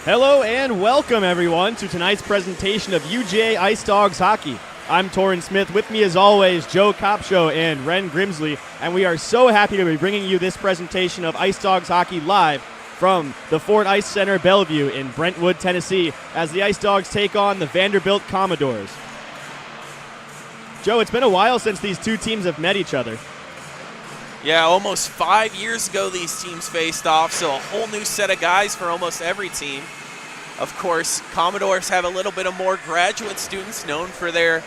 Hello and welcome everyone to tonight's presentation of UGA Ice Dawgs Hockey. I'm Torin Smith. With me as always, Joe Kopsho and Ren Grimsley, and we are so happy to be bringing you this presentation of Ice Dawgs Hockey live from the Ford Ice Center Bellevue in Brentwood, Tennessee, as the Ice Dawgs take on the Vanderbilt Commodores. Joe, it's been a while since these two teams have met each other. Yeah, almost 5 years ago these teams faced off, so a whole new set of guys for almost every team. Of course, Commodores have a little bit of more graduate students known for their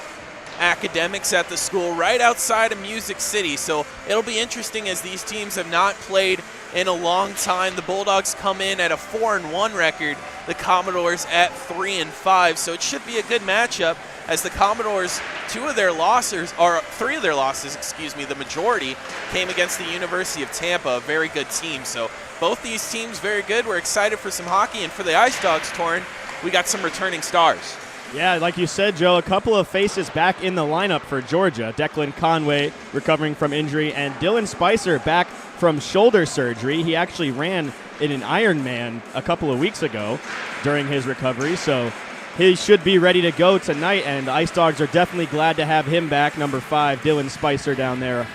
academics at the school right outside of Music City, so it'll be interesting as these teams have not played in a long time. The Bulldogs come in at a 4-1 record, the Commodores at 3-5, so it should be a good matchup as the Commodores, three of their losses, the majority, came against the University of Tampa, a very good team. So both these teams very good. We're excited for some hockey, and for the Ice Dawgs, Torin, we got some returning stars. Yeah, like you said, Joe, a couple of faces back in the lineup for Georgia. Declan Conway recovering from injury, and Dylan Spicer back from shoulder surgery. He actually ran in an Ironman a couple of weeks ago during his recovery, so he should be ready to go tonight, and the Ice Dawgs are definitely glad to have him back, number 5, Dylan Spicer down there.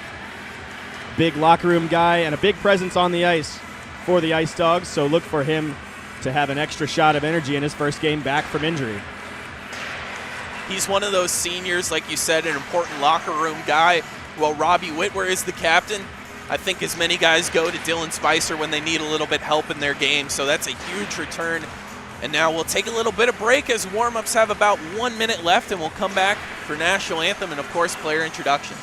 Big locker room guy and a big presence on the ice for the Ice Dawgs, so look for him to have an extra shot of energy in his first game back from injury. He's one of those seniors, like you said, an important locker room guy. Well, Robbie Whitwer is the captain. I think as many guys go to Dylan Spicer when they need a little bit help in their game, so that's a huge return. And now we'll take a little bit of break as warm-ups have about 1 minute left, and we'll come back for National Anthem and, of course, player introductions.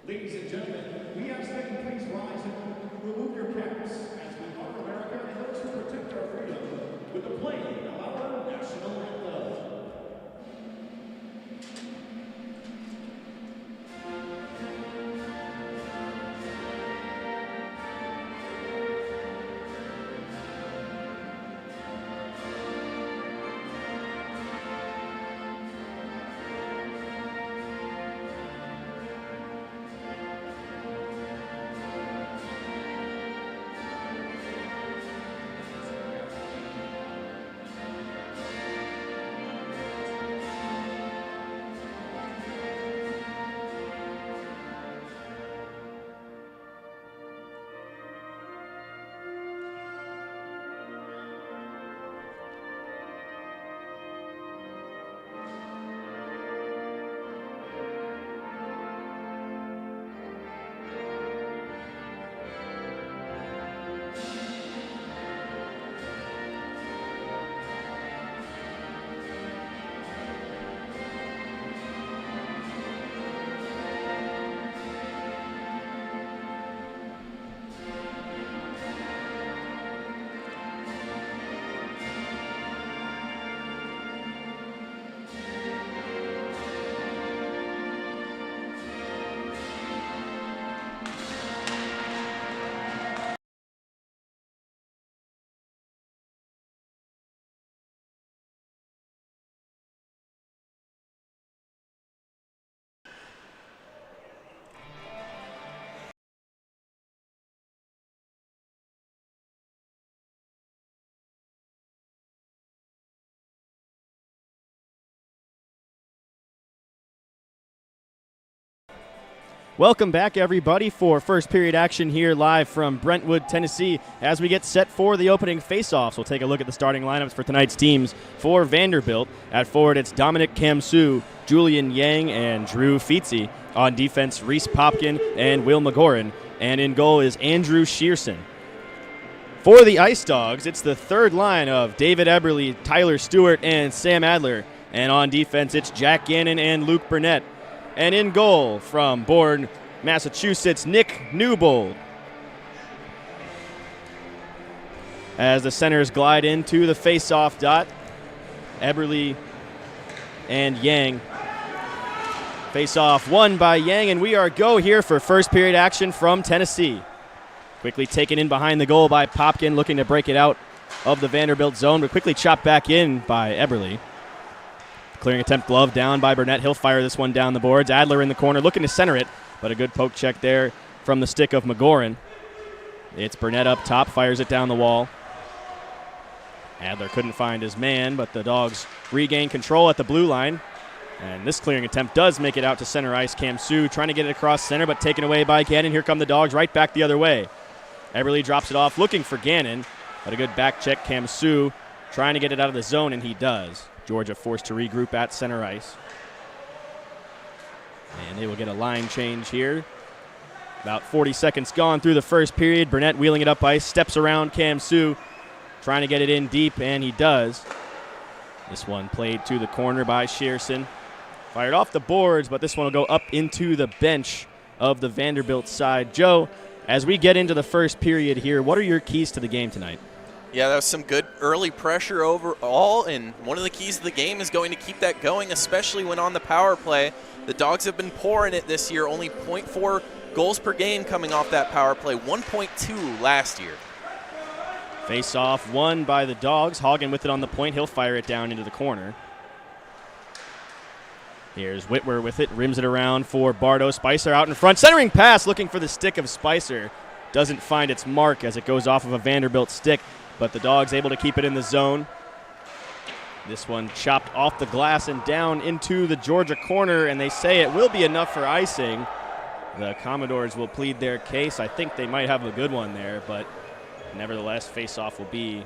Ladies and gentlemen, we ask that you please rise and remove your caps as we honor America and those who protect our freedom with the playing of our national anthem. Welcome back, everybody, for first period action here live from Brentwood, Tennessee. As we get set for the opening faceoffs, we'll take a look at the starting lineups for tonight's teams. For Vanderbilt, at forward, it's Dominic Kamsu, Julian Yang, and Drew Feetsy. On defense, Reese Popkin and Will McGoran. And in goal is Andrew Shearson. For the Ice Dawgs, it's the third line of David Eberle, Tyler Stewart, and Sam Adler. And on defense, it's Jack Gannon and Luke Burnett. And in goal from Bourne, Massachusetts, Nick Newbold. As the centers glide into the face-off dot, Eberle and Yang. Face-off won by Yang, and we are go here for first period action from Tennessee. Quickly taken in behind the goal by Popkin, looking to break it out of the Vanderbilt zone, but quickly chopped back in by Eberle. Clearing attempt, glove down by Burnett. He'll fire this one down the boards. Adler in the corner looking to center it, but a good poke check there from the stick of McGoran. It's Burnett up top, fires it down the wall. Adler couldn't find his man, but the Dogs regain control at the blue line. And this clearing attempt does make it out to center ice. Kamsu trying to get it across center, but taken away by Gannon. Here come the Dogs right back the other way. Eberle drops it off, looking for Gannon, but a good back check. Kamsu trying to get it out of the zone, and he does. Georgia forced to regroup at center ice. And they will get a line change here. About 40 seconds gone through the first period. Burnett wheeling it up ice, steps around Kamsu, trying to get it in deep, and he does. This one played to the corner by Shearson. Fired off the boards, but this one will go up into the bench of the Vanderbilt side. Joe, as we get into the first period here, what are your keys to the game tonight? Yeah, that was some good early pressure overall, and one of the keys to the game is going to keep that going, especially when on the power play. The Dogs have been pouring it this year, only 0.4 goals per game coming off that power play, 1.2 last year. Face-off won by the Dogs. Hagen with it on the point. He'll fire it down into the corner. Here's Whitwer with it, rims it around for Bardo. Spicer out in front, centering pass, looking for the stick of Spicer. Doesn't find its mark as it goes off of a Vanderbilt stick. But the Dogs able to keep it in the zone. This one chopped off the glass and down into the Georgia corner, and they say it will be enough for icing. The Commodores will plead their case. I think they might have a good one there, but nevertheless, face-off will be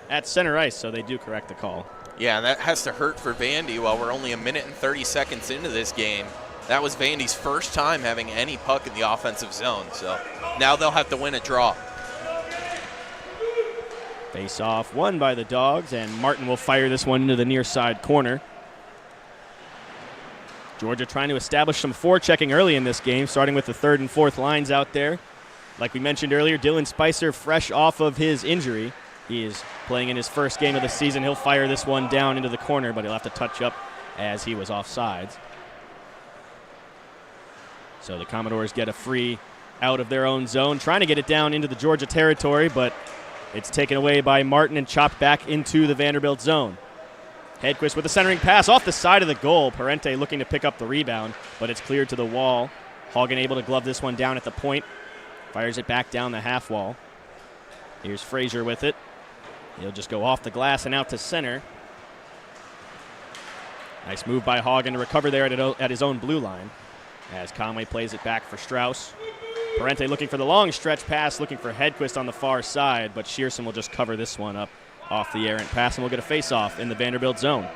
at center ice, so they do correct the call. Yeah, that has to hurt for Vandy while we're only a minute and 30 seconds into this game. That was Vandy's first time having any puck in the offensive zone, so now they'll have to win a draw. Face-off won by the Dogs, and Martin will fire this one into the near side corner. Georgia trying to establish some forechecking early in this game, starting with the third and fourth lines out there. Like we mentioned earlier, Dylan Spicer fresh off of his injury. He is playing in his first game of the season. He'll fire this one down into the corner, but he'll have to touch up as he was offsides. So the Commodores get a free out of their own zone, trying to get it down into the Georgia territory, but it's taken away by Martin and chopped back into the Vanderbilt zone. Hedquist with a centering pass off the side of the goal. Parente looking to pick up the rebound, but it's cleared to the wall. Hagen able to glove this one down at the point. Fires it back down the half wall. Here's Frazier with it. He'll just go off the glass and out to center. Nice move by Hagen to recover there at his own blue line as Conway plays it back for Strauss. Parente looking for the long stretch pass, looking for Hedquist on the far side, but Shearson will just cover this one up off the errant pass, and we'll get a face-off in the Vanderbilt zone.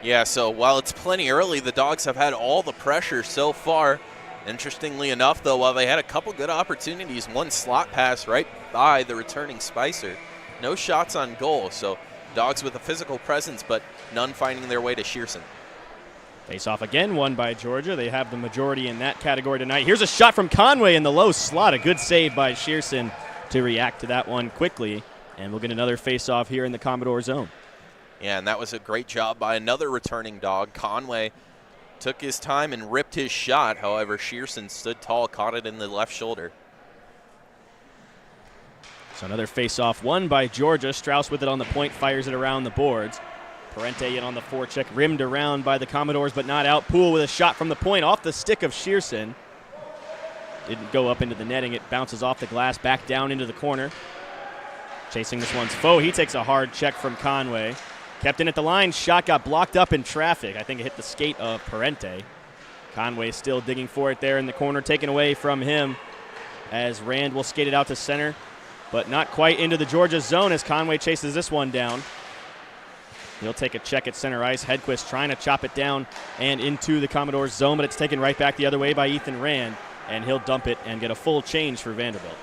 Yeah, so while it's plenty early, the Dogs have had all the pressure so far. Interestingly enough, though, while they had a couple good opportunities, one slot pass right by the returning Spicer, no shots on goal. So Dogs with a physical presence, but none finding their way to Shearson. Face-off again, won by Georgia. They have the majority in that category tonight. Here's a shot from Conway in the low slot. A good save by Shearson to react to that one quickly. And we'll get another face-off here in the Commodore zone. Yeah, and that was a great job by another returning Dog. Conway took his time and ripped his shot. However, Shearson stood tall, caught it in the left shoulder. So another face-off won by Georgia. Strauss with it on the point, fires it around the boards. Parente in on the forecheck, rimmed around by the Commodores, but not out. Poole with a shot from the point off the stick of Shearson. Didn't go up into the netting. It bounces off the glass, back down into the corner. Chasing this one's foe. He takes a hard check from Conway. Kept in at the line. Shot got blocked up in traffic. I think it hit the skate of Parente. Conway still digging for it there in the corner, taken away from him as Rand will skate it out to center, but not quite into the Georgia zone as Conway chases this one down. He'll take a check at center ice. Hedquist trying to chop it down and into the Commodores zone, but it's taken right back the other way by Ethan Rand, and he'll dump it and get a full change for Vanderbilt.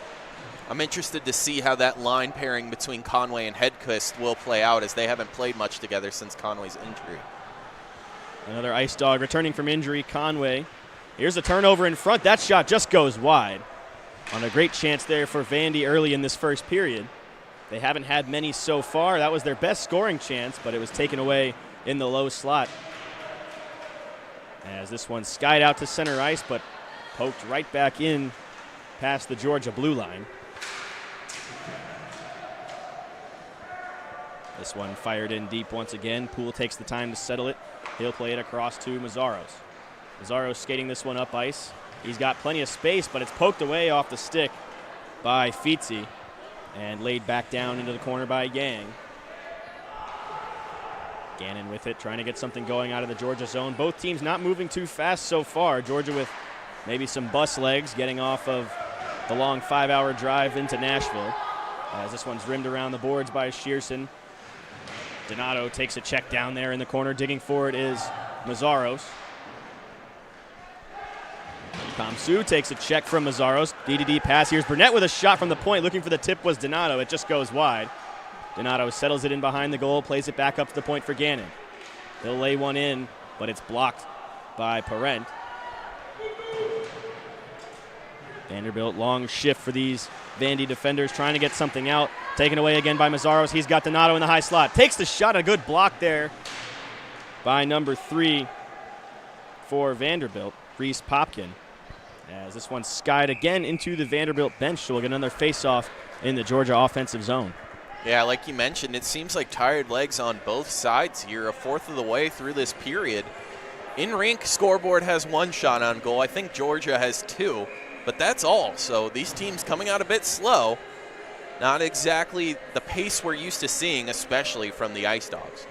I'm interested to see how that line pairing between Conway and Hedquist will play out, as they haven't played much together since Conway's injury. Another Ice Dog returning from injury, Conway. Here's a turnover in front. That shot just goes wide. On a great chance there for Vandy early in this first period. They haven't had many so far. That was their best scoring chance, but it was taken away in the low slot. As this one skied out to center ice, but poked right back in past the Georgia blue line. This one fired in deep once again. Poole takes the time to settle it. He'll play it across to Mazzaros. Mazzaros skating this one up ice. He's got plenty of space, but it's poked away off the stick by Feetsy and laid back down into the corner by Yang. Gannon with it, trying to get something going out of the Georgia zone. Both teams not moving too fast so far. Georgia with maybe some bus legs, getting off of the long 5-hour drive into Nashville. As this one's rimmed around the boards by Shearson. Donato takes a check down there in the corner. Digging for it is Mazzaros. Kopsho takes a check from Mazzaros. DDD pass. Here's Burnett with a shot from the point. Looking for the tip was Donato. It just goes wide. Donato settles it in behind the goal, plays it back up to the point for Gannon. He'll lay one in, but it's blocked by Parent. Vanderbilt, long shift for these Vandy defenders, trying to get something out. Taken away again by Mazzaros. He's got Donato in the high slot. Takes the shot. A good block there by number 3 for Vanderbilt, Reese Popkin. As this one skied again into the Vanderbilt bench, so we'll get another face-off in the Georgia offensive zone. Yeah, like you mentioned, it seems like tired legs on both sides here, a fourth of the way through this period. In-rink scoreboard has 1 shot on goal. I think Georgia has 2, but that's all. So these teams coming out a bit slow. Not exactly the pace we're used to seeing, especially from the Ice Dawgs.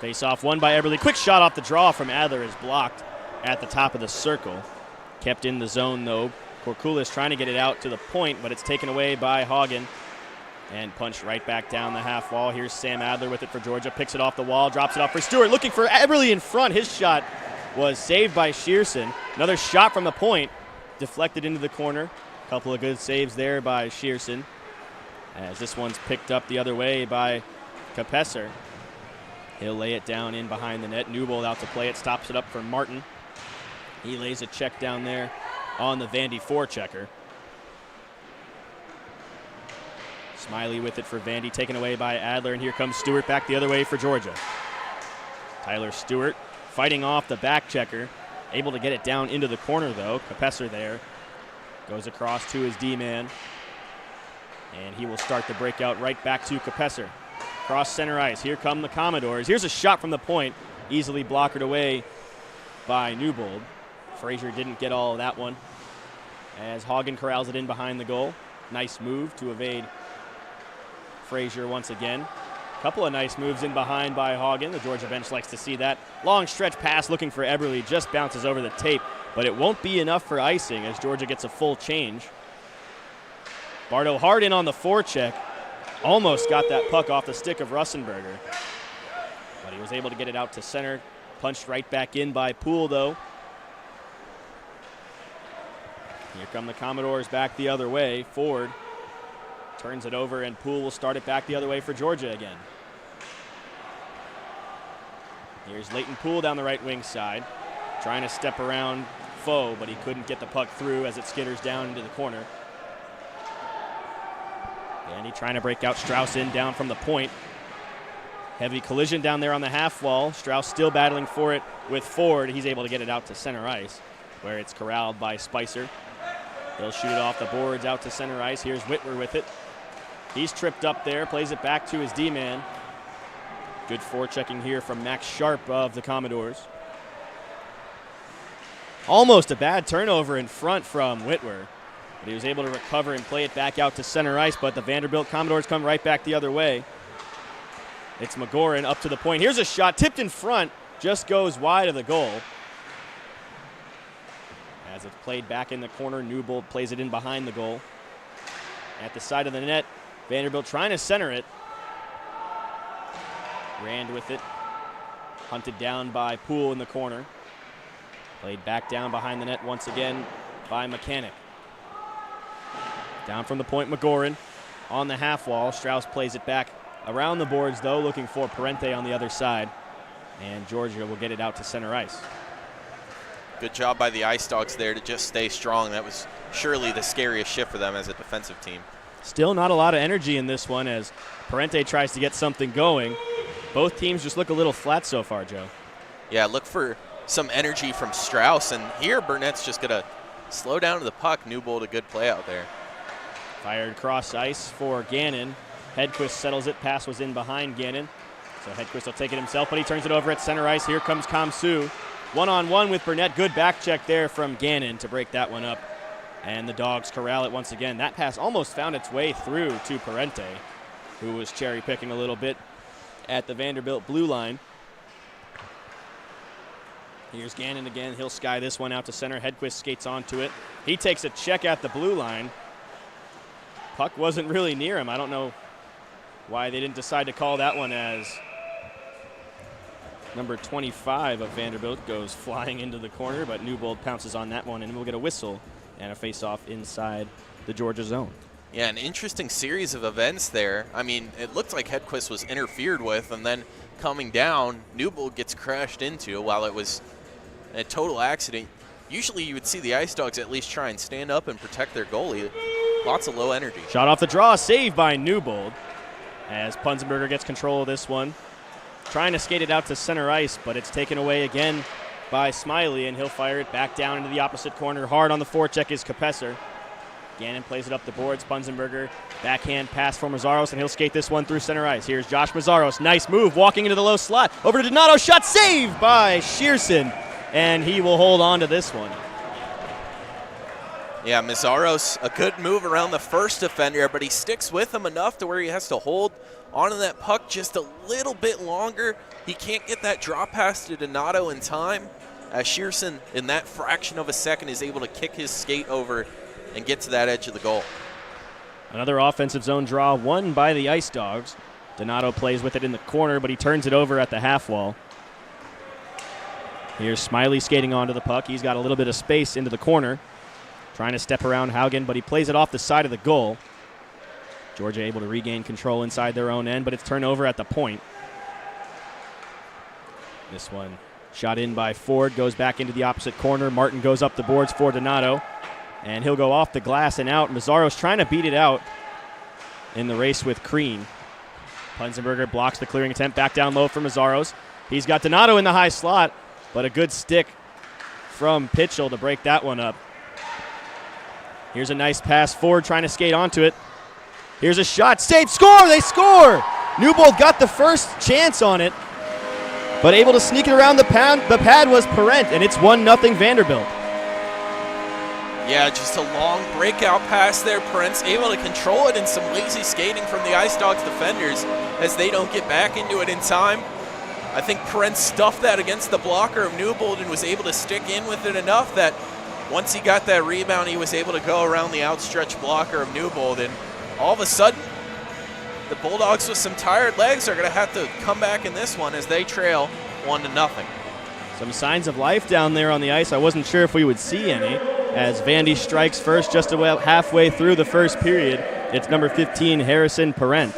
Face-off won by Eberle. Quick shot off the draw from Adler is blocked at the top of the circle. Kept in the zone, though. Korkulis trying to get it out to the point, but it's taken away by Hagen and punched right back down the half wall. Here's Sam Adler with it for Georgia. Picks it off the wall, drops it off for Stewart. Looking for Eberle in front. His shot was saved by Shearson. Another shot from the point, deflected into the corner. A couple of good saves there by Shearson. As this one's picked up the other way by Kapesser. He'll lay it down in behind the net. Newbold out to play it, stops it up for Martin. He lays a check down there on the Vandy forechecker. Smiley with it for Vandy, taken away by Adler, and here comes Stewart back the other way for Georgia. Tyler Stewart fighting off the back checker, able to get it down into the corner though. Kopsho there goes across to his D-man, and he will start the breakout right back to Kopsho. Cross center ice, here come the Commodores. Here's a shot from the point, easily blockered away by Newbold. Frazier didn't get all of that one as Hagen corrals it in behind the goal. Nice move to evade Frazier once again. A couple of nice moves in behind by Hagen. The Georgia bench likes to see that. Long stretch pass looking for Eberle, just bounces over the tape, but it won't be enough for icing as Georgia gets a full change. Bardo hard in on the forecheck. Almost got that puck off the stick of Russenberger, but he was able to get it out to center. Punched right back in by Poole though. Here come the Commodores back the other way. Ford turns it over, and Poole will start it back the other way for Georgia again. Here's Leighton Poole down the right wing side, trying to step around Foe, but he couldn't get the puck through as it skitters down into the corner. And he trying to break out Strauss in down from the point. Heavy collision down there on the half wall. Strauss still battling for it with Ford. He's able to get it out to center ice, where it's corralled by Spicer. He'll shoot it off the boards out to center ice. Here's Whitwer with it. He's tripped up there, plays it back to his D-man. Good forechecking here from Max Sharp of the Commodores. Almost a bad turnover in front from Whitwer, but he was able to recover and play it back out to center ice, but the Vanderbilt Commodores come right back the other way. It's McGoran up to the point. Here's a shot, tipped in front, just goes wide of the goal. As it's played back in the corner, Newbold plays it in behind the goal. At the side of the net, Vanderbilt trying to center it. Rand with it. Hunted down by Poole in the corner. Played back down behind the net once again by Mechanic. Down from the point, McGoran on the half wall. Strauss plays it back around the boards, though, looking for Parente on the other side. And Georgia will get it out to center ice. Good job by the Ice Dawgs there to just stay strong. That was surely the scariest shift for them as a defensive team. Still not a lot of energy in this one as Parente tries to get something going. Both teams just look a little flat so far, Joe. Yeah, look for some energy from Strauss, and here Burnett's just going to slow down to the puck. Newbold, a good play out there. Fired cross ice for Gannon. Hedquist settles it. Pass was in behind Gannon. So Hedquist will take it himself, but he turns it over at center ice. Here comes Kamsu. One-on-one with Burnett. Good back check there from Gannon to break that one up. And the Dogs corral it once again. That pass almost found its way through to Parente, who was cherry-picking a little bit at the Vanderbilt blue line. Here's Gannon again. He'll sky this one out to center. Hedquist skates onto it. He takes a check at the blue line. Puck wasn't really near him. I don't know why they didn't decide to call that one, as number 25 of Vanderbilt goes flying into the corner, but Newbold pounces on that one, and we'll get a whistle and a face-off inside the Georgia zone. Yeah, an interesting series of events there. I mean, it looked like Hedquist was interfered with, and then coming down, Newbold gets crashed into while it was a total accident. Usually you would see the Ice Dawgs at least try and stand up and protect their goalie. Lots of low energy. Shot off the draw, saved by Newbold as Punzenberger gets control of this one. Trying to skate it out to center ice, but it's taken away again by Smiley, and he'll fire it back down into the opposite corner. Hard on the forecheck is Kopsho. Gannon plays it up the boards. Punzenberger, backhand pass from Mazzaros, and he'll skate this one through center ice. Here's Josh Mazzaros. Nice move, walking into the low slot. Over to Donato. Shot saved by Shearson, and he will hold on to this one. Yeah, Mazzaros, a good move around the first defender, but he sticks with him enough to where he has to hold onto that puck just a little bit longer. He can't get that drop pass to Donato in time, as Shearson, in that fraction of a second, is able to kick his skate over and get to that edge of the goal. Another offensive zone draw won by the Ice Dawgs. Donato plays with it in the corner, but he turns it over at the half wall. Here's Smiley skating onto the puck. He's got a little bit of space into the corner, trying to step around Haugen, but he plays it off the side of the goal. Georgia able to regain control inside their own end, but it's turned over at the point. This one shot in by Ford, goes back into the opposite corner. Martin goes up the boards for Donato, and he'll go off the glass and out. Mazzaro's trying to beat it out in the race with Crean. Punzenberger blocks the clearing attempt, back down low for Mazzaro's. He's got Donato in the high slot, but a good stick from Pitchell to break that one up. Here's a nice pass. Ford trying to skate onto it. Here's a shot. Save. Score. They score. Newbold got the first chance on it, but able to sneak it around the pad. The pad was Parent, and it's 1-0 Vanderbilt. Yeah, just a long breakout pass there. Parent's able to control it, and some lazy skating from the Ice Dawgs defenders as they don't get back into it in time. I think Parent stuffed that against the blocker of Newbold and was able to stick in with it enough that once he got that rebound, he was able to go around the outstretched blocker of Newbold. And all of a sudden, the Bulldogs with some tired legs are going to have to come back in this one as they trail 1-0. Some signs of life down there on the ice. I wasn't sure if we would see any as Vandy strikes first just about halfway through the first period. It's number 15, Harrison Parent.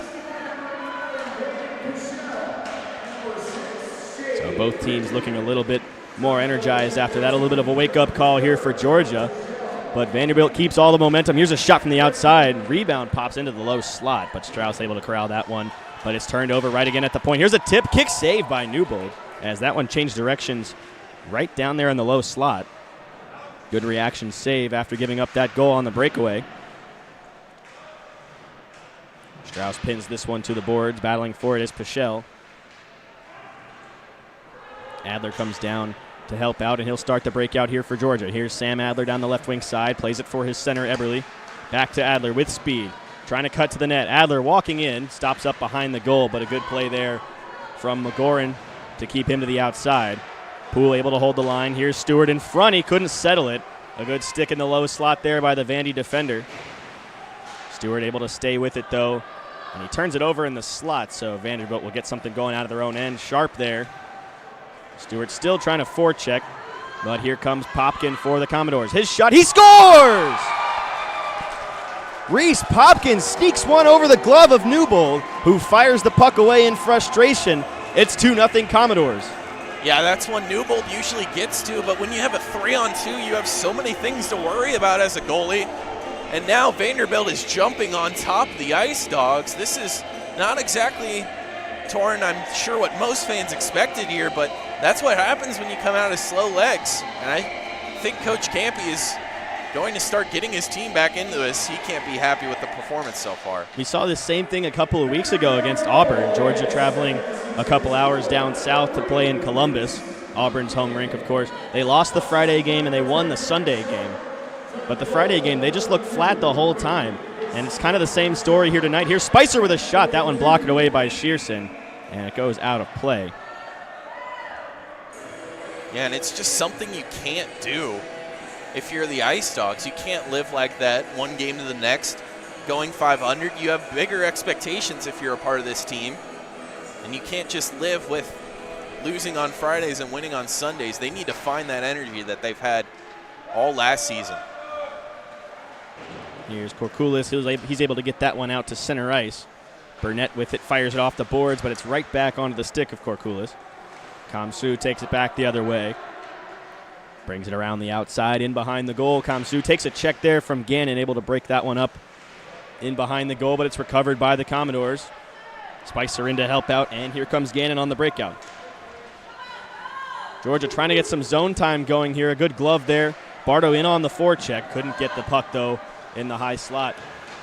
So both teams looking a little bit more energized after that. A little bit of a wake-up call here for Georgia. But Vanderbilt keeps all the momentum. Here's a shot from the outside. Rebound pops into the low slot, but Strauss able to corral that one. But it's turned over right again at the point. Here's a tip. Kick save by Newbold as that one changed directions right down there in the low slot. Good reaction save after giving up that goal on the breakaway. Strauss pins this one to the boards. Battling for it is Pichel. Adler comes down to help out, and he'll start the breakout here for Georgia. Here's Sam Adler down the left wing side, plays it for his center, Eberle. Back to Adler with speed, trying to cut to the net. Adler walking in, stops up behind the goal, but a good play there from McGoran to keep him to the outside. Poole able to hold the line. Here's Stewart in front. He couldn't settle it. A good stick in the low slot there by the Vandy defender. Stewart able to stay with it, though, and he turns it over in the slot, so Vanderbilt will get something going out of their own end. Sharp there. Stewart still trying to forecheck, but here comes Popkin for the Commodores. His shot, he scores! Reese Popkin sneaks one over the glove of Newbold, who fires the puck away in frustration. It's 2-0 Commodores. Yeah, that's one Newbold usually gets to, but when you have a 3-on-2, you have so many things to worry about as a goalie. And now Vanderbilt is jumping on top of the Ice Dawgs. This is not exactly, Torin, I'm sure what most fans expected here, but that's what happens when you come out of slow legs. And I think Coach Campy is going to start getting his team back into this. He can't be happy with the performance so far. We saw the same thing a couple of weeks ago against Auburn. Georgia traveling a couple hours down south to play in Columbus, Auburn's home rink, of course. They lost the Friday game and they won the Sunday game. But the Friday game, they just looked flat the whole time. And it's kind of the same story here tonight. Here's Spicer with a shot. That one blocked away by Shearson, and it goes out of play. Yeah, and it's just something you can't do if you're the Ice Dawgs. You can't live like that one game to the next, going 500. You have bigger expectations if you're a part of this team, and you can't just live with losing on Fridays and winning on Sundays. They need to find that energy that they've had all last season. Here's Korkulis. He's able to get that one out to center ice. Burnett with it, fires it off the boards, but it's right back onto the stick of Korkulis. Komsu takes it back the other way. Brings it around the outside, in behind the goal. Komsu takes a check there from Gannon, able to break that one up in behind the goal, but it's recovered by the Commodores. Spicer in to help out, and here comes Gannon on the breakout. Georgia trying to get some zone time going here. A good glove there. Bardo in on the forecheck. Couldn't get the puck, though, in the high slot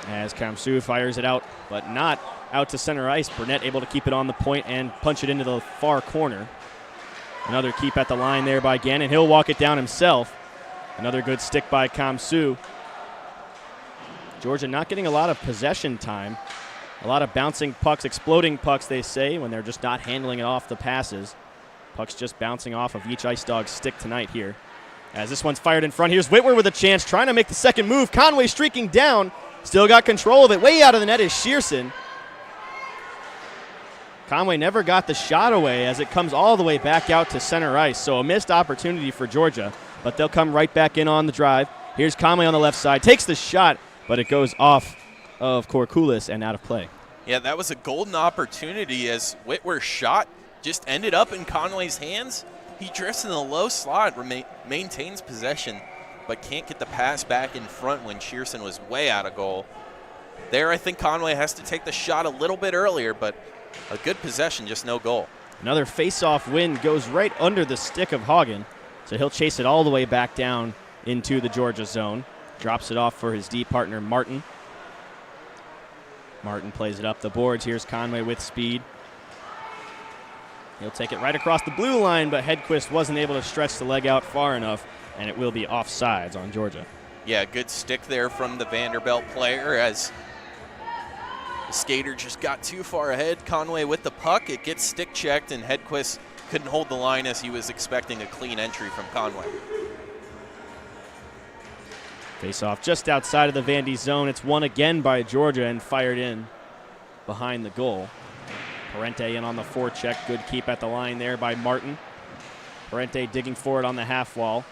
as Komsu fires it out, but not out to center ice. Burnett able to keep it on the point and punch it into the far corner. Another keep at the line there by Gannon. He'll walk it down himself. Another good stick by Komsu. Georgia not getting a lot of possession time. A lot of bouncing pucks, exploding pucks, they say, when they're just not handling it off the passes. Pucks just bouncing off of each Ice Dog stick tonight here. As this one's fired in front, here's Whitwer with a chance, trying to make the second move. Conway streaking down, still got control of it. Way out of the net is Shearson. Conway never got the shot away as it comes all the way back out to center ice. So a missed opportunity for Georgia, but they'll come right back in on the drive. Here's Conway on the left side, takes the shot, but it goes off of Korkulis and out of play. Yeah, that was a golden opportunity as Whitwer's shot just ended up in Conway's hands. He drifts in the low slot, maintains possession, but can't get the pass back in front when Shearson was way out of goal. There, I think Conway has to take the shot a little bit earlier, but a good possession, just no goal. Another face-off win goes right under the stick of Hagen, so he'll chase it all the way back down into the Georgia zone. Drops it off for his D partner, Martin. Martin plays it up the boards. Here's Conway with speed. He'll take it right across the blue line, but Hedquist wasn't able to stretch the leg out far enough, and it will be offsides on Georgia. Yeah, good stick there from the Vanderbilt player as the skater just got too far ahead. Conway with the puck. It gets stick checked, and Hedquist couldn't hold the line as he was expecting a clean entry from Conway. Face-off just outside of the Vandy zone. It's won again by Georgia and fired in behind the goal. Parente in on the forecheck. Good keep at the line there by Martin. Parente digging forward on the half wall.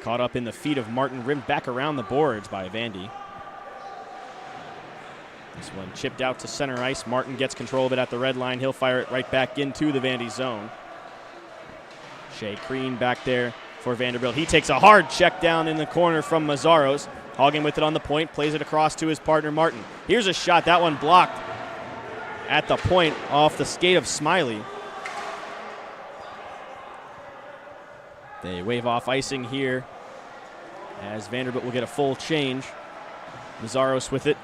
Caught up in the feet of Martin, rimmed back around the boards by Vandy. This one chipped out to center ice. Martin gets control of it at the red line. He'll fire it right back into the Vandy zone. Shea Crean back there for Vanderbilt. He takes a hard check down in the corner from Mazzaros. Hagen with it on the point, plays it across to his partner Martin. Here's a shot, that one blocked at the point off the skate of Smiley. They wave off icing here as Vanderbilt will get a full change. Mazzaros with it,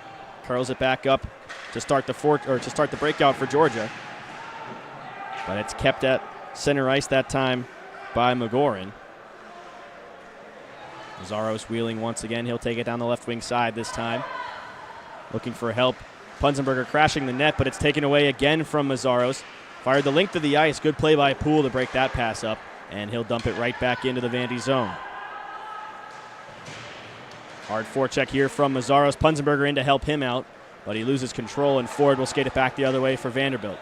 curls it back up to start the breakout for Georgia. But it's kept at center ice that time by McGoran. Mazzaros wheeling once again. He'll take it down the left wing side this time. Looking for help. Punzenberger crashing the net, but it's taken away again from Mazzaros. Fired the length of the ice. Good play by Poole to break that pass up, and he'll dump it right back into the Vandy zone. Hard forecheck here from Mazzaros. Punzenberger in to help him out, but he loses control, and Ford will skate it back the other way for Vanderbilt.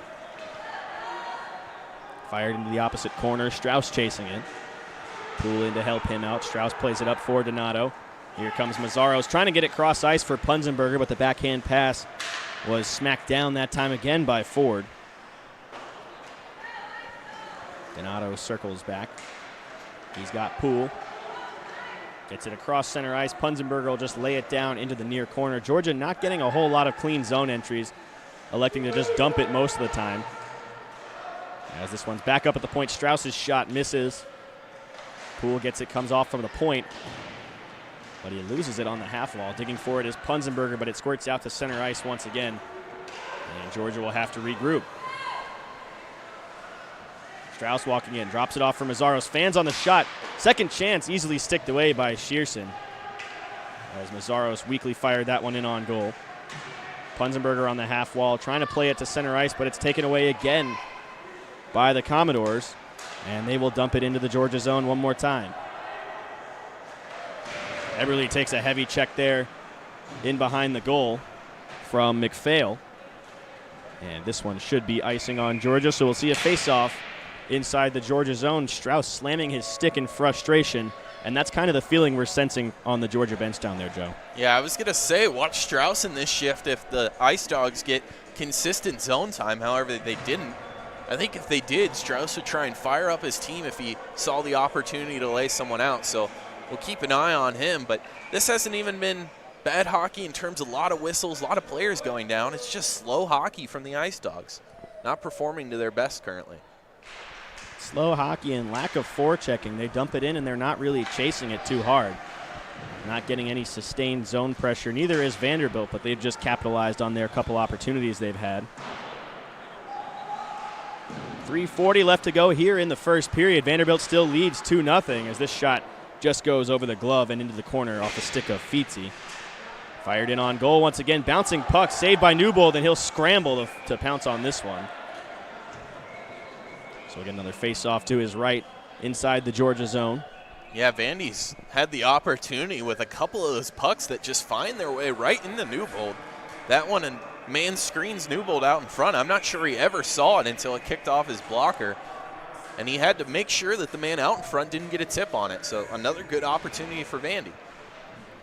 Fired into the opposite corner. Strauss chasing it. Poole in to help him out. Strauss plays it up for Donato. Here comes Mazzaros trying to get it cross ice for Punzenberger, but the backhand pass was smacked down that time again by Ford. Donato circles back. He's got Poole. Gets it across center ice. Punzenberger will just lay it down into the near corner. Georgia not getting a whole lot of clean zone entries, electing to just dump it most of the time. As this one's back up at the point, Strauss's shot misses. Poole gets it, comes off from the point, but he loses it on the half wall. Digging for it is Punzenberger, but it squirts out to center ice once again, and Georgia will have to regroup. Strauss walking in, drops it off for Mazzaros. Fans on the shot. Second chance, easily sticked away by Shearson, as Mazzaros weakly fired that one in on goal. Punzenberger on the half wall, trying to play it to center ice, but it's taken away again by the Commodores, and they will dump it into the Georgia zone one more time. Eberle takes a heavy check there in behind the goal from McPhail. And this one should be icing on Georgia, so we'll see a face-off inside the Georgia zone. Strauss slamming his stick in frustration, and that's kind of the feeling we're sensing on the Georgia bench down there, Joe. Yeah, I was going to say, watch Strauss in this shift if the Ice Dawgs get consistent zone time. However, they didn't. I think if they did, Strauss would try and fire up his team if he saw the opportunity to lay someone out. So we'll keep an eye on him. But this hasn't even been bad hockey in terms of a lot of whistles, a lot of players going down. It's just slow hockey from the Ice Dawgs, not performing to their best currently. Slow hockey and lack of forechecking. They dump it in, and they're not really chasing it too hard. Not getting any sustained zone pressure. Neither is Vanderbilt, but they've just capitalized on their couple opportunities they've had. 3:40 left to go here in the first period. Vanderbilt still leads 2-0 as this shot just goes over the glove and into the corner off the stick of Feetsy. Fired in on goal once again. Bouncing puck saved by Newbold, and he'll scramble to pounce on this one. So we get another face-off to his right inside the Georgia zone. Yeah, Vandy's had the opportunity with a couple of those pucks that just find their way right into Newbold. That one, and man screens Newbold out in front. I'm not sure he ever saw it until it kicked off his blocker, and he had to make sure that the man out in front didn't get a tip on it. So another good opportunity for Vandy.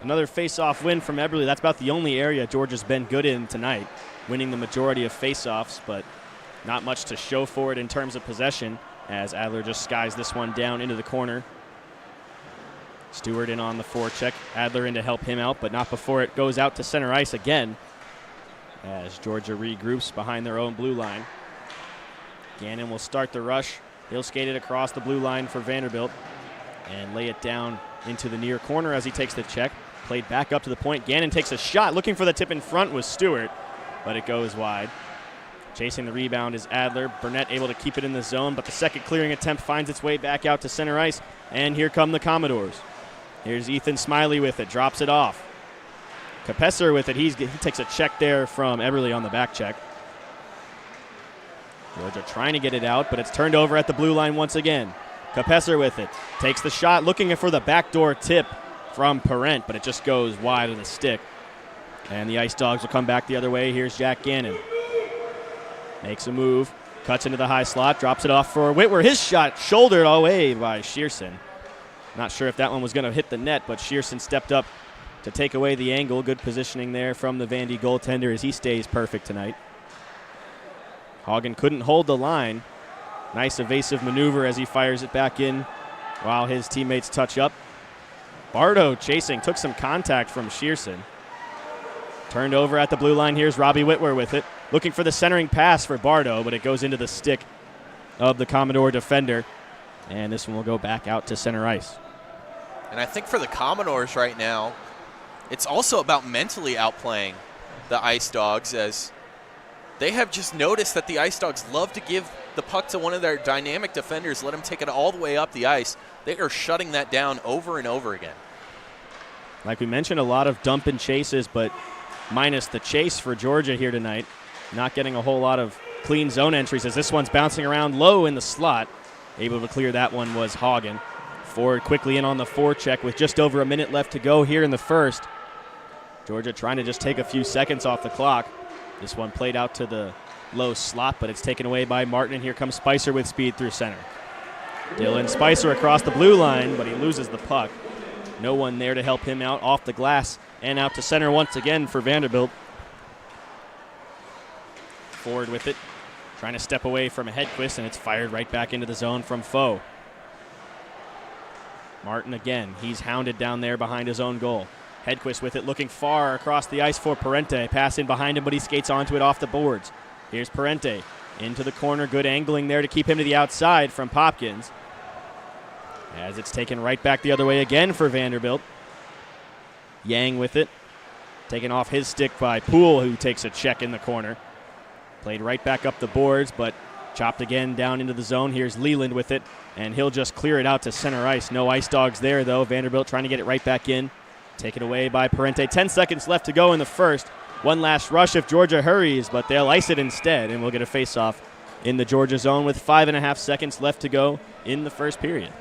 Another face-off win from Eberle. That's about the only area Georgia's been good in tonight, winning the majority of face-offs, but Not much to show for it in terms of possession, as Adler just skies this one down into the corner. Stewart in on the forecheck. Adler in to help him out, but not before it goes out to center ice again, as Georgia regroups behind their own blue line. Gannon will start the rush. He'll skate it across the blue line for Vanderbilt and lay it down into the near corner as he takes the check. Played back up to the point. Gannon takes a shot, looking for the tip in front with Stewart, but it goes wide. Chasing the rebound is Adler. Burnett able to keep it in the zone, but the second clearing attempt finds its way back out to center ice, and here come the Commodores. Here's Ethan Smiley with it, drops it off. Kopsho with it. He takes a check there from Eberle on the back check. Georgia trying to get it out, but it's turned over at the blue line once again. Kopsho with it. Takes the shot, looking for the backdoor tip from Parent, but it just goes wide of the stick. And the Ice Dawgs will come back the other way. Here's Jack Gannon. Makes a move, cuts into the high slot, drops it off for Whitwer. His shot shouldered away by Shearson. Not sure if that one was going to hit the net, but Shearson stepped up to take away the angle. Good positioning there from the Vandy goaltender as he stays perfect tonight. Hagen couldn't hold the line. Nice evasive maneuver as he fires it back in while his teammates touch up. Bardo chasing, took some contact from Shearson. Turned over at the blue line. Here's Robbie Whitwer with it. Looking for the centering pass for Bardo, but it goes into the stick of the Commodore defender. And this one will go back out to center ice. And I think for the Commodores right now, it's also about mentally outplaying the Ice Dawgs, as they have just noticed that the Ice Dawgs love to give the puck to one of their dynamic defenders, let him take it all the way up the ice. They are shutting that down over and over again. Like we mentioned, a lot of dump and chases, but minus the chase for Georgia here tonight. Not getting a whole lot of clean zone entries as this one's bouncing around low in the slot. Able to clear that one was Hagen. Ford quickly in on the forecheck with just over a minute left to go here in the first. Georgia trying to just take a few seconds off the clock. This one played out to the low slot, but it's taken away by Martin, and here comes Spicer with speed through center. Dylan Spicer across the blue line, but he loses the puck. No one there to help him out off the glass and out to center once again for Vanderbilt. Ford with it, trying to step away from a Hedquist, and it's fired right back into the zone from Foe. Martin again, he's hounded down there behind his own goal. Hedquist with it, looking far across the ice for Parente. Pass in behind him, but he skates onto it off the boards. Here's Parente into the corner. Good angling there to keep him to the outside from Popkins. As it's taken right back the other way again for Vanderbilt. Yang with it. Taken off his stick by Poole, who takes a check in the corner. Played right back up the boards, but chopped again down into the zone. Here's Leland with it, and he'll just clear it out to center ice. No Ice Dawgs there, though. Vanderbilt trying to get it right back in. Taken away by Parente. 10 seconds left to go in the first. One last rush if Georgia hurries, but they'll ice it instead, and we'll get a face-off in the Georgia zone with 5.5 seconds left to go in the first period.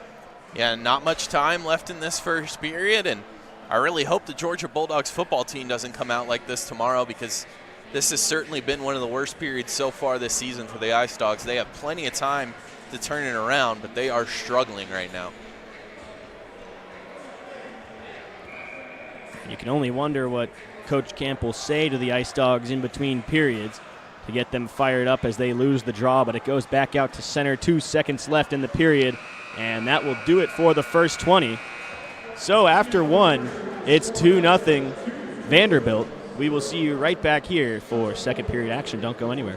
Yeah, not much time left in this first period, and I really hope the Georgia Bulldogs football team doesn't come out like this tomorrow, because this has certainly been one of the worst periods so far this season for the Ice Dawgs. They have plenty of time to turn it around, but they are struggling right now. You can only wonder what Coach Camp will say to the Ice Dawgs in between periods to get them fired up as they lose the draw, but it goes back out to center. 2 seconds left in the period, and that will do it for the first 20. So after one, it's 2-0 Vanderbilt. We will see you right back here for second period action. Don't go anywhere.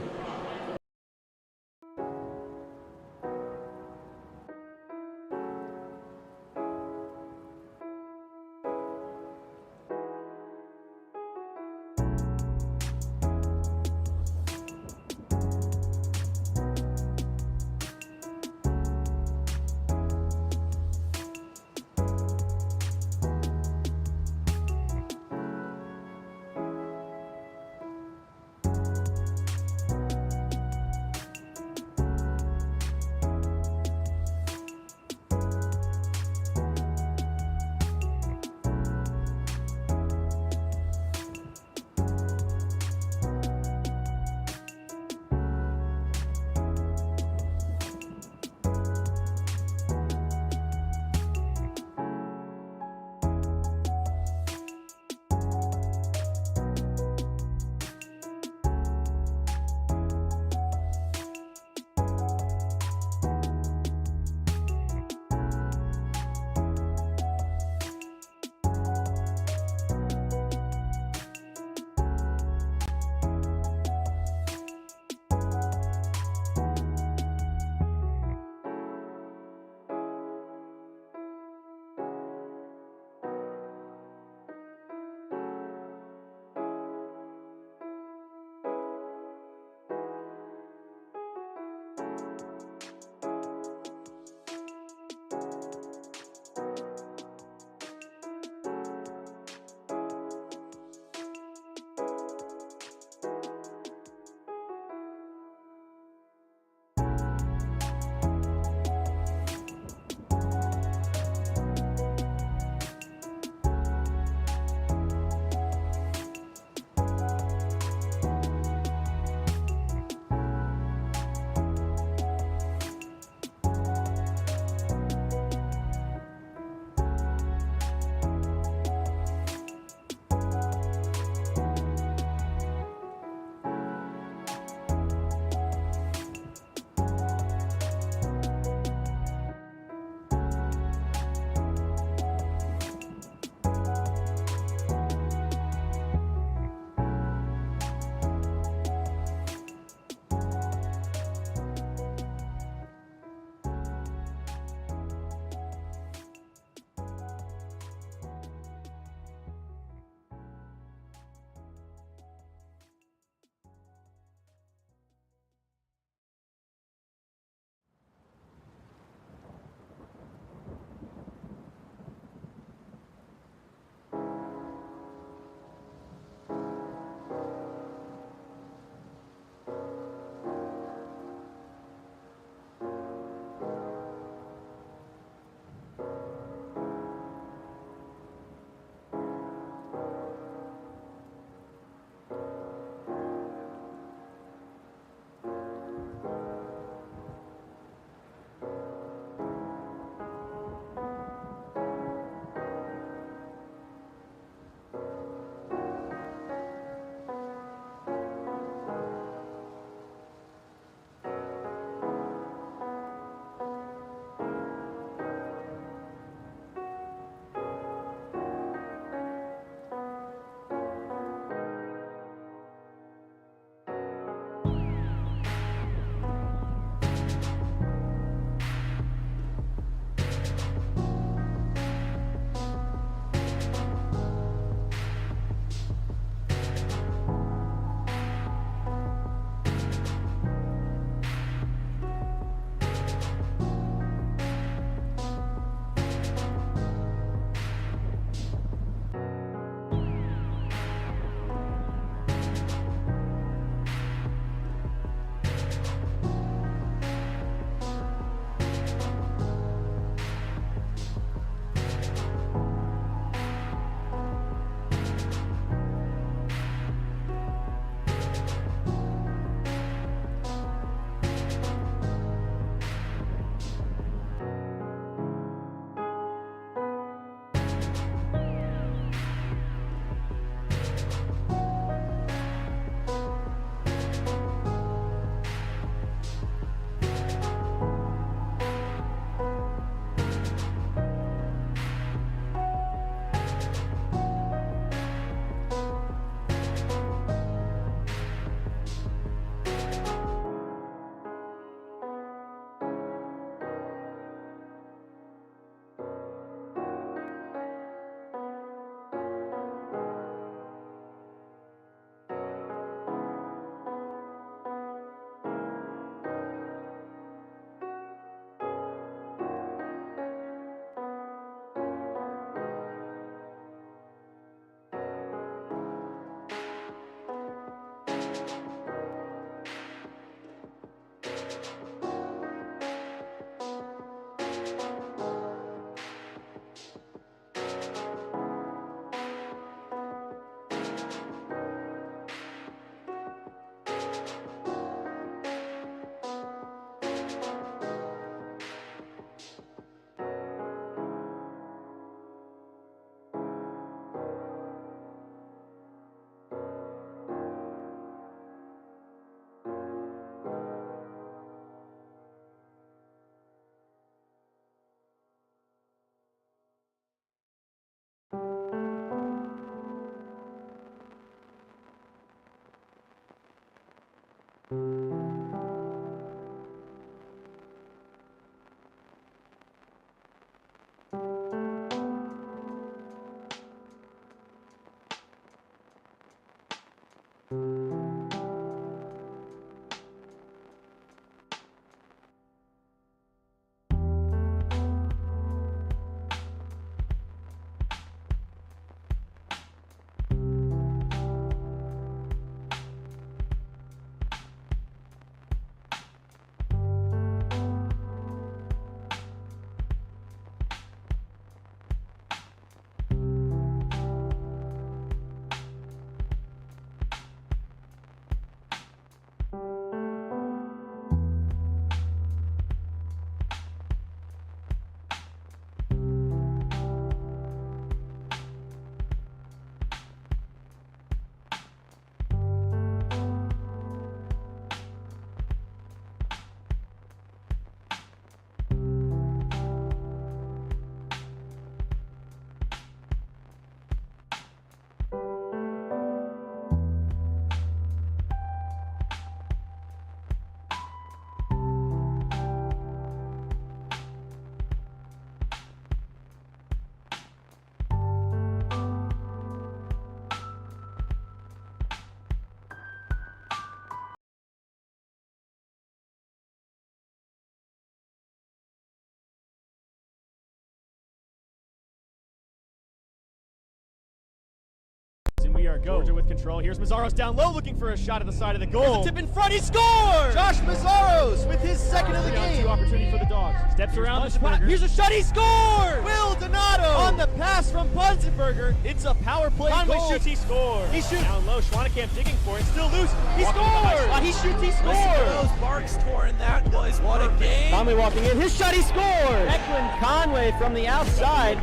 are go. Georgia with control. Here's Mazzaros down low looking for a shot at the side of the goal. There's a tip in front. He scores! Josh Mazzaros with his second of the game. 3-on-2 opportunity for the Dogs. Steps around the spot. Here's a shot. He scores! Will Donato on the pass from Punzenberger. It's a power play Conway goal. shoots, he scores. He shoots. Down low, Schwannekamp digging for it. Still loose. He Walking scores! He shoots, he Listen to scores! those barks, Torin. That was what a game. Conway walking in. His shot, he scores! Declan Conway from the outside.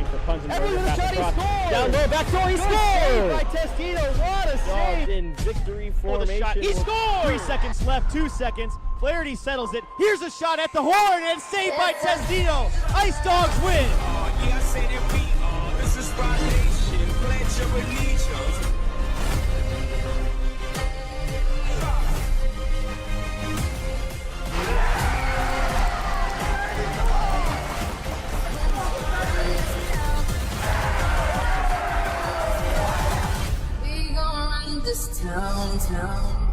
Everyone with a shot, he scores! Down low, back door, he scores! By Testino, what a save! In victory For the formation. shot. He scores! 3 seconds left, 2 seconds. Flaherty settles it. Here's a shot at the horn and saved by Testino. Ice Dawgs win. Yeah, I say that we are. This is our nation. Pledge your allegiance. We gon' run this town.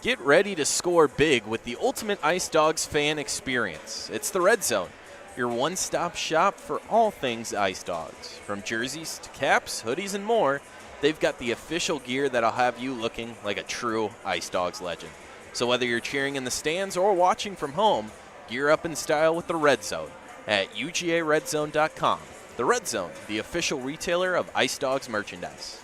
Get ready to score big with the ultimate Ice Dawgs fan experience. It's the Red Zone, your one-stop shop for all things Ice Dawgs. From jerseys to caps, hoodies, and more, they've got the official gear that'll have you looking like a true Ice Dawgs legend. So whether you're cheering in the stands or watching from home, gear up in style with the Red Zone at UGARedZone.com. The Red Zone, the official retailer of Ice Dawgs merchandise.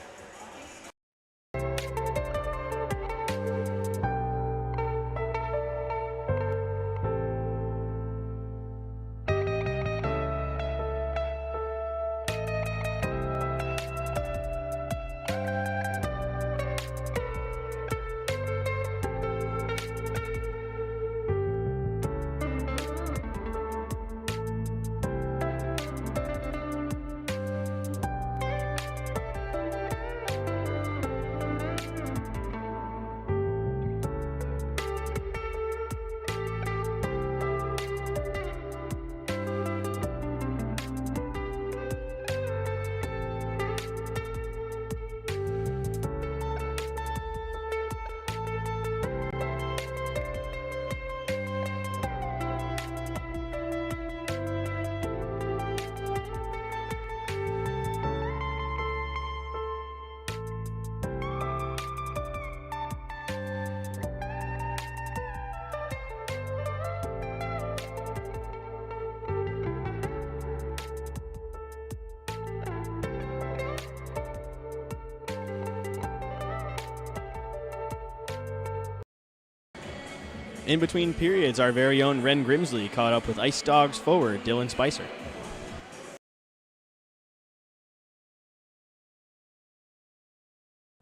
In between periods, our very own Ren Grimsley caught up with Ice Dawgs forward Dylan Spicer.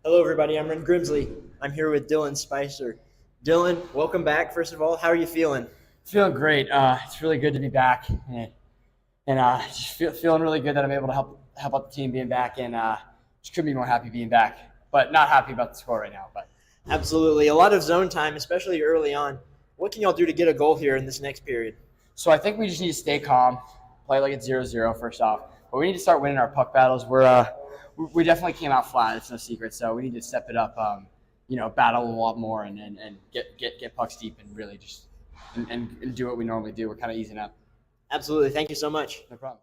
Hello, everybody. I'm Ren Grimsley. I'm here with Dylan Spicer. Dylan, welcome back. First of all, how are you feeling? Feeling great. It's really good to be back, and just feeling really good that I'm able to help out the team being back, and just couldn't be more happy being back. But not happy about the score right now. But Absolutely. A lot of zone time, especially early on. What can y'all do to get a goal here in this next period? so I think we just need to stay calm, play like it's 0-0 first off. But we need to start winning our puck battles. We definitely came out flat. It's no secret. So we need to step it up. Battle a lot more and get pucks deep and really just and do what we normally do. We're kind of easing up. Absolutely. Thank you so much. No problem.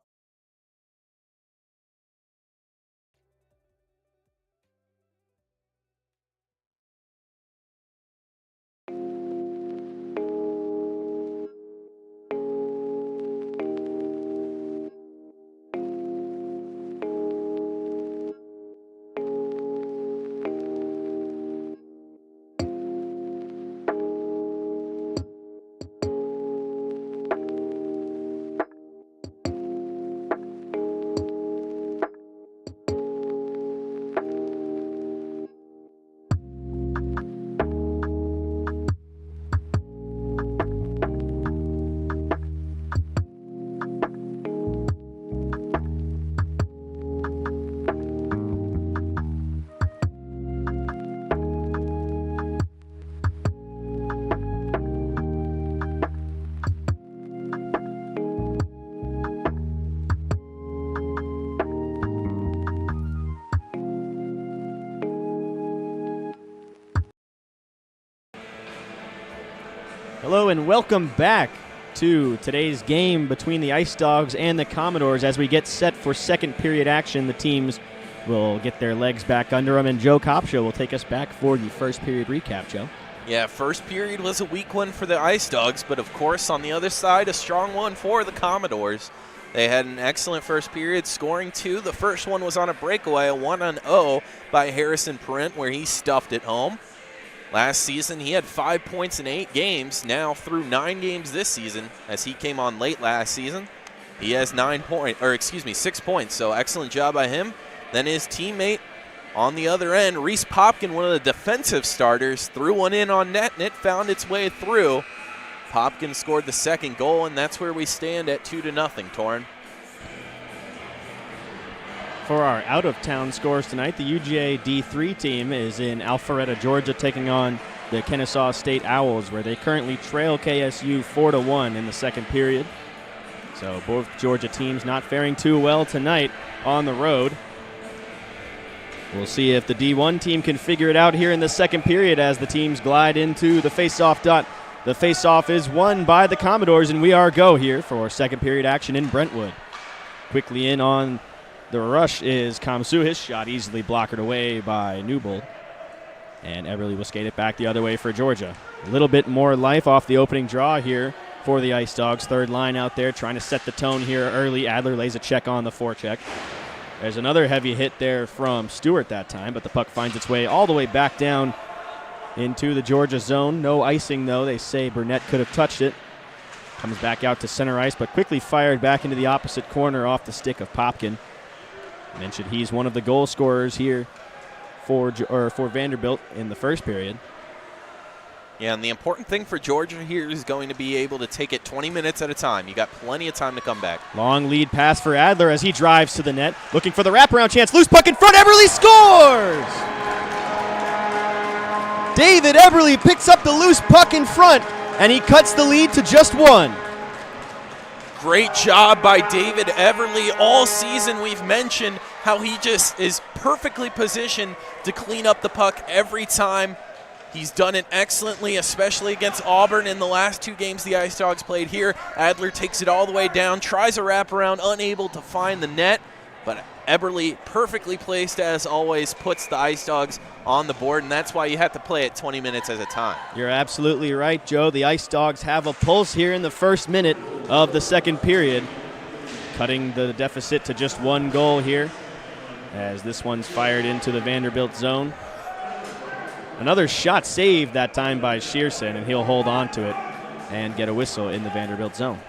Hello and welcome back to today's game between the Ice Dawgs and the Commodores. As we get set for second period action, the teams will get their legs back under them, and Joe Kopsho will take us back for the first period recap, Joe. Yeah, first period was a weak one for the Ice Dawgs, but of course on the other side, a strong one for the Commodores. They had an excellent first period, scoring two. The first one was on a breakaway, a 1-0 by Harrison Parent, where he stuffed it home. Last season, he had 5 points in 8 games. Now, through 9 games this season, as he came on late last season, he has 6 points. So excellent job by him. Then his teammate on the other end, Reese Popkin, one of the defensive starters, threw one in on net, and it found its way through. Popkin scored the second goal, and that's where we stand at 2-0, Torin. For our out-of-town scores tonight, the UGA D3 team is in Alpharetta, Georgia, taking on the Kennesaw State Owls, where they currently trail KSU 4-1 in the second period. So both Georgia teams not faring too well tonight on the road. We'll see if the D1 team can figure it out here in the second period as the teams glide into the face-off dot. The face-off is won by the Commodores, and we are go here for second period action in Brentwood. Quickly in on the rush is Kamsu. His shot easily blocked away by Newbold. And Eberly will skate it back the other way for Georgia. A little bit more life off the opening draw here for the Ice Dawgs. Third line out there trying to set the tone here early. Adler lays a check on the forecheck. There's another heavy hit there from Stewart that time, but the puck finds its way all the way back down into the Georgia zone. No icing, though. They say Burnett could have touched it. Comes back out to center ice, but quickly fired back into the opposite corner off the stick of Popkin. Mentioned he's one of the goal scorers here for Vanderbilt in the first period. Yeah, and the important thing for Georgia here is going to be able to take it 20 minutes at a time. You got plenty of time to come back. Long lead pass for Adler as he drives to the net, looking for the wraparound chance. Loose puck in front. Eberly scores! David Eberly picks up the loose puck in front, and he cuts the lead to just one. Great job by David Everly. All season we've mentioned how he just is perfectly positioned to clean up the puck every time. He's done it excellently, especially against Auburn in the last two games the Ice Dawgs played here. Adler takes it all the way down, tries a wraparound, unable to find the net, but Eberly, perfectly placed as always, puts the Ice Dawgs on the board, and that's why you have to play it 20 minutes at a time. You're absolutely right, Joe. The Ice Dawgs have a pulse here in the first minute of the second period, cutting the deficit to just one goal here as this one's fired into the Vanderbilt zone. Another shot saved that time by Shearson, and he'll hold on to it and get a whistle in the Vanderbilt zone.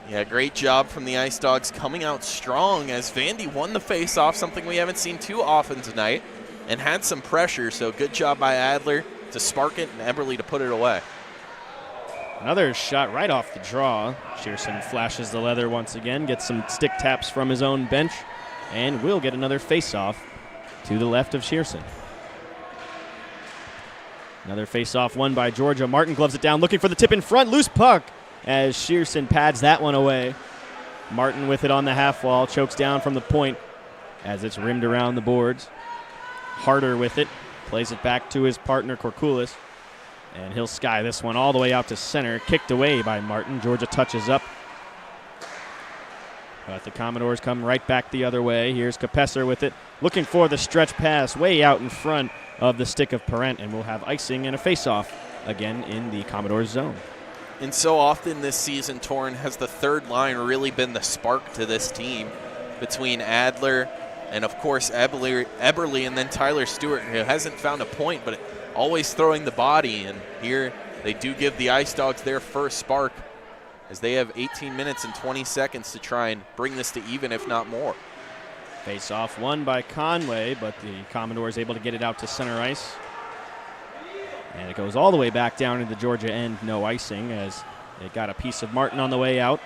Yeah, great job from the Ice Dawgs coming out strong as Vandy won the faceoff, something we haven't seen too often tonight, and had some pressure, so good job by Adler to spark it and Eberly to put it away. Another shot right off the draw. Shearson flashes the leather once again, gets some stick taps from his own bench, and will get another faceoff to the left of Shearson. Another face-off won by Georgia. Martin gloves it down, looking for the tip in front. Loose puck as Shearson pads that one away. Martin with it on the half wall, chokes down from the point as it's rimmed around the boards. Harder with it, plays it back to his partner, Korkulis, and he'll sky this one all the way out to center. Kicked away by Martin. Georgia touches up, but the Commodores come right back the other way. Here's Kopsho with it, looking for the stretch pass way out in front of the stick of Parent, and we'll have icing and a face-off again in the Commodores zone. And so often this season, Torin, has the third line really been the spark to this team between Adler and, of course, Eberly and then Tyler Stewart, who hasn't found a point, but always throwing the body. And here they do give the Ice Dawgs their first spark as they have 18 minutes and 20 seconds to try and bring this to even, if not more. Face-off won by Conway, but the Commodores able to get it out to center ice. And it goes all the way back down to the Georgia end, no icing, as they got a piece of Martin on the way out.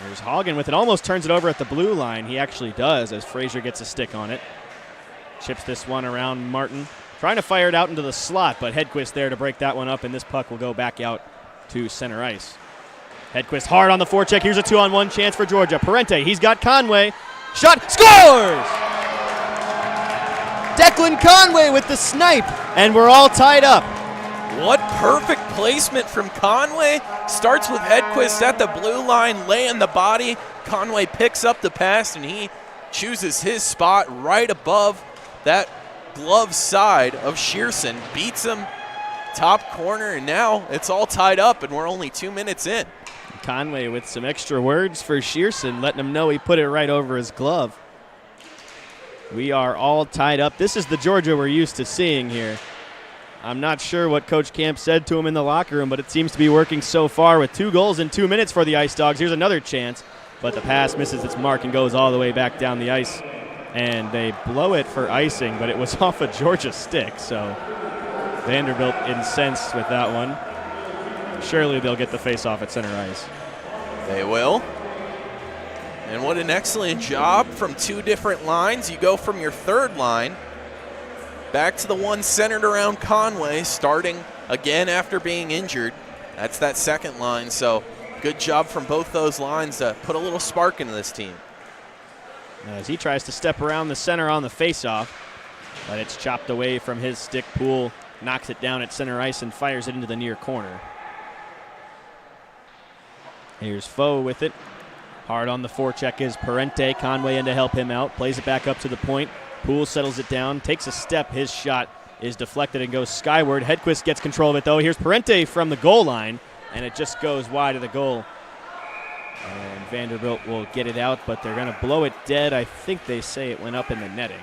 There's Hagen with it, almost turns it over at the blue line. He actually does as Frazier gets a stick on it. Chips this one around Martin. Trying to fire it out into the slot, but Hedquist there to break that one up, and this puck will go back out to center ice. Hedquist hard on the forecheck. Here's a 2-on-1 chance for Georgia. Parente, he's got Conway. Shot, scores! Declan Conway with the snipe, and we're all tied up. What perfect placement from Conway. Starts with Hedquist at the blue line, laying the body. Conway picks up the pass, and he chooses his spot right above that glove side of Shearson. Beats him top corner, and now it's all tied up, and we're only 2 minutes in. Conway with some extra words for Shearson, letting him know he put it right over his glove. We are all tied up. This is the Georgia we're used to seeing here. I'm not sure what Coach Camp said to him in the locker room, but it seems to be working so far with 2 goals in 2 minutes for the Ice Dawgs. Here's another chance, but the pass misses its mark and goes all the way back down the ice. And they blow it for icing, but it was off a Georgia stick, so Vanderbilt incensed with that one. Surely they'll get the face-off at center ice. They will. And what an excellent job from 2 different lines. You go from your third line back to the one centered around Conway, starting again after being injured. That's that second line, so good job from both those lines to put a little spark into this team. as he tries to step around the center on the faceoff, but it's chopped away from his stick. Poole knocks it down at center ice and fires it into the near corner. Here's Foe with it. Hard on the forecheck is Parente. Conway in to help him out. Plays it back up to the point. Poole settles it down, takes a step. His shot is deflected and goes skyward. Hedquist gets control of it, though. Here's Parente from the goal line, and it just goes wide of the goal. And Vanderbilt will get it out, but they're going to blow it dead. I think they say it went up in the netting.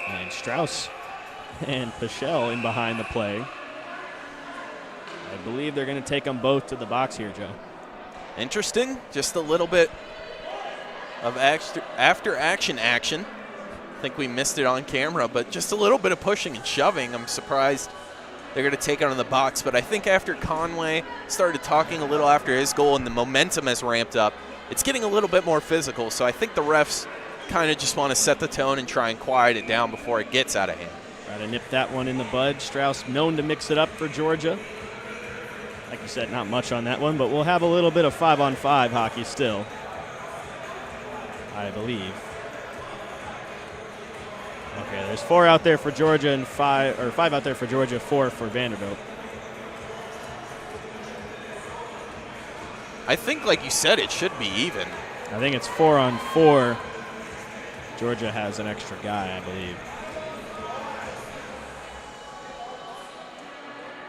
And Strauss and Pichel in behind the play. I believe they're going to take them both to the box here, Joe. Interesting. Just a little bit of after-action action. I think we missed it on camera, but just a little bit of pushing and shoving. I'm surprised they're going to take it on the box, but I think after Conway started talking a little after his goal and the momentum has ramped up, it's getting a little bit more physical, so I think the refs kind of just want to set the tone and try and quiet it down before it gets out of hand. Try to nip that one in the bud. Strauss known to mix it up for Georgia. Like you said, not much on that one, but we'll have a little bit of 5-on-5 hockey still, I believe. Okay, there's 4 out there for Georgia and 5 out there for Georgia, 4 for Vanderbilt. I think, like you said, it should be even. I think it's 4-on-4. Georgia has an extra guy, I believe.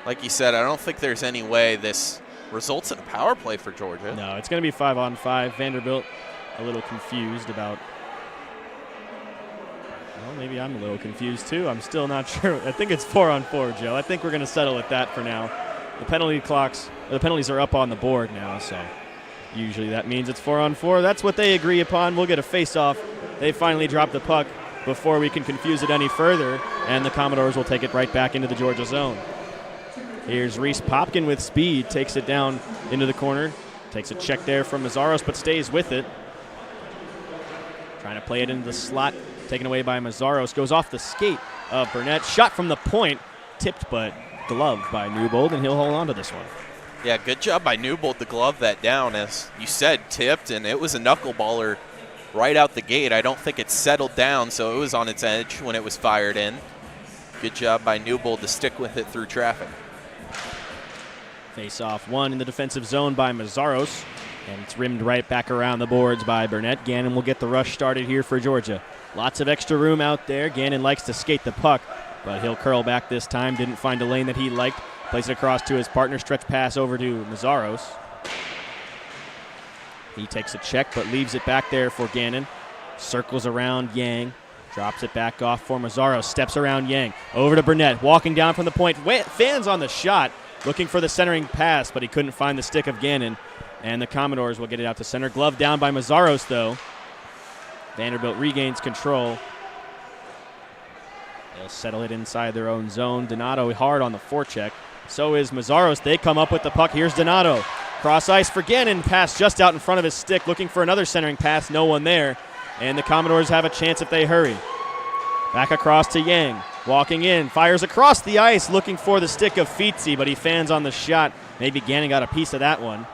Like you said, I don't think there's any way this results in a power play for Georgia. No, it's going to be 5-on-5. Vanderbilt a little confused about. Well, maybe I'm a little confused too. I'm still not sure. I think it's 4-on-4, Joe. I think we're going to settle at that for now. The penalties are up on the board now, so usually that means it's 4-on-4. That's what they agree upon. We'll get a face-off. They finally drop the puck before we can confuse it any further, and the Commodores will take it right back into the Georgia zone. Here's Reese Popkin with speed, takes it down into the corner. Takes a check there from Mazzaros, but stays with it. Trying to play it into the slot, taken away by Mazzaros. Goes off the skate of Burnett. Shot from the point, tipped but gloved by Newbold, and he'll hold on to this one. Yeah, good job by Newbold to glove that down. As you said, tipped, and it was a knuckleballer right out the gate. I don't think it settled down, so it was on its edge when it was fired in. Good job by Newbold to stick with it through traffic. Face-off one in the defensive zone by Mazzaros, and it's rimmed right back around the boards by Burnett. Gannon will get the rush started here for Georgia. Lots of extra room out there. Gannon likes to skate the puck, but he'll curl back this time. Didn't find a lane that he liked. Plays it across to his partner. Stretch pass over to Mazzaros. He takes a check, but leaves it back there for Gannon. Circles around Yang. Drops it back off for Mazzaros. Steps around Yang. Over to Burnett. Walking down from the point. Fans on the shot. Looking for the centering pass, but he couldn't find the stick of Gannon. And the Commodores will get it out to center. Glove down by Mazzaros, though. Vanderbilt regains control. They'll settle it inside their own zone. Donato hard on the forecheck. So is Mazzaros. They come up with the puck. Here's Donato. Cross ice for Gannon. Pass just out in front of his stick. Looking for another centering pass. No one there. And the Commodores have a chance if they hurry. Back across to Yang. Walking in. Fires across the ice. Looking for the stick of Fitzy, but he fans on the shot. Maybe Gannon got a piece of that one.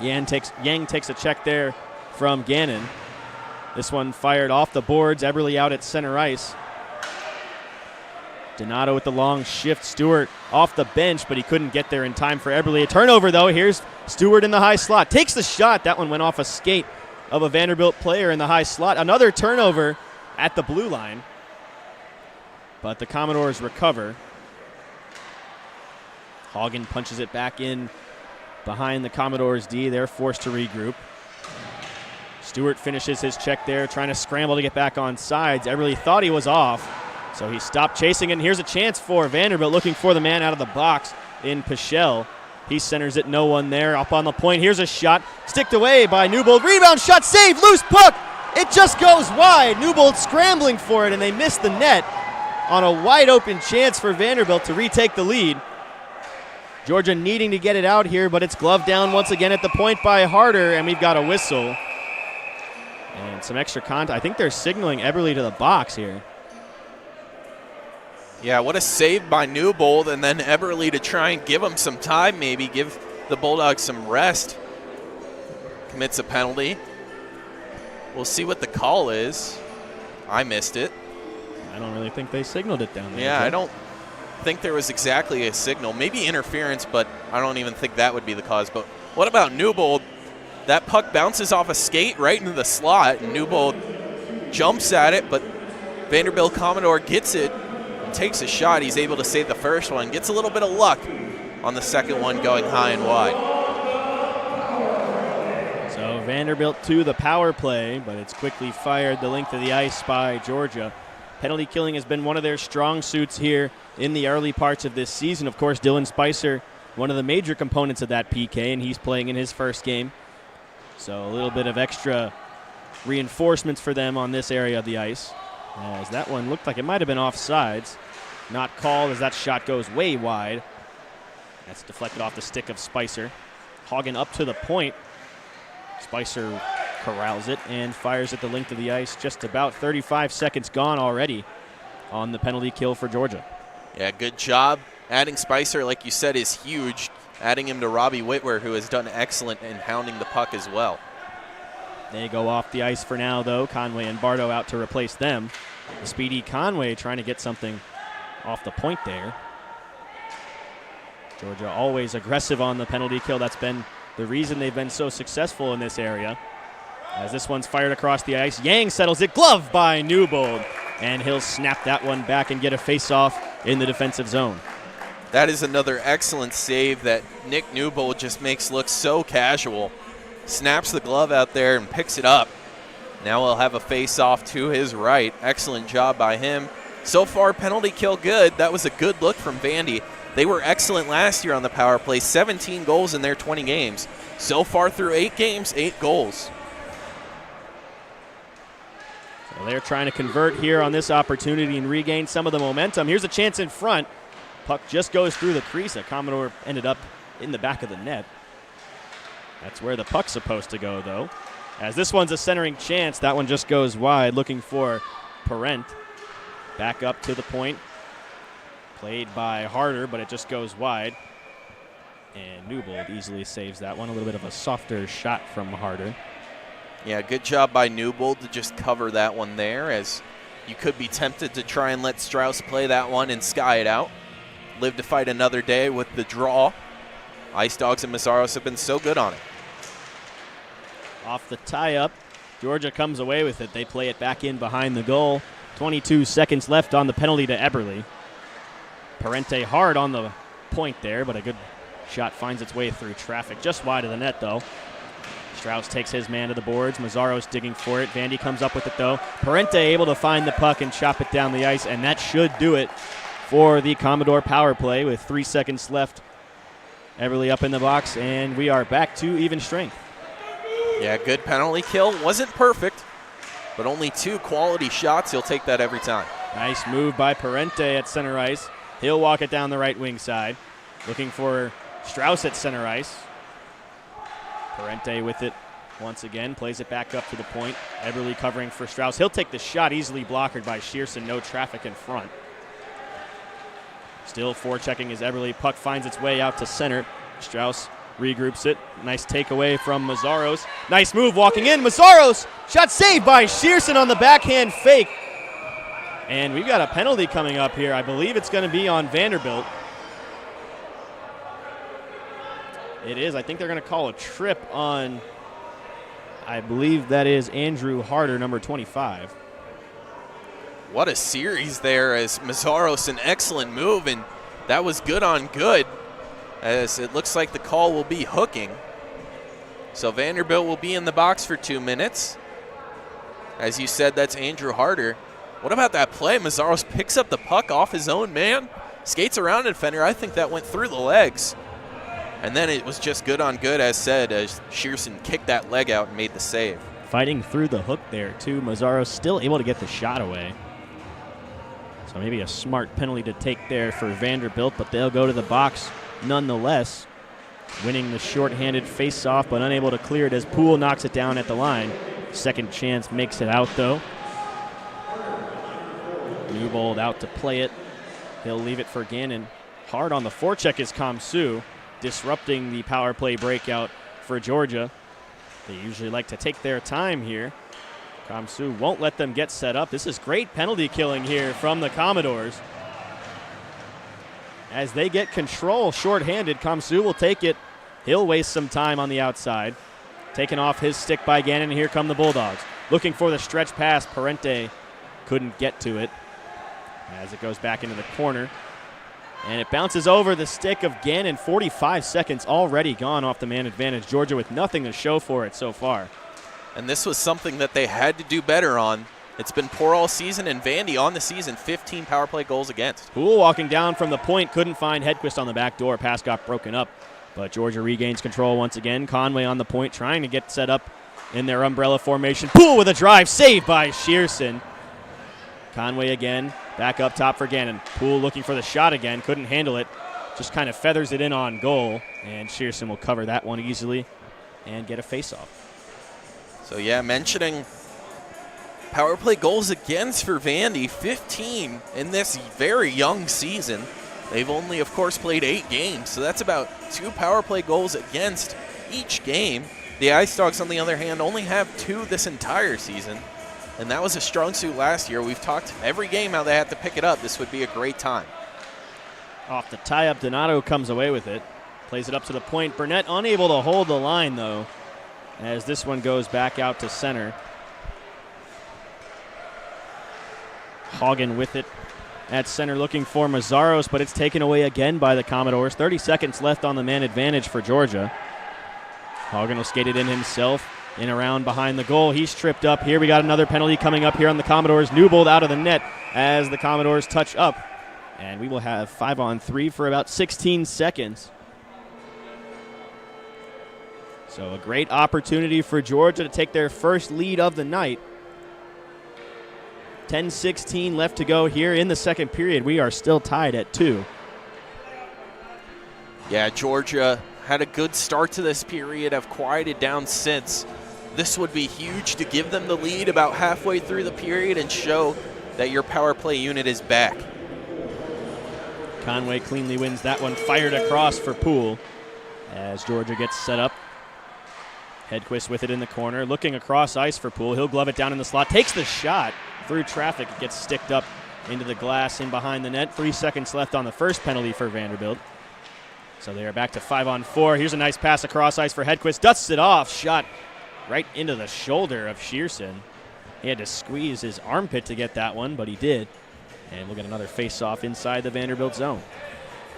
Yang takes a check there from Gannon. This one fired off the boards. Eberle out at center ice. Donato with the long shift. Stewart off the bench, but he couldn't get there in time for Eberle. A turnover, though. Here's Stewart in the high slot. Takes the shot. That one went off a skate of a Vanderbilt player in the high slot. Another turnover at the blue line. But the Commodores recover. Hagen punches it back in behind the Commodores' D. They're forced to regroup. Stewart finishes his check there, trying to scramble to get back on sides. Eberle thought he was off, so he stopped chasing it. And here's a chance for Vanderbilt, looking for the man out of the box in Pichel. He centers it, no one there. Up on the point, here's a shot. Sticked away by Newbold. Rebound shot, save, loose puck. It just goes wide. Newbold scrambling for it, and they miss the net on a wide open chance for Vanderbilt to retake the lead. Georgia needing to get it out here, but it's gloved down once again at the point by Harder, and we've got a whistle. And some extra contact. I think they're signaling Eberle to the box here. Yeah, what a save by Newbold, and then Eberle to try and give him some time, maybe give the Bulldogs some rest. Commits a penalty. We'll see what the call is. I missed it. I don't really think they signaled it down there. Yeah, Joe. I don't think there was exactly a signal. Maybe interference, but I don't even think that would be the cause. But what about Newbold? That puck bounces off a skate right into the slot, and Newbold jumps at it, but Vanderbilt Commodore gets it and takes a shot. He's able to save the first one, gets a little bit of luck on the second one going high and wide. So Vanderbilt to the power play, but it's quickly fired the length of the ice by Georgia. Penalty killing has been one of their strong suits here in the early parts of this season. Of course, Dylan Spicer, one of the major components of that PK, and he's playing in his first game. So a little bit of extra reinforcements for them on this area of the ice. As that one looked like it might have been offsides. Not called as that shot goes way wide. That's deflected off the stick of Spicer. Hagen up to the point. Spicer corrals it and fires at the length of the ice. Just about 35 seconds gone already on the penalty kill for Georgia. Yeah, good job. Adding Spicer, like you said, is huge. Adding him to Robbie Whitwer, who has done excellent in hounding the puck as well. They go off the ice for now, though. Conway and Bardo out to replace them. The speedy Conway trying to get something off the point there. Georgia always aggressive on the penalty kill. That's been the reason they've been so successful in this area. As this one's fired across the ice, Yang settles it, glove by Newbold. And he'll snap that one back and get a face-off in the defensive zone. That is another excellent save that Nick Newbold just makes look so casual. Snaps the glove out there and picks it up. Now we'll have a face-off to his right. Excellent job by him. So far, penalty kill good. That was a good look from Vandy. They were excellent last year on the power play, 17 goals in their 20 games. So far through 8 games, 8 goals. So they're trying to convert here on this opportunity and regain some of the momentum. Here's a chance in front. Puck just goes through the crease. A Commodore ended up in the back of the net. That's where the puck's supposed to go, though. As this one's a centering chance, that one just goes wide, looking for Parent. Back up to the point. Played by Harder, but it just goes wide. And Newbold easily saves that one. A little bit of a softer shot from Harder. Yeah, good job by Newbold to just cover that one there, as you could be tempted to try and let Strauss play that one and sky it out. Live to fight another day with the draw. Ice Dawgs and Mazzaros have been so good on it. Off the tie-up, Georgia comes away with it. They play it back in behind the goal. 22 seconds left on the penalty to Eberle. Parente hard on the point there, but a good shot finds its way through traffic. Just wide of the net, though. Strauss takes his man to the boards. Mazzaros digging for it. Vandy comes up with it, though. Parente able to find the puck and chop it down the ice, and that should do it for the Commodore power play with 3 seconds left. Eberle up in the box, and we are back to even strength. Yeah, good penalty kill. Wasn't perfect, but only 2 quality shots. He'll take that every time. Nice move by Parente at center ice. He'll walk it down the right wing side. Looking for Strauss at center ice. Parente with it once again. Plays it back up to the point. Eberle covering for Strauss. He'll take the shot, easily blocked by Shearson. No traffic in front. Still forechecking as Eberle. Puck finds its way out to center. Strauss regroups it. Nice takeaway from Mazzaros. Nice move walking in. Mazzaros! Shot saved by Shearson on the backhand fake. And we've got a penalty coming up here. I believe it's going to be on Vanderbilt. It is. I think they're going to call a trip on, I believe that is Andrew Harder, number 25. What a series there, as Mazzaros, an excellent move, and that was good on good, as it looks like the call will be hooking. So Vanderbilt will be in the box for 2 minutes. As you said, that's Andrew Harder. What about that play? Mazzaros picks up the puck off his own man, skates around a defender. I think that went through the legs. And then it was just good on good, as said, as Shearson kicked that leg out and made the save. Fighting through the hook there, too. Mazzaros still able to get the shot away. So maybe a smart penalty to take there for Vanderbilt, but they'll go to the box nonetheless. Winning the shorthanded face-off, but unable to clear it as Poole knocks it down at the line. Second chance makes it out, though. Newbold out to play it. He'll leave it for Gannon. Hard on the forecheck is Komsho, disrupting the power play breakout for Georgia. They usually like to take their time here. Kopsho won't let them get set up. This is great penalty killing here from the Commodores. As they get control shorthanded, Kopsho will take it. He'll waste some time on the outside. Taken off his stick by Gannon, and here come the Bulldogs. Looking for the stretch pass. Parente couldn't get to it as it goes back into the corner. And it bounces over the stick of Gannon. 45 seconds already gone off the man advantage. Georgia with nothing to show for it so far. And this was something that they had to do better on. It's been poor all season, and Vandy on the season, 15 power play goals against. Poole walking down from the point, couldn't find Hedquist on the back door. Pass got broken up, but Georgia regains control once again. Conway on the point, trying to get set up in their umbrella formation. Poole with a drive, saved by Shearson. Conway again, back up top for Gannon. Poole looking for the shot again, couldn't handle it. Just kind of feathers it in on goal, and Shearson will cover that one easily and get a face-off. So yeah, mentioning power play goals against for Vandy, 15 in this very young season. They've only, of course, played 8 games, so that's about 2 power play goals against each game. The Ice Dawgs, on the other hand, only have 2 this entire season, and that was a strong suit last year. We've talked every game how they had to pick it up. This would be a great time. Off the tie-up, Donato comes away with it. Plays it up to the point. Burnett unable to hold the line, though, as this one goes back out to center. Hagen with it at center looking for Mazzaros, but it's taken away again by the Commodores. 30 seconds left on the man advantage for Georgia. Hagen will skate it in himself, in around behind the goal. He's tripped up here. We got another penalty coming up here on the Commodores. Newbold out of the net as the Commodores touch up. And we will have 5-on-3 for about 16 seconds. So a great opportunity for Georgia to take their first lead of the night. 10:16 left to go here in the second period. We are still tied at 2. Yeah, Georgia had a good start to this period, have quieted down since. This would be huge to give them the lead about halfway through the period and show that your power play unit is back. Conway cleanly wins that one, fired across for Poole as Georgia gets set up. Hedquist with it in the corner, looking across ice for Poole. He'll glove it down in the slot, takes the shot through traffic. It gets sticked up into the glass in behind the net. 3 seconds left on the first penalty for Vanderbilt. So they are back to 5-on-4. Here's a nice pass across ice for Hedquist. Dusts it off, shot right into the shoulder of Shearson. He had to squeeze his armpit to get that one, but he did. And we'll get another face-off inside the Vanderbilt zone.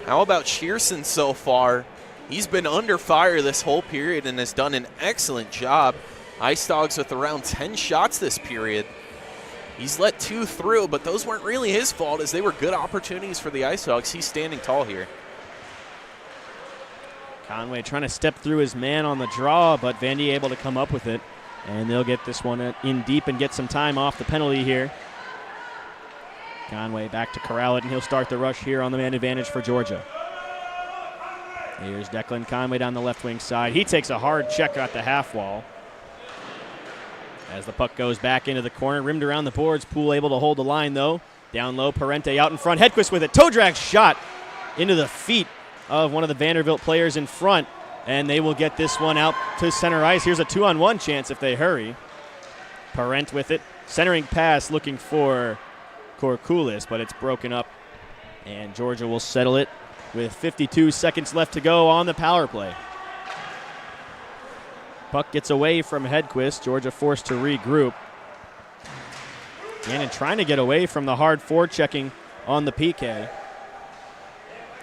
How about Shearson so far? He's been under fire this whole period and has done an excellent job. Ice Dawgs with around 10 shots this period. He's let 2 through, but those weren't really his fault as they were good opportunities for the Ice Dawgs. He's standing tall here. Conway trying to step through his man on the draw, but Vandy able to come up with it. And they'll get this one in deep and get some time off the penalty here. Conway back to corral it, and he'll start the rush here on the man advantage for Georgia. Here's Declan Conway down the left wing side. He takes a hard check at the half wall. As the puck goes back into the corner, rimmed around the boards. Poole able to hold the line, though. Down low, Parente out in front. Hedquist with it. Toe drag shot into the feet of one of the Vanderbilt players in front, and they will get this one out to center ice. Here's a 2-on-1 chance if they hurry. Parent with it. Centering pass looking for Korkulis, but it's broken up, and Georgia will settle it with 52 seconds left to go on the power play. Puck gets away from Hedquist. Georgia forced to regroup. Gannon trying to get away from the hard forechecking on the PK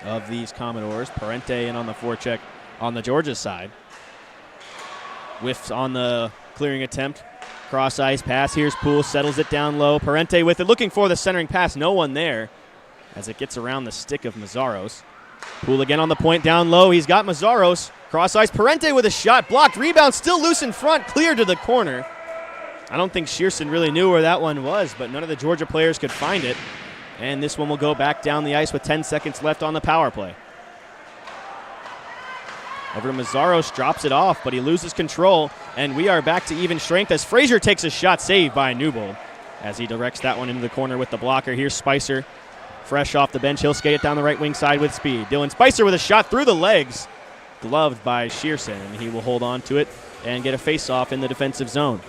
of these Commodores. Parente in on the forecheck on the Georgia side. Whiffs on the clearing attempt. Cross ice pass. Here's Poole, settles it down low. Parente with it, looking for the centering pass. No one there as it gets around the stick of Mazzaros. Poole again on the point down low. He's got Mazzaros. Cross ice. Parente with a shot. Blocked. Rebound still loose in front. Cleared to the corner. I don't think Shearson really knew where that one was, but none of the Georgia players could find it. And this one will go back down the ice with 10 seconds left on the power play. Over to Mazzaros, drops it off, but he loses control, and we are back to even strength as Frazier takes a shot, saved by Newbold as he directs that one into the corner with the blocker. Here's Spicer, fresh off the bench. He'll skate it down the right wing side with speed. Dylan Spicer with a shot through the legs, gloved by Shearson, and he will hold on to it and get a face-off in the defensive zone.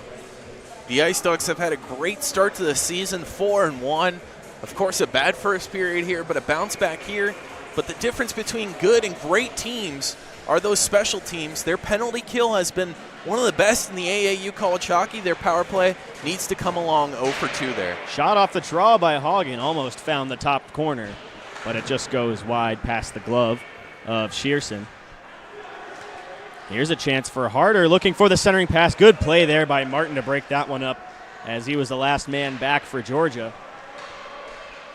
The Ice Dawgs have had a great start to the season, 4-1. Of course, a bad first period here, but a bounce back here. But the difference between good and great teams are those special teams. Their penalty kill has been one of the best in the AAU college hockey. Their power play needs to come along 0 for 2 there. Shot off the draw by Hagen, almost found the top corner, but it just goes wide past the glove of Shearson. Here's a chance for Harder, looking for the centering pass. Good play there by Martin to break that one up as he was the last man back for Georgia.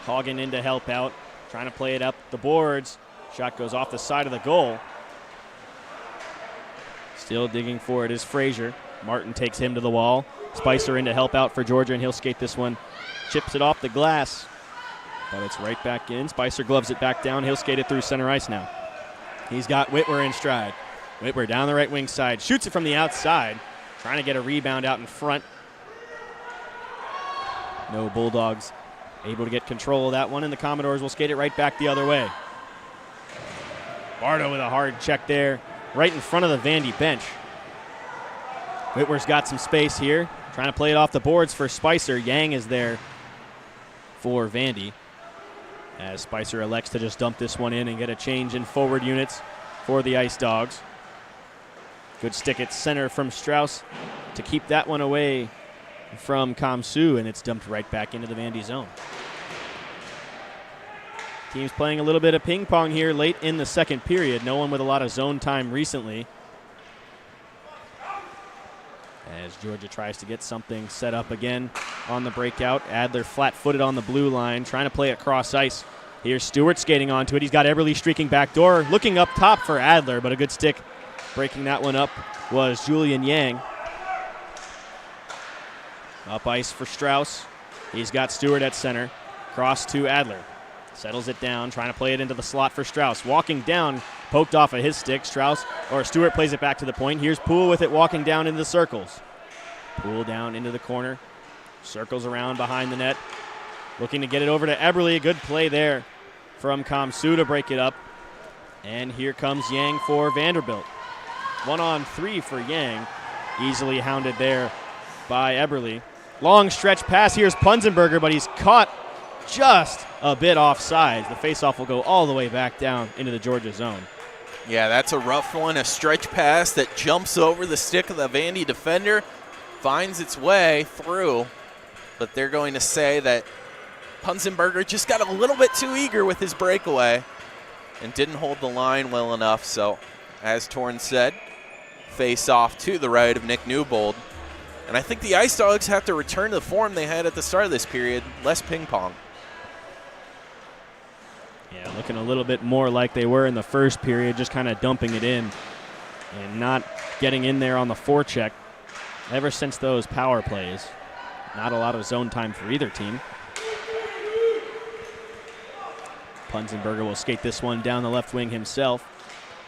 Hagen in to help out, trying to play it up the boards. Shot goes off the side of the goal. Still digging for it is Frazier. Martin takes him to the wall. Spicer in to help out for Georgia, and he'll skate this one. Chips it off the glass, but it's right back in. Spicer gloves it back down. He'll skate it through center ice now. He's got Whitwer in stride. Whitwer down the right wing side. Shoots it from the outside. Trying to get a rebound out in front. No Bulldogs able to get control of that one, and the Commodores will skate it right back the other way. Bardo with a hard check there, right in front of the Vandy bench. Whitwer's got some space here, trying to play it off the boards for Spicer. Yang is there for Vandy, as Spicer elects to just dump this one in and get a change in forward units for the Ice Dawgs. Good stick at center from Strauss to keep that one away from Komsho, and it's dumped right back into the Vandy zone. Team's playing a little bit of ping pong here late in the second period. No one with a lot of zone time recently, as Georgia tries to get something set up again on the breakout. Adler flat-footed on the blue line, trying to play it cross ice. Here's Stewart skating onto it. He's got Eberle streaking back door, looking up top for Adler, but a good stick breaking that one up was Julian Yang. Up ice for Strauss. He's got Stewart at center. Cross to Adler. Settles it down, trying to play it into the slot for Strauss. Walking down, poked off of his stick. Stewart plays it back to the point. Here's Poole with it, walking down into the circles. Poole down into the corner. Circles around behind the net. Looking to get it over to Eberle. Good play there from Komsho to break it up. And here comes Yang for Vanderbilt. 1-on-3 for Yang. Easily hounded there by Eberle. Long stretch pass. Here's Punzenberger, but he's caught just a bit offside. The faceoff will go all the way back down into the Georgia zone. Yeah, that's a rough one. A stretch pass that jumps over the stick of the Vandy defender, finds its way through, but they're going to say that Punzenberger just got a little bit too eager with his breakaway and didn't hold the line well enough. So, as Torin said, face off to the right of Nick Newbold. And I think the Ice Dawgs have to return to the form they had at the start of this period, less ping pong. Yeah, looking a little bit more like they were in the first period, just kind of dumping it in and not getting in there on the forecheck. Ever since those power plays, not a lot of zone time for either team. Punzenberger will skate this one down the left wing himself.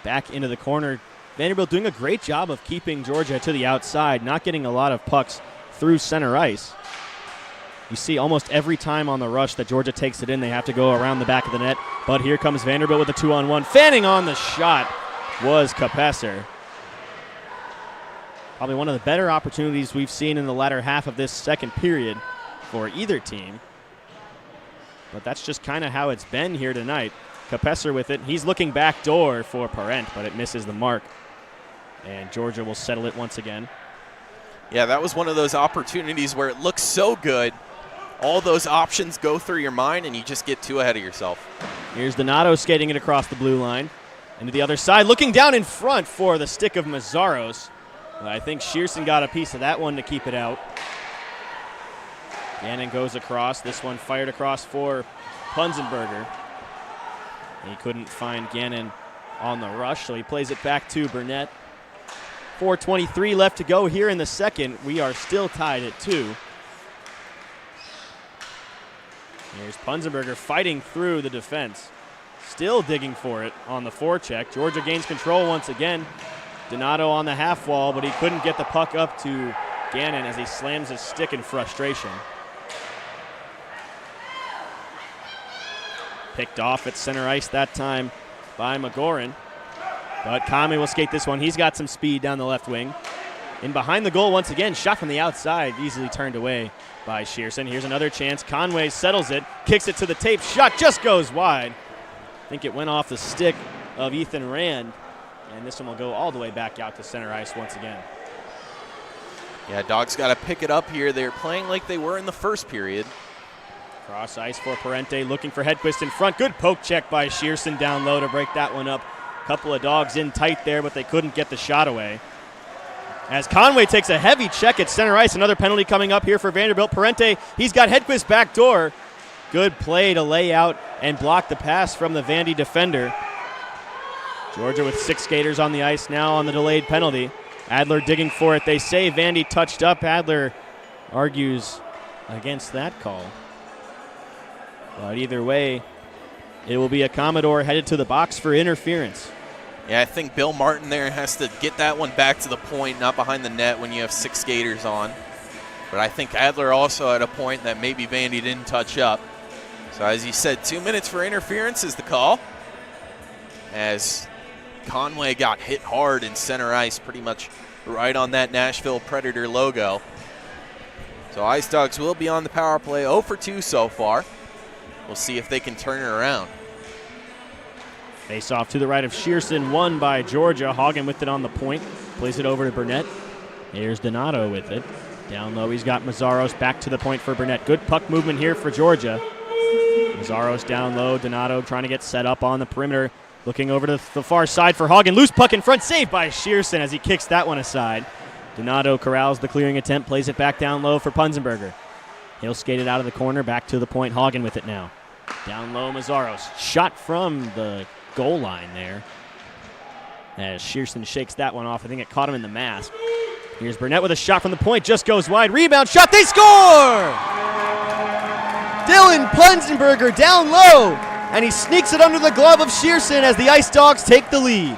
Back into the corner. Vanderbilt doing a great job of keeping Georgia to the outside, not getting a lot of pucks through center ice. You see almost every time on the rush that Georgia takes it in, they have to go around the back of the net. But here comes Vanderbilt with a 2-on-1. Fanning on the shot was Kopsho. Probably one of the better opportunities we've seen in the latter half of this second period for either team. But that's just kind of how it's been here tonight. Kopsho with it. He's looking back door for Parent, but it misses the mark. And Georgia will settle it once again. Yeah, that was one of those opportunities where it looks so good. All those options go through your mind, and you just get too ahead of yourself. Here's Donato skating it across the blue line. Into the other side, looking down in front for the stick of Mazzaros. I think Shearson got a piece of that one to keep it out. Gannon goes across. This one fired across for Punzenberger. He couldn't find Gannon on the rush, so he plays it back to Burnett. 4:23 left to go here in the second. We are still tied at 2. Here's Punzenberger fighting through the defense. Still digging for it on the forecheck. Georgia gains control once again. Donato on the half wall, but he couldn't get the puck up to Gannon as he slams his stick in frustration. Picked off at center ice that time by McGoran. But Kame will skate this one. He's got some speed down the left wing. in behind the goal once again. Shot from the outside, easily turned away by Shearson. Here's another chance. Conway settles it, kicks it to the tape. Shot just goes wide. I think it went off the stick of Ethan Rand, and this one will go all the way back out to center ice once again. Yeah, Dogs got to pick it up here. They're playing like they were in the first period. Cross ice for Parente, looking for Hedquist in front. Good poke check by Shearson down low to break that one up. Couple of Dogs in tight there, but they couldn't get the shot away. As Conway takes a heavy check at center ice, another penalty coming up here for Vanderbilt. Parente, he's got Hedquist back door. Good play to lay out and block the pass from the Vandy defender. Georgia with 6 skaters on the ice now on the delayed penalty. Adler digging for it. They say Vandy touched up. Adler argues against that call. But either way, it will be a Commodore headed to the box for interference. Yeah, I think Bill Martin there has to get that one back to the point, not behind the net when you have 6 skaters on. But I think Adler also at a point that maybe Vandy didn't touch up. So as you said, 2 minutes for interference is the call. As Conway got hit hard in center ice, pretty much right on that Nashville Predator logo. So Ice Dawgs will be on the power play, 0 for 2 so far. We'll see if they can turn it around. Face off to the right of Shearson, won by Georgia. Hagen with it on the point, plays it over to Burnett. Here's Donato with it. Down low, he's got Mazzaros back to the point for Burnett. Good puck movement here for Georgia. Mazzaros down low, Donato trying to get set up on the perimeter. Looking over to the far side for Hagen. Loose puck in front, saved by Shearson as he kicks that one aside. Donato corrals the clearing attempt, plays it back down low for Punzenberger. He'll skate it out of the corner, back to the point. Hagen with it now. Down low, Mazzaros. Shot from the goal line there. As Shearson shakes that one off, I think it caught him in the mask. Here's Burnett with a shot from the point, just goes wide. Rebound shot, they score! Dylan Punzenberger down low, and he sneaks it under the glove of Shearson as the Ice Dawgs take the lead.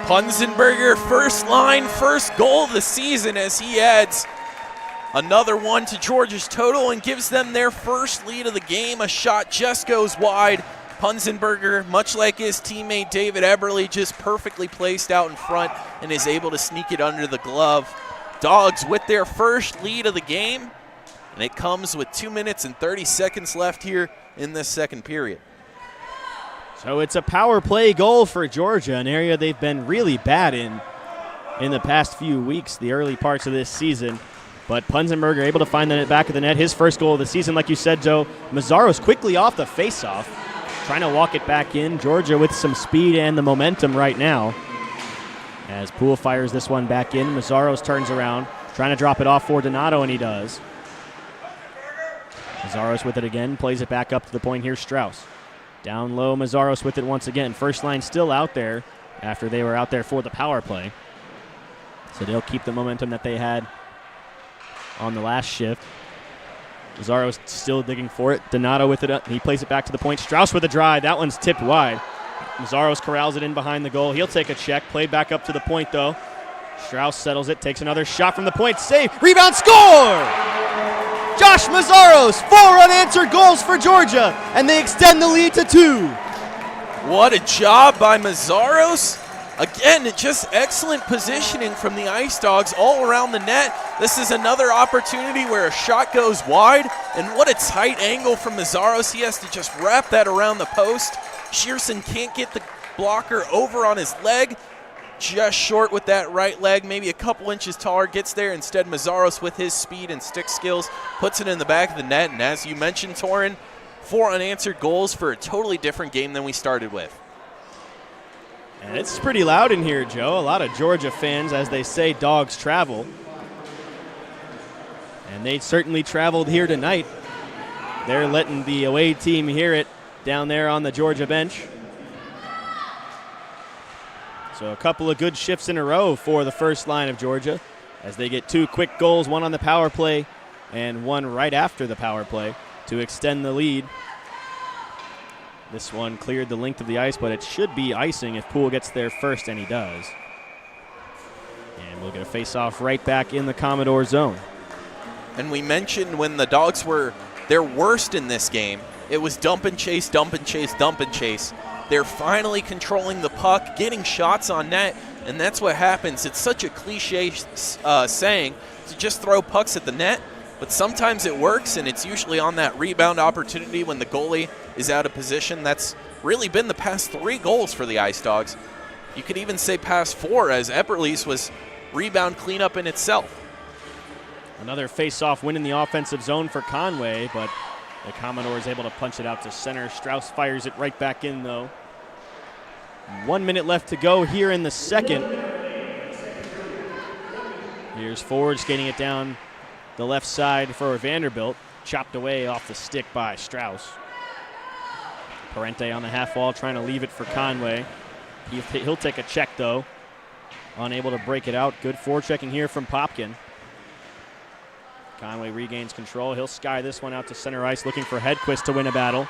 Punzenberger, first line, first goal of the season as he adds another one to Georgia's total and gives them their first lead of the game. A shot just goes wide. Punzenberger, much like his teammate David Eberle, just perfectly placed out in front and is able to sneak it under the glove. Dogs with their first lead of the game, and it comes with 2 minutes and 30 seconds left here in this second period. So it's a power play goal for Georgia, an area they've been really bad in the past few weeks, the early parts of this season. But Punzenberger able to find the net back of the net, his first goal of the season, like you said, Joe. Mazzaros quickly off the faceoff, trying to walk it back in. Georgia with some speed and the momentum right now. As Poole fires this one back in, Mazzaros turns around, trying to drop it off for Donato, and he does. Mazzaros with it again, plays it back up to the point here, Strauss. Down low, Mazzaros with it once again. First line still out there after they were out there for the power play. So they'll keep the momentum that they had on the last shift. Mazzaros still digging for it. Donato with it. He plays it back to the point. Strauss with a drive. That one's tipped wide. Mazzaros corrals it in behind the goal. He'll take a check. Played back up to the point, though. Strauss settles it. Takes another shot from the point. Save. Rebound. Score! Josh Mazzaros. 4 unanswered goals for Georgia, and they extend the lead to 2. What a job by Mazzaros. Again, just excellent positioning from the Ice Dawgs all around the net. This is another opportunity where a shot goes wide, and what a tight angle from Mazzaros. He has to just wrap that around the post. Shearson can't get the blocker over on his leg. Just short with that right leg, maybe a couple inches taller, gets there. Instead, Mazzaros with his speed and stick skills puts it in the back of the net. And as you mentioned, Torin, 4 unanswered goals for a totally different game than we started with. And it's pretty loud in here, Joe. A lot of Georgia fans, as they say, dogs travel. And they certainly traveled here tonight. They're letting the away team hear it down there on the Georgia bench. So a couple of good shifts in a row for the first line of Georgia as they get 2 quick goals, one on the power play and one right after the power play to extend the lead. This one cleared the length of the ice, but it should be icing if Poole gets there first, and he does. And we'll get a face-off right back in the Commodore zone. And we mentioned when the Dogs were their worst in this game, it was dump and chase, dump and chase, dump and chase. They're finally controlling the puck, getting shots on net, and that's what happens. It's such a cliche saying to just throw pucks at the net, but sometimes it works, and it's usually on that rebound opportunity when the goalie is out of position. That's really been the past 3 goals for the Ice Dawgs. You could even say past 4, as Epperle's was rebound cleanup in itself. Another face-off win in the offensive zone for Conway, but the Commodores able to punch it out to center. Strauss fires it right back in, though. 1 minute left to go here in the second. Here's Ford skating it down the left side for Vanderbilt. Chopped away off the stick by Strauss. Parente on the half wall trying to leave it for Conway. He'll take a check, though. Unable to break it out. Good forechecking here from Popkin. Conway regains control. He'll sky this one out to center ice, looking for Hedquist to win a battle.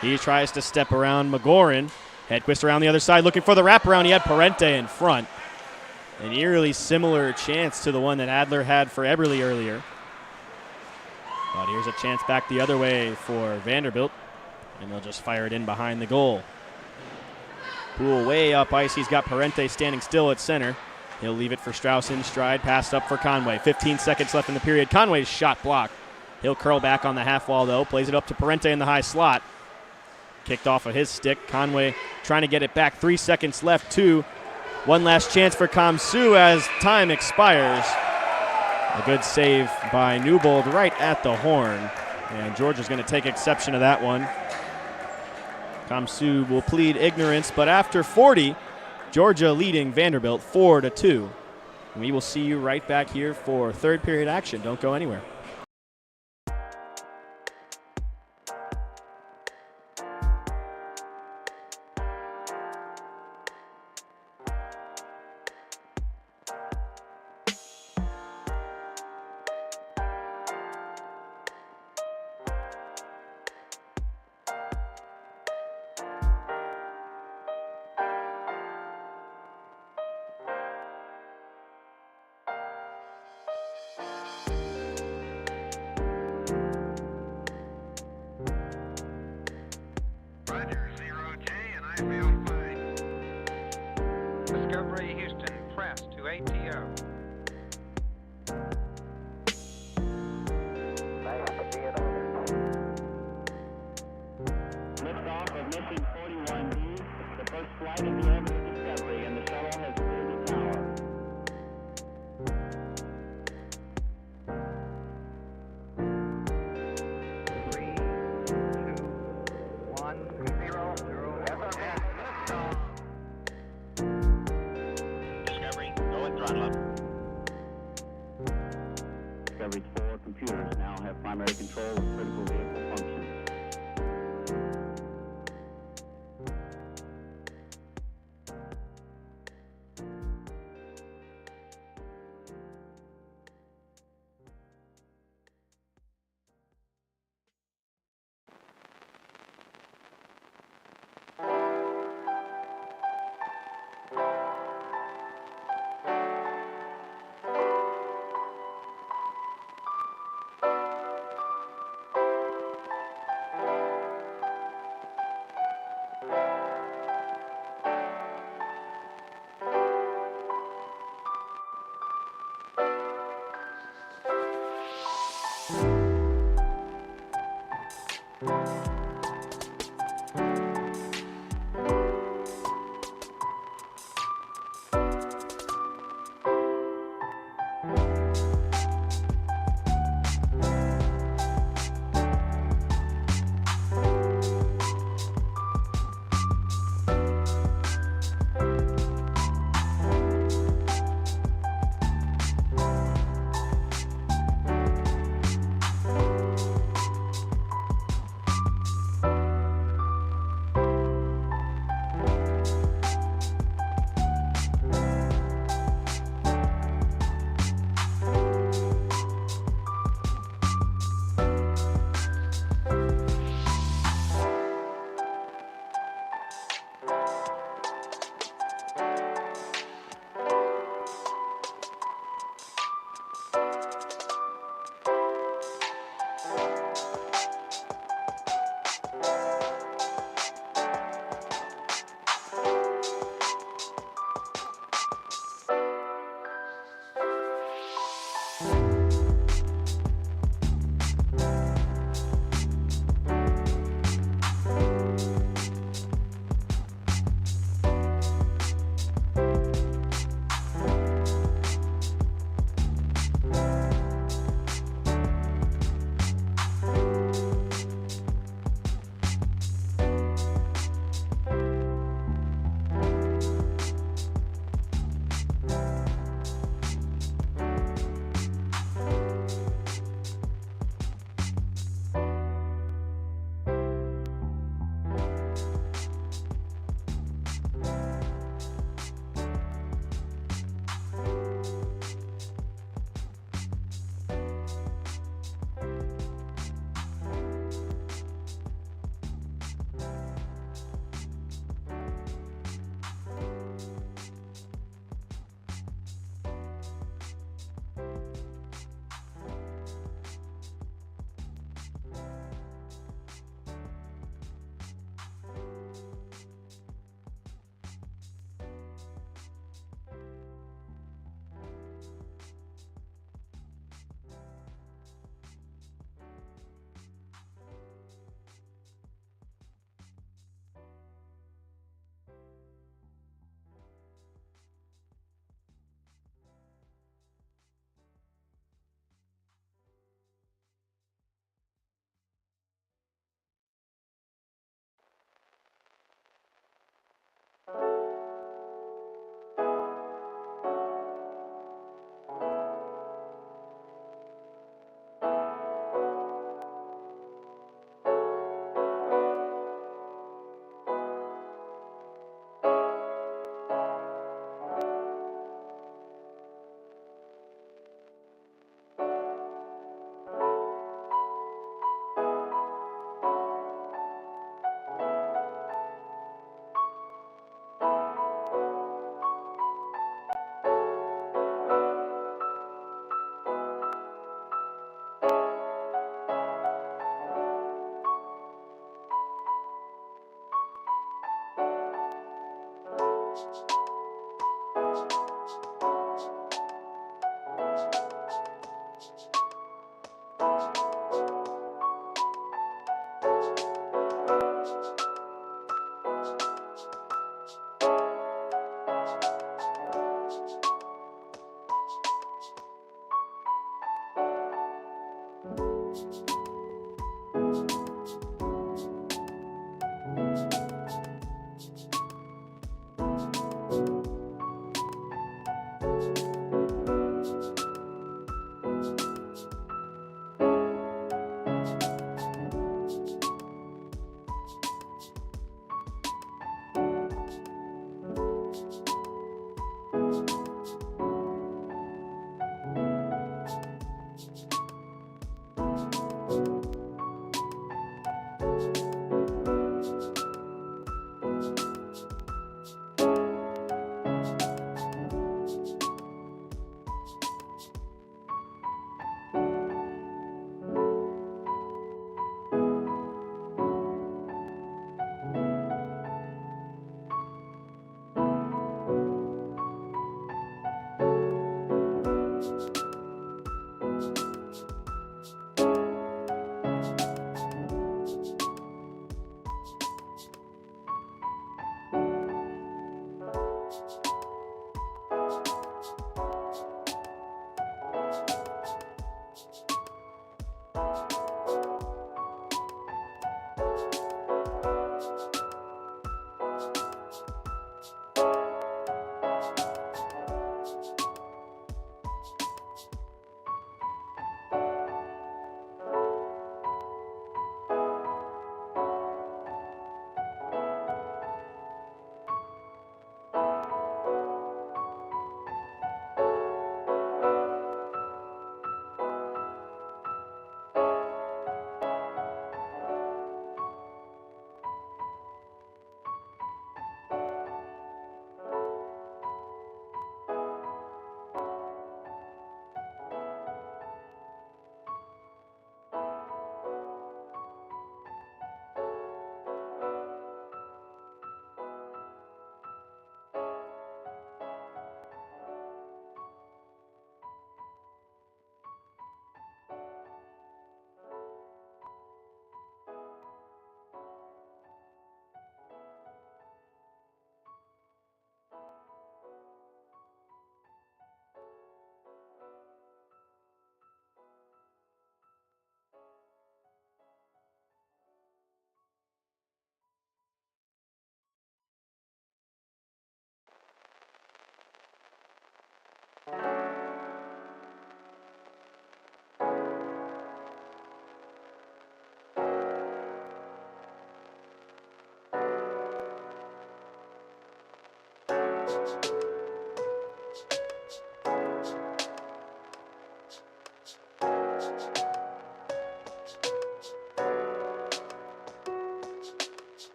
He tries to step around McGoran. Hedquist around the other side, looking for the wraparound. He had Parente in front. An eerily similar chance to the one that Adler had for Eberle earlier. But here's a chance back the other way for Vanderbilt, and they'll just fire it in behind the goal. Poole way up ice. He's got Parente standing still at center. He'll leave it for Strauss in stride. Pass up for Conway. 15 seconds left in the period. Conway's shot blocked. He'll curl back on the half wall, though. Plays it up to Parente in the high slot. Kicked off of his stick. Conway trying to get it back. 3 seconds left, too. One last chance for Komsho as time expires. A good save by Newbold right at the horn. And Georgia's going to take exception to that one. Komsho will plead ignorance, but after 40, Georgia leading Vanderbilt 4-2. We will see you right back here for third period action. Don't go anywhere. Discovery Houston, press to ATO. Liftoff of mission 41B, the first flight in the orbit of Discovery, and the shuttle has cleared the tower. Discovery's 4 computers now have primary control of critical vehicle functions.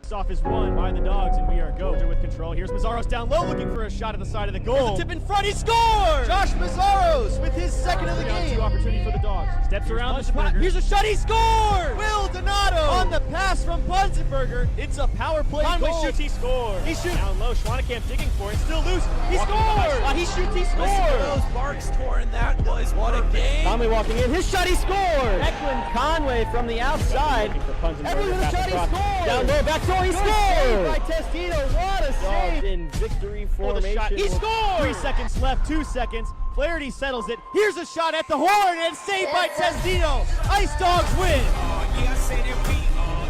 Faceoff is won by the Dogs, and we are go. Georgia with control. Here's Mazzaros down low, looking for a shot at the side of the goal. Tip in front, he scores! Josh Mazzaros with his second of the game. 2 opportunity for the Dogs. Steps around the spot. Here's a shot, he scores! Will Donato on the pass from Bunzenberger. It's a power play Conway goal. shoots, he scores. He shoots. Down low, Schwannekamp digging for it, still loose. He scores! He shoots, he Listen to scores! those barks, Torin. That was what a game. Conway walking in, his shot, he scores! Declan Conway from the outside. Everyone with a shot, he scores! Down low, back door, he scores! By Testino, what a save! In victory formation. He scores! 3 seconds left, 2 seconds. Flaherty settles it. Here's a shot at the horn, and saved by Testino. Ice Dawgs win. Yeah, I say that we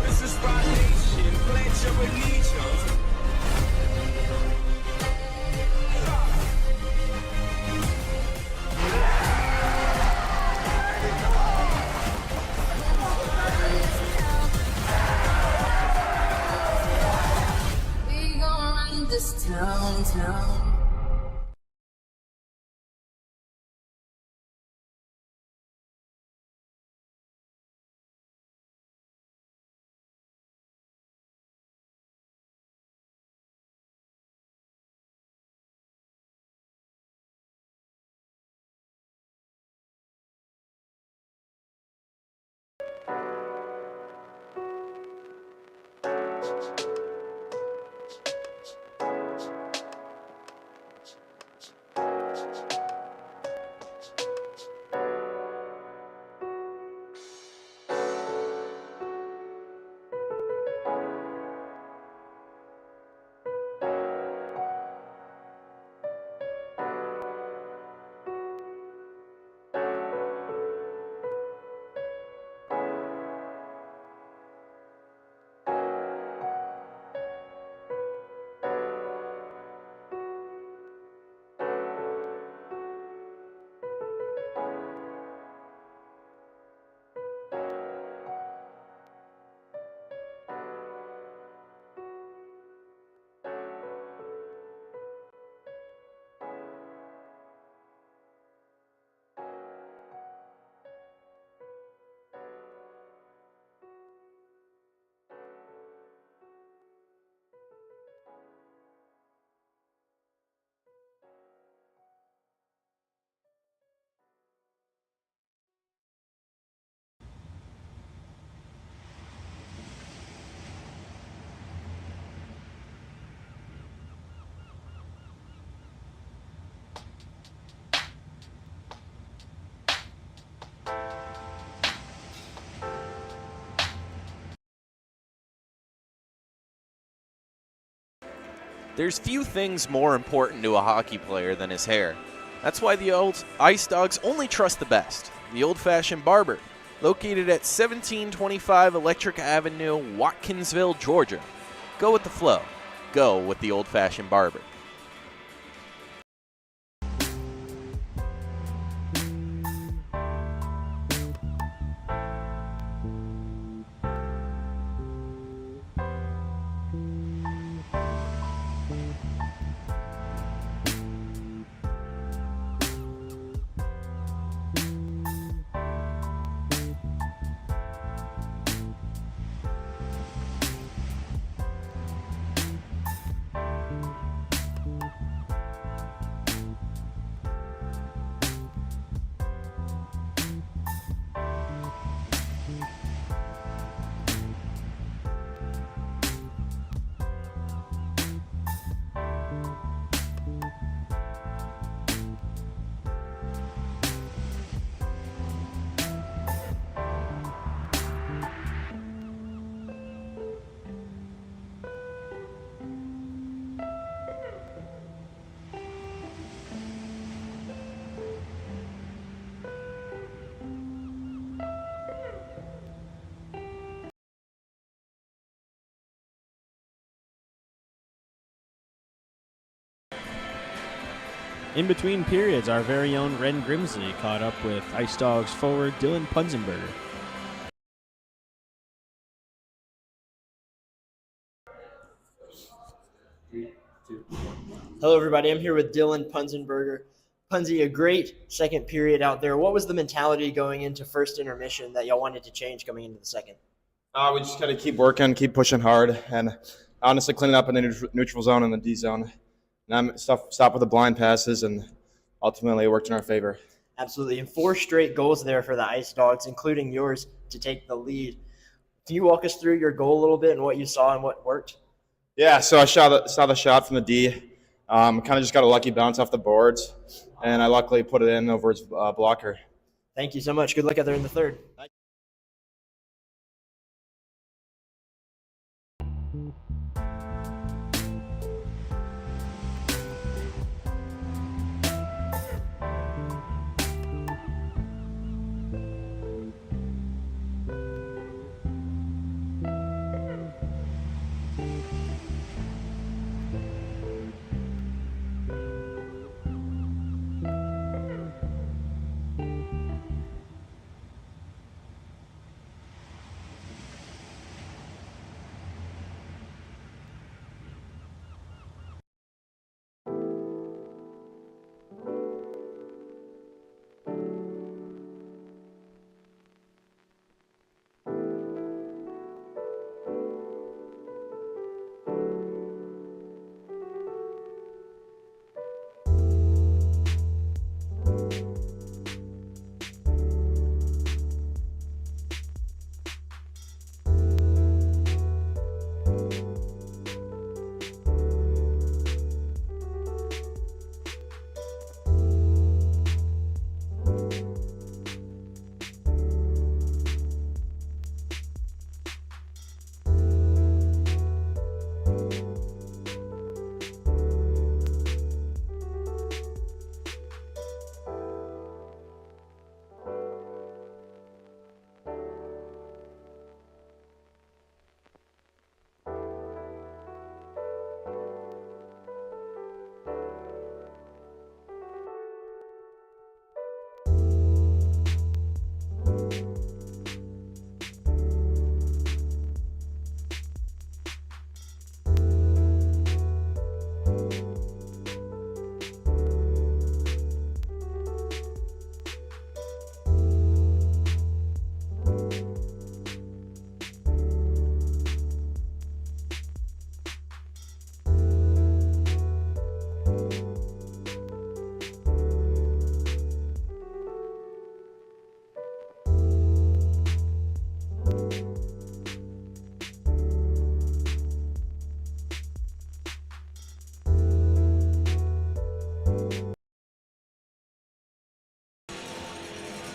this is Rod Nation. Pledge your allegiance. We gon' run this town. There's few things more important to a hockey player than his hair. That's why the old Ice Dawgs only trust the best. The old-fashioned barber, located at 1725 Electric Avenue, Watkinsville, Georgia. Go with the flow. Go with the old-fashioned barber. In between periods, our very own Ren Grimsley caught up with Ice Dawgs forward Dylan Punzenberger. Hello, everybody. I'm here with Dylan Punzenberger. Punzy, a great second period out there. What was the mentality going into first intermission that y'all wanted to change coming into the second? We just got to keep working, keep pushing hard, and honestly cleaning up in the neutral zone and the D zone. And stop with the blind passes, and ultimately it worked in our favor. Absolutely. And 4 straight goals there for the Ice Dawgs, including yours to take the lead. Can you walk us through your goal a little bit and what you saw and what worked? Yeah, so I saw the shot from the D. Kind of just got a lucky bounce off the boards, and I luckily put it in over his blocker. Thank you so much. Good luck out there in the third.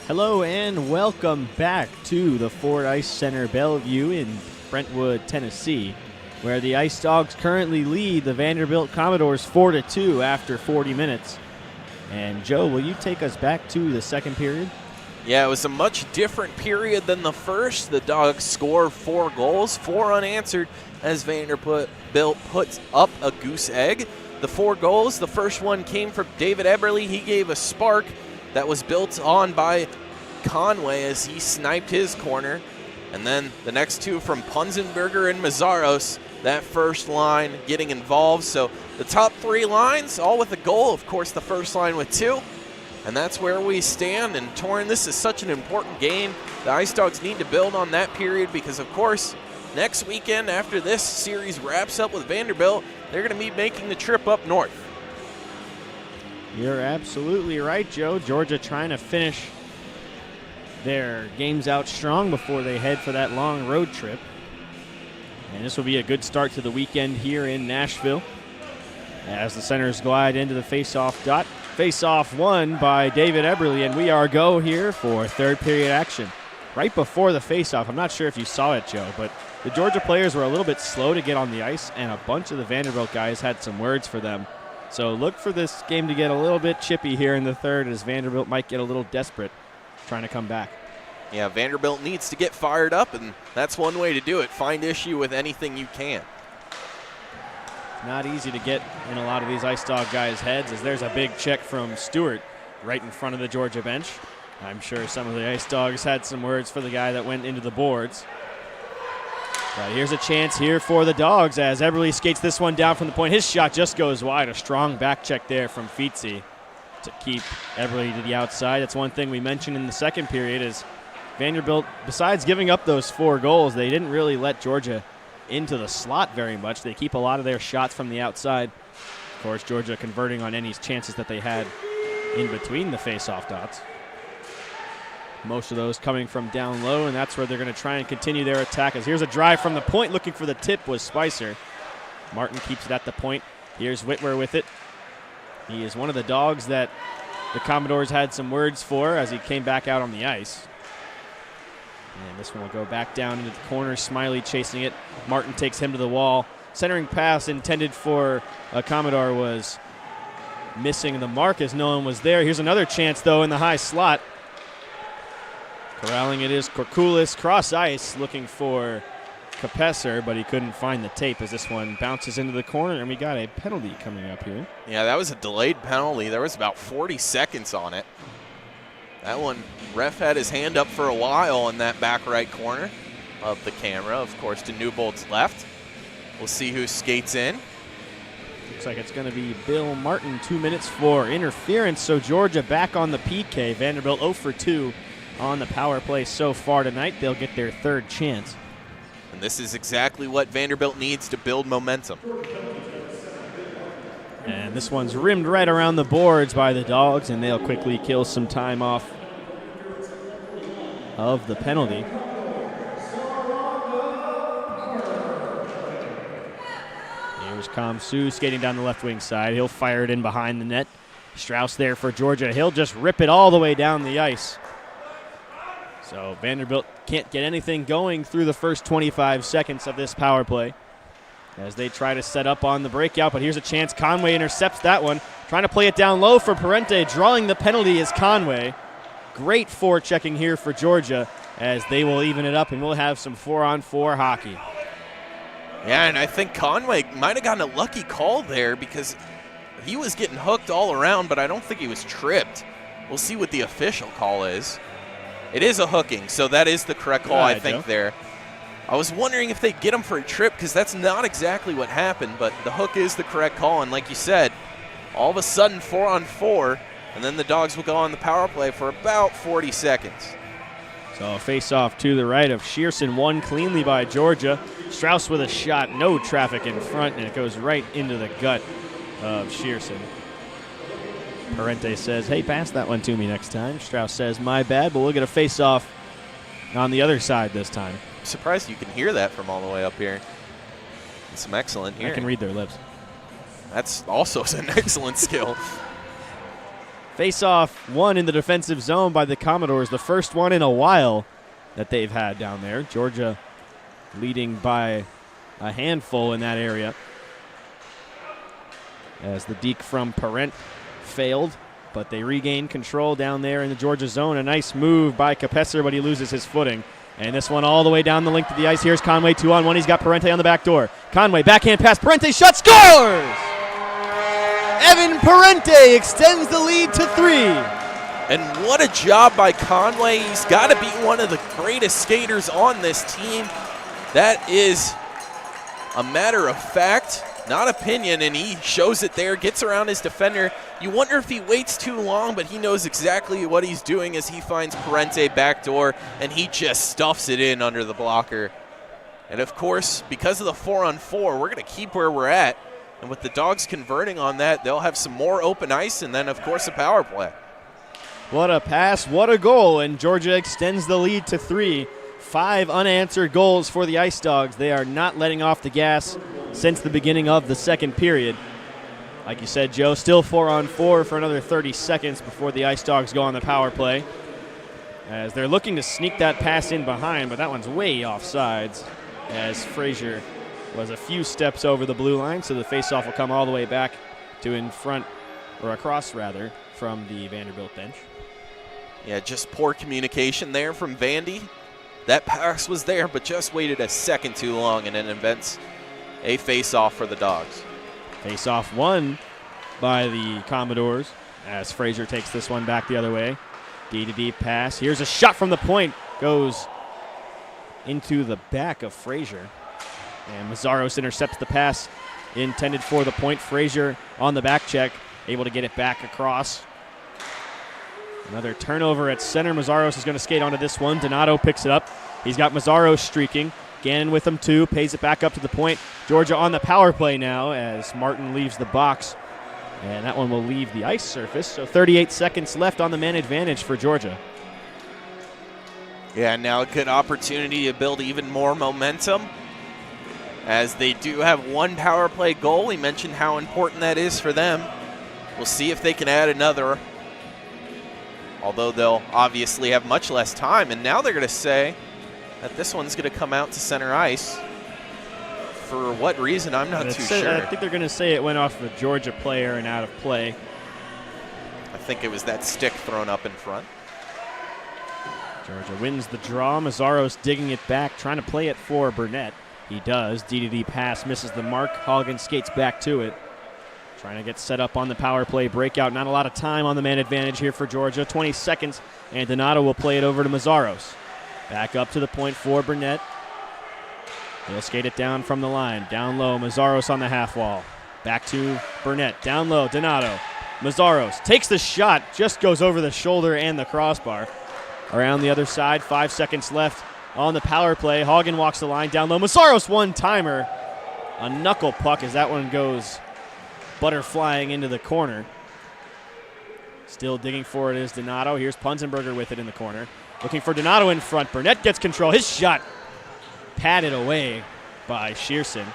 Hello and welcome back to the Ford Ice Center Bellevue in Brentwood, Tennessee, where the Ice Dawgs currently lead the Vanderbilt Commodores 4-2 after 40 minutes. And Joe, will you take us back to the second period? Yeah, it was a much different period than the first. The Dogs score 4 goals, 4 unanswered, as Vanderbilt puts up a goose egg. The 4 goals, the first one came from David Eberle. He gave a spark that was built on by Conway as he sniped his corner. And then the next 2 from Punzenberger and Mazzaros, that first line getting involved. So the top 3 lines, all with a goal. Of course, the first line with 2. And that's where we stand. And Torin, this is such an important game. The Ice Dawgs need to build on that period because, of course, next weekend after this series wraps up with Vanderbilt, they're going to be making the trip up north. You're absolutely right, Joe. Georgia trying to finish their games out strong before they head for that long road trip. And this will be a good start to the weekend here in Nashville as the Senators glide into the face-off dot. Face-off won by David Eberle, and we are go here for third period action. Right before the face-off, I'm not sure if you saw it, Joe, but the Georgia players were a little bit slow to get on the ice, and a bunch of the Vanderbilt guys had some words for them. So look for this game to get a little bit chippy here in the third as Vanderbilt might get a little desperate trying to come back. Yeah, Vanderbilt needs to get fired up, and that's one way to do it. Find issue with anything you can. Not easy to get in a lot of these Ice Dawg guys' heads as there's a big check from Stewart right in front of the Georgia bench. I'm sure some of the Ice Dawgs had some words for the guy that went into the boards. But here's a chance here for the Dogs as Eberle skates this one down from the point. His shot just goes wide. A strong back check there from Feetsy to keep Eberle to the outside. That's one thing we mentioned in the second period is Vanderbilt, besides giving up those 4 goals, they didn't really let Georgia into the slot very much. They keep a lot of their shots from the outside. Of course, Georgia converting on any chances that they had in between the face-off dots. Most of those coming from down low, and that's where they're going to try and continue their attack. As here's a drive from the point, looking for the tip was Spicer. Martin keeps it at the point. Here's Whitwer with it. He is one of the dogs that the Commodores had some words for as he came back out on the ice. And this one will go back down into the corner. Smiley chasing it. Martin takes him to the wall. Centering pass intended for a Commodore was missing the mark as no one was there. Here's another chance, though, in the high slot. Corralling it is Korkulis, cross ice, looking for Kopsho, but he couldn't find the tape as this one bounces into the corner, and we got a penalty coming up here. Yeah, that was a delayed penalty. There was about 40 seconds on it. That one, ref had his hand up for a while in that back right corner of the camera, of course, to Newbolt's left. We'll see who skates in. Looks like it's going to be Bill Martin, 2 minutes for interference, so Georgia back on the PK. Vanderbilt 0 for 2 on the power play so far tonight. They'll get their 3rd chance. And this is exactly what Vanderbilt needs to build momentum. And this one's rimmed right around the boards by the Dogs, and they'll quickly kill some time off of the penalty. Here's Kopsho skating down the left wing side. He'll fire it in behind the net. Strauss there for Georgia. He'll just rip it all the way down the ice. So Vanderbilt can't get anything going through the first 25 seconds of this power play as they try to set up on the breakout, but here's a chance. Conway intercepts that one. Trying to play it down low for Parente. Drawing the penalty is Conway. Great forechecking here for Georgia as they will even it up, and we'll have some 4-on-4 hockey. Yeah, and I think Conway might have gotten a lucky call there because he was getting hooked all around, but I don't think he was tripped. We'll see what the official call is. It is a hooking, so that is the correct call, I think, there. I was wondering if they'd get him for a trip because that's not exactly what happened, but the hook is the correct call. And like you said, all of a sudden 4-on-4, and then the Dogs will go on the power play for about 40 seconds. So a face-off to the right of Shearson, won cleanly by Georgia. Strauss with a shot, no traffic in front, and it goes right into the gut of Shearson. Parente says, hey, pass that one to me next time. Strauss says, my bad, but we'll get a face-off on the other side this time. I'm surprised you can hear that from all the way up here. It's some excellent hearing. I can read their lips. That's also an excellent skill. Face-off won in the defensive zone by the Commodores, the first one in a while that they've had down there. Georgia leading by a handful in that area. As the deke from Parent failed, but they regained control down there in the Georgia zone. A nice move by Kopsho, but he loses his footing. And this one all the way down the length of the ice. Here's Conway 2-on-1. He's got Parente on the back door. Conway, backhand pass. Parente shot, scores! Evan Parente extends the lead to 3. And what a job by Conway. He's got to be one of the greatest skaters on this team. That is a matter of fact, not opinion, and he shows it there, gets around his defender. You wonder if he waits too long, but he knows exactly what he's doing as he finds Parente backdoor, and he just stuffs it in under the blocker. And of course, because of the 4-on-4, we're going to keep where we're at. And with the Dogs converting on that, they'll have some more open ice, and then, of course, a power play. What a pass, what a goal, and Georgia extends the lead to 3. 5 unanswered goals for the Ice Dawgs. They are not letting off the gas since the beginning of the second period. Like you said, Joe, still 4-on-4 for another 30 seconds before the Ice Dawgs go on the power play. As they're looking to sneak that pass in behind, but that one's way offsides as Frazier was a few steps over the blue line, so the faceoff will come all the way back to in front, or across rather, from the Vanderbilt bench. Yeah, just poor communication there from Vandy. That pass was there, but just waited a second too long, and it invents a face-off for the Dogs. Face-off won by the Commodores as Frazier takes this one back the other way. D-to-D pass. Here's a shot from the point. Goes into the back of Frazier. And Mazzaros intercepts the pass intended for the point. Frazier on the back check, able to get it back across. Another turnover at center. Mazzaros is going to skate onto this one. Donato picks it up. He's got Mazzaros streaking. Gannon with him too. Pays it back up to the point. Georgia on the power play now as Martin leaves the box. And that one will leave the ice surface. So 38 seconds left on the man advantage for Georgia. Yeah, now a good opportunity to build even more momentum as they do have one power play goal. We mentioned how important that is for them. We'll see if they can add another, although they'll obviously have much less time. And now they're going to say that this one's going to come out to center ice. For what reason, I'm not too sure. I think they're going to say it went off of a Georgia player and out of play. I think it was that stick thrown up in front. Georgia wins the draw. Mazzaros digging it back, trying to play it for Burnett. He does. D-to-D pass misses the mark. Hogan skates back to it. Trying to get set up on the power play breakout. Not a lot of time on the man advantage here for Georgia. 20 seconds, and Donato will play it over to Mazzaros. Back up to the point for Burnett. He'll skate it down from the line. Down low, Mazzaros on the half wall. Back to Burnett. Down low, Donato. Mazzaros takes the shot, just goes over the shoulder and the crossbar. Around the other side, 5 seconds left on the power play. Hagen walks the line down low. Mazzaros one-timer. A knuckle puck as that one goes butterflying into the corner. Still digging for it is Donato. Here's Punzenberger with it in the corner. Looking for Donato in front. Burnett gets control. His shot patted away by Shearson.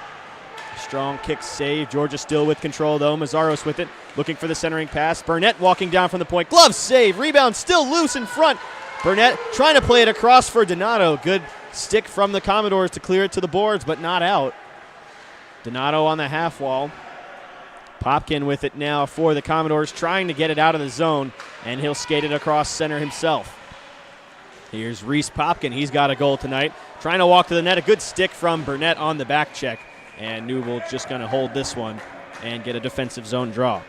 Strong kick save. Georgia still with control though. Mazzaros with it. Looking for the centering pass. Burnett walking down from the point. Glove save. Rebound still loose in front. Burnett trying to play it across for Donato. Good stick from the Commodores to clear it to the boards, but not out. Donato on the half wall. Popkin with it now for the Commodores, trying to get it out of the zone, and he'll skate it across center himself. Here's Reese Popkin. He's got a goal tonight. Trying to walk to the net. A good stick from Burnett on the back check, and Newbold just going to hold this one and get a defensive zone draw.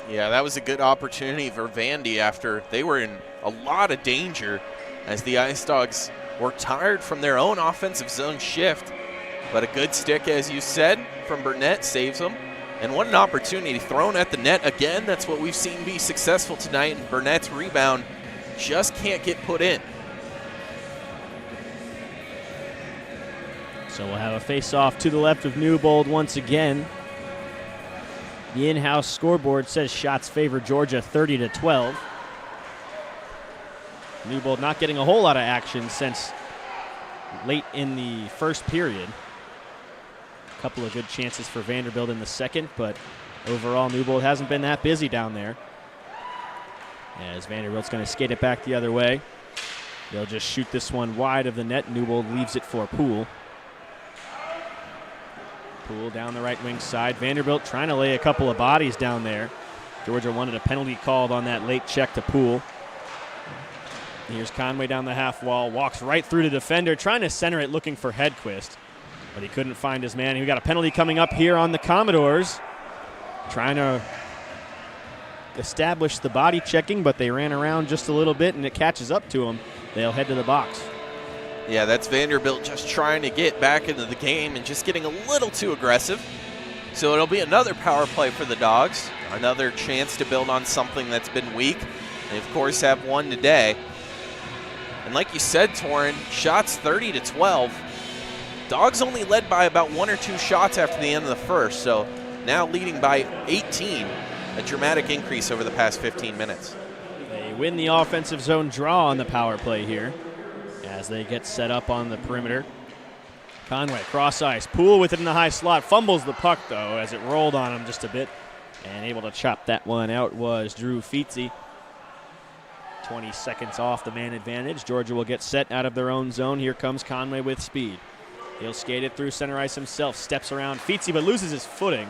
Yeah, that was a good opportunity for Vandy after they were in a lot of danger as the Ice Dawgs were tired from their own offensive zone shift. But a good stick, as you said, from Burnett saves them. And what an opportunity thrown at the net again. That's what we've seen be successful tonight. And Burnett's rebound just can't get put in. So we'll have a face-off to the left of Newbold once again. The in-house scoreboard says shots favor Georgia 30-12. Newbold not getting a whole lot of action since late in the first period. A couple of good chances for Vanderbilt in the second, but overall Newbold hasn't been that busy down there. As Vanderbilt's going to skate it back the other way. They'll just shoot this one wide of the net. Newbold leaves it for Poole. Poole down the right wing side. Vanderbilt trying to lay a couple of bodies down there. Georgia wanted a penalty called on that late check to Poole. Here's Conway down the half wall, walks right through the defender, trying to center it, looking for Hedquist, but he couldn't find his man. We got a penalty coming up here on the Commodores, trying to establish the body checking, but they ran around just a little bit, and it catches up to them. They'll head to the box. Yeah, that's Vanderbilt just trying to get back into the game and just getting a little too aggressive. So it'll be another power play for the Dogs, another chance to build on something that's been weak. They, of course, have one today. And like you said, Torin, shots 30-12. Dogs only led by about 1 or 2 shots after the end of the first, so now leading by 18, a dramatic increase over the past 15 minutes. They win the offensive zone draw on the power play here as they get set up on the perimeter. Conway, cross ice. Poole with it in the high slot. Fumbles the puck, though, as it rolled on him just a bit. And able to chop that one out was Drew Feetsy. 20 seconds off the man advantage. Georgia will get set out of their own zone. Here comes Conway with speed. He'll skate it through center ice himself. Steps around Feetsy, but loses his footing.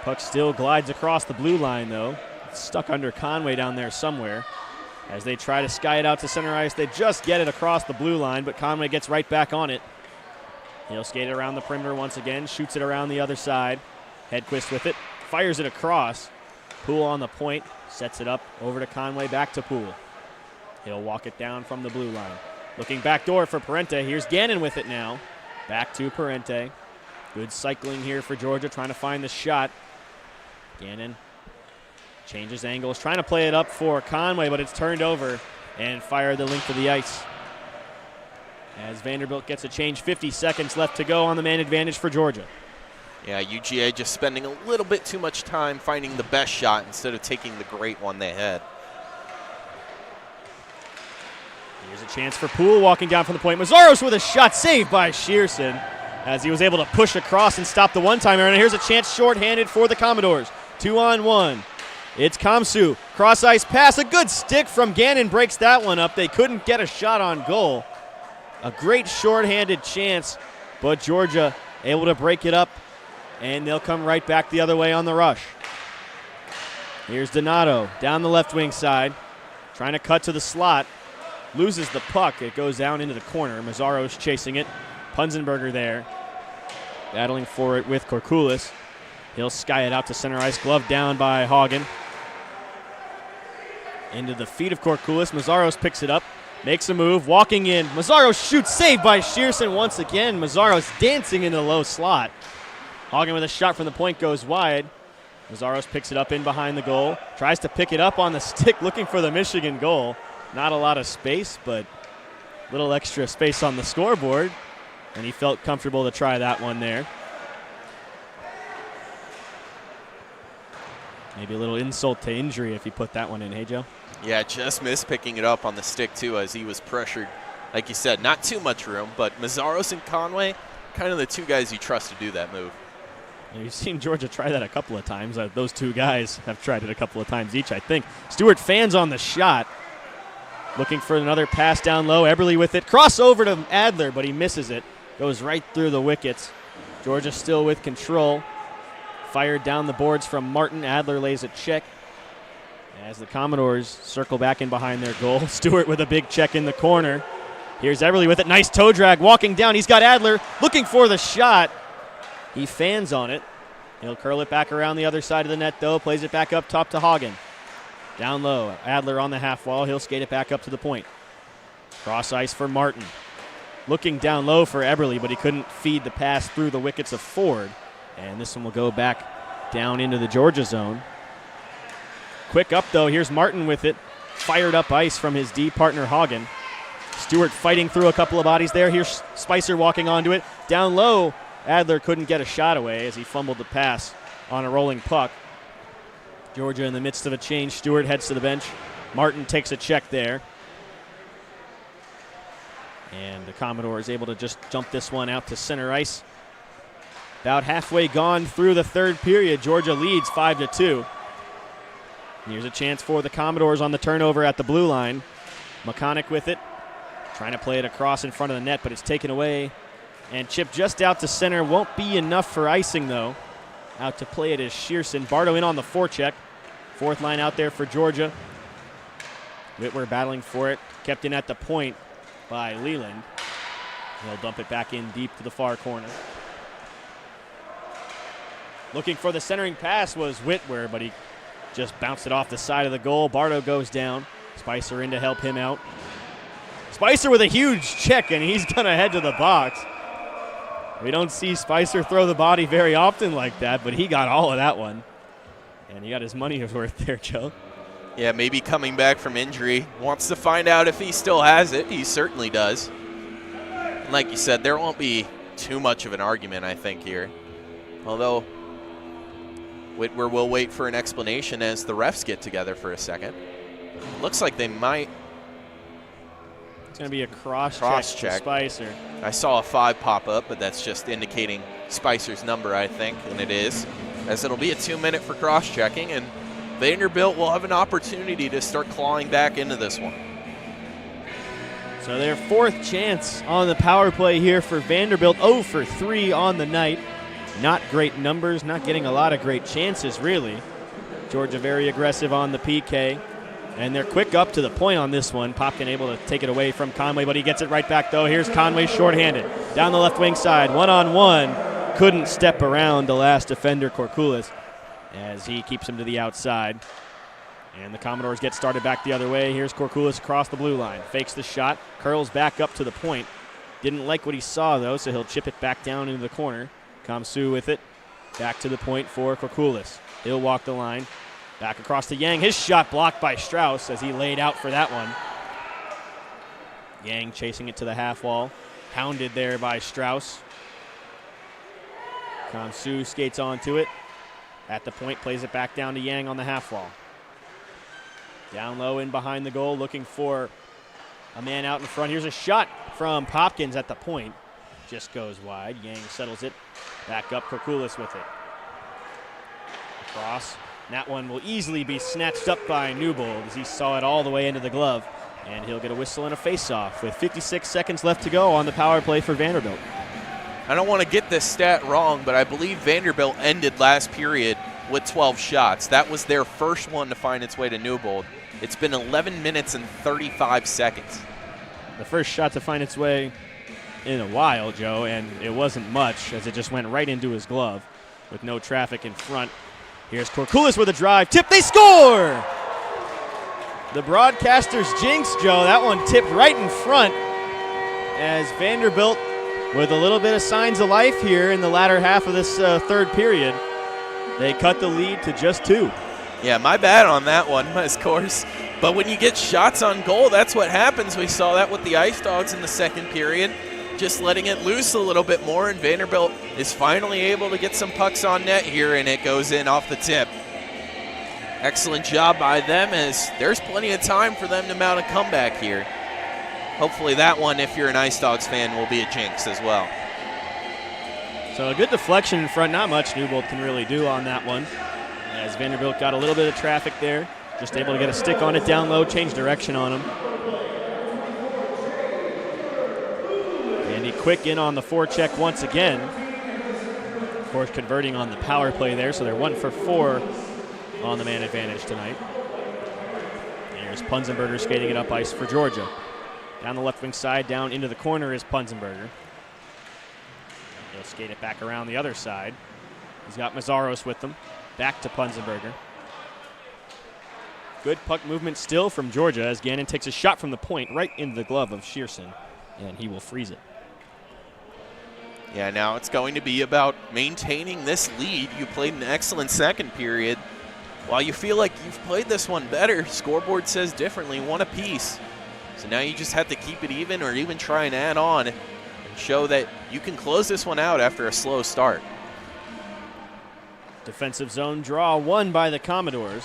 Puck still glides across the blue line, though. It's stuck under Conway down there somewhere. As they try to sky it out to center ice, they just get it across the blue line, but Conway gets right back on it. He'll skate it around the perimeter once again, shoots it around the other side. Hedquist with it, fires it across. Poole on the point, sets it up over to Conway, back to Poole. He'll walk it down from the blue line. Looking back door for Parente. Here's Gannon with it now. Back to Parente. Good cycling here for Georgia, trying to find the shot. Gannon Changes angles, trying to play it up for Conway, but it's turned over and fired the length of the ice. As Vanderbilt gets a change, 50 seconds left to go on the man advantage for Georgia. Yeah, UGA just spending a little bit too much time finding the best shot instead of taking the great one they had. Here's a chance for Poole walking down from the point. Mazzaros with a shot saved by Shearson as he was able to push across and stop the one-timer. And here's a chance shorthanded for the Commodores. 2-on-1. It's Kopsho. Cross-ice pass. A good stick from Gannon breaks that one up. They couldn't get a shot on goal. A great shorthanded chance, but Georgia able to break it up, and they'll come right back the other way on the rush. Here's Donato down the left wing side, trying to cut to the slot. Loses the puck. It goes down into the corner. Mazzaros chasing it. Punzenberger there, battling for it with Korkulis. He'll sky it out to center ice. Glove down by Hagen. Into the feet of Korkulis. Mazzaros picks it up, makes a move, walking in. Mazzaros shoots, saved by Shearson once again. Mazzaros dancing in the low slot. Hagen with a shot from the point goes wide. Mazzaros picks it up in behind the goal. Tries to pick it up on the stick, looking for the Michigan goal. Not a lot of space, but a little extra space on the scoreboard. And he felt comfortable to try that one there. Maybe a little insult to injury if he put that one in, hey, Joe? Yeah, just missed picking it up on the stick, too, as he was pressured. Like you said, not too much room, but Mazzaros and Conway, kind of the two guys you trust to do that move. You've seen Georgia try that a couple of times. Those two guys have tried it a couple of times each, I think. Stewart fans on the shot. Looking for another pass down low. Eberle with it. Crossover to Adler, but he misses it. Goes right through the wickets. Georgia still with control. Fired down the boards from Martin. Adler lays a check as the Commodores circle back in behind their goal. Stewart with a big check in the corner. Here's Eberle with it. Nice toe drag. Walking down. He's got Adler looking for the shot. He fans on it. He'll curl it back around the other side of the net, though. Plays it back up top to Hagen. Down low. Adler on the half wall. He'll skate it back up to the point. Cross ice for Martin. Looking down low for Eberle, but he couldn't feed the pass through the wickets of Ford. And this one will go back down into the Georgia zone. Quick up, though. Here's Martin with it. Fired up ice from his D partner, Hagen. Stewart fighting through a couple of bodies there. Here's Spicer walking onto it. Down low, Adler couldn't get a shot away as he fumbled the pass on a rolling puck. Georgia in the midst of a change. Stewart heads to the bench. Martin takes a check there. And the Commodore is able to just jump this one out to center ice. About halfway gone through the third period. Georgia leads 5-2. Here's a chance for the Commodores on the turnover at the blue line. McConaughey with it. Trying to play it across in front of the net, but it's taken away. And chipped just out to center. Won't be enough for icing, though. Out to play it is Shearson. Bardo in on the forecheck. Fourth line out there for Georgia. Whitwer battling for it. Kept in at the point by Leland. He'll dump it back in deep to the far corner. Looking for the centering pass was Whitwer, but he just bounced it off the side of the goal. Bardo goes down. Spicer in to help him out. Spicer with a huge check, and he's going to head to the box. We don't see Spicer throw the body very often like that, but he got all of that one. And he got his money's worth there, Joe. Yeah, maybe coming back from injury. Wants to find out if he still has it. He certainly does. And like you said, there won't be too much of an argument, I think, here. Although Whitwer will wait for an explanation as the refs get together for a second. Looks like they might. It's going to be a cross check for Spicer. I saw a 5 pop up, but that's just indicating Spicer's number, I think, and it is. As it'll be a 2-minute for cross-checking, and Vanderbilt will have an opportunity to start clawing back into this one. So their fourth chance on the power play here for Vanderbilt. 0 for 3 on the night. Not great numbers, not getting a lot of great chances, really. Georgia very aggressive on the PK. And they're quick up to the point on this one. Popkin able to take it away from Conway, but he gets it right back, though. Here's Conway shorthanded. Down the left wing side, one-on-one. Couldn't step around the last defender, Korkulis, as he keeps him to the outside. And the Commodores get started back the other way. Here's Korkulis across the blue line. Fakes the shot, curls back up to the point. Didn't like what he saw, though, so he'll chip it back down into the corner. Kopsho with it. Back to the point for Korkulis. He'll walk the line. Back across to Yang. His shot blocked by Strauss as he laid out for that one. Yang chasing it to the half wall. Hounded there by Strauss. Kansu skates onto it. At the point, plays it back down to Yang on the half wall. Down low in behind the goal, looking for a man out in front. Here's a shot from Hopkins at the point. Just goes wide. Yang settles it. Back up, Kokulis with it. Across. That one will easily be snatched up by Newbold as he saw it all the way into the glove. And he'll get a whistle and a face-off with 56 seconds left to go on the power play for Vanderbilt. I don't want to get this stat wrong, but I believe Vanderbilt ended last period with 12 shots. That was their first one to find its way to Newbold. It's been 11 minutes and 35 seconds. The first shot to find its way in a while, Joe, and it wasn't much as it just went right into his glove with no traffic in front. Here's Kokulis with a drive. Tip, they score! The broadcaster's jinx, Joe. That one tipped right in front as Vanderbilt with a little bit of signs of life here in the latter half of this third period. They cut the lead to just 2. Yeah, my bad on that one, of course. But when you get shots on goal, that's what happens. We saw that with the Ice Dawgs in the second period, just letting it loose a little bit more, and Vanderbilt is finally able to get some pucks on net here, and it goes in off the tip. Excellent job by them, as there's plenty of time for them to mount a comeback here. Hopefully that one, if you're an Ice Dawgs fan, will be a jinx as well. So a good deflection in front. Not much Newbold can really do on that one, as Vanderbilt got a little bit of traffic there. Just able to get a stick on it down low, change direction on him. Andy Quick in on the forecheck once again. Of course, converting on the power play there, so they're 1 for 4 on the man advantage tonight. And here's Punzenberger skating it up ice for Georgia. Down the left wing side, down into the corner is Punzenberger. He'll skate it back around the other side. He's got Mazzaros with them. Back to Punzenberger. Good puck movement still from Georgia as Gannon takes a shot from the point right into the glove of Shearson, and he will freeze it. Yeah, now it's going to be about maintaining this lead. You played an excellent second period. While you feel like you've played this one better, scoreboard says differently, 1 apiece. So now you just have to keep it even or even try and add on and show that you can close this one out after a slow start. Defensive zone draw won by the Commodores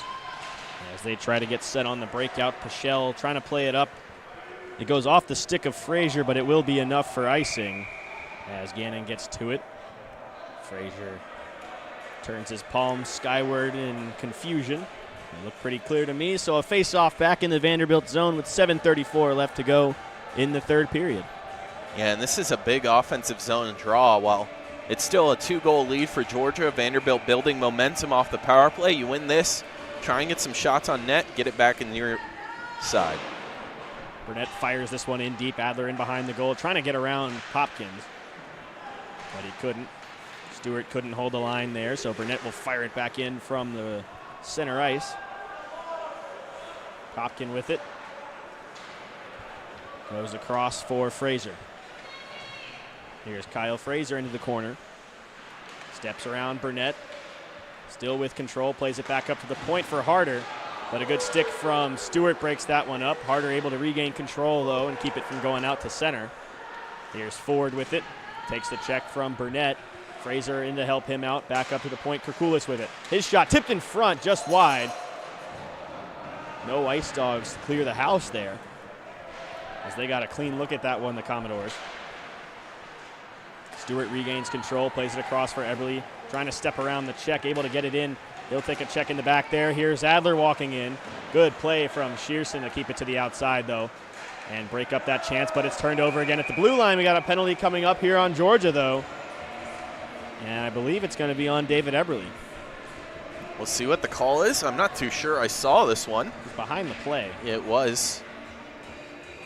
as they try to get set on the breakout. Pichel trying to play it up. It goes off the stick of Frazier, but it will be enough for icing as Gannon gets to it. Frazier turns his palm skyward in confusion. It looked pretty clear to me, so a face-off back in the Vanderbilt zone with 7:34 left to go in the third period. Yeah, and this is a big offensive zone draw. While it's still a 2-goal lead for Georgia, Vanderbilt building momentum off the power play. You win this, try and get some shots on net, get it back in your side. Burnett fires this one in deep. Adler in behind the goal, trying to get around Hopkins, but he couldn't. Stewart couldn't hold the line there, so Burnett will fire it back in from the center ice. Hopkins with it. Goes across for Frazier. Here's Kyle Frazier into the corner. Steps around Burnett. Still with control, plays it back up to the point for Harder. But a good stick from Stewart breaks that one up. Harder able to regain control, though, and keep it from going out to center. Here's Ford with it. Takes the check from Burnett. Frazier in to help him out. Back up to the point. Kokulis with it. His shot tipped in front, just wide. No Ice Dawgs clear the house there, as they got a clean look at that one, the Commodores. Stewart regains control, plays it across for Eberle. Trying to step around the check, able to get it in. He'll take a check in the back there. Here's Adler walking in. Good play from Shearson to keep it to the outside, though, and break up that chance, but it's turned over again at the blue line. We got a penalty coming up here on Georgia, though, and I believe it's going to be on David Eberle. We'll see what the call is. I'm not too sure I saw this one. He's behind the play. It was.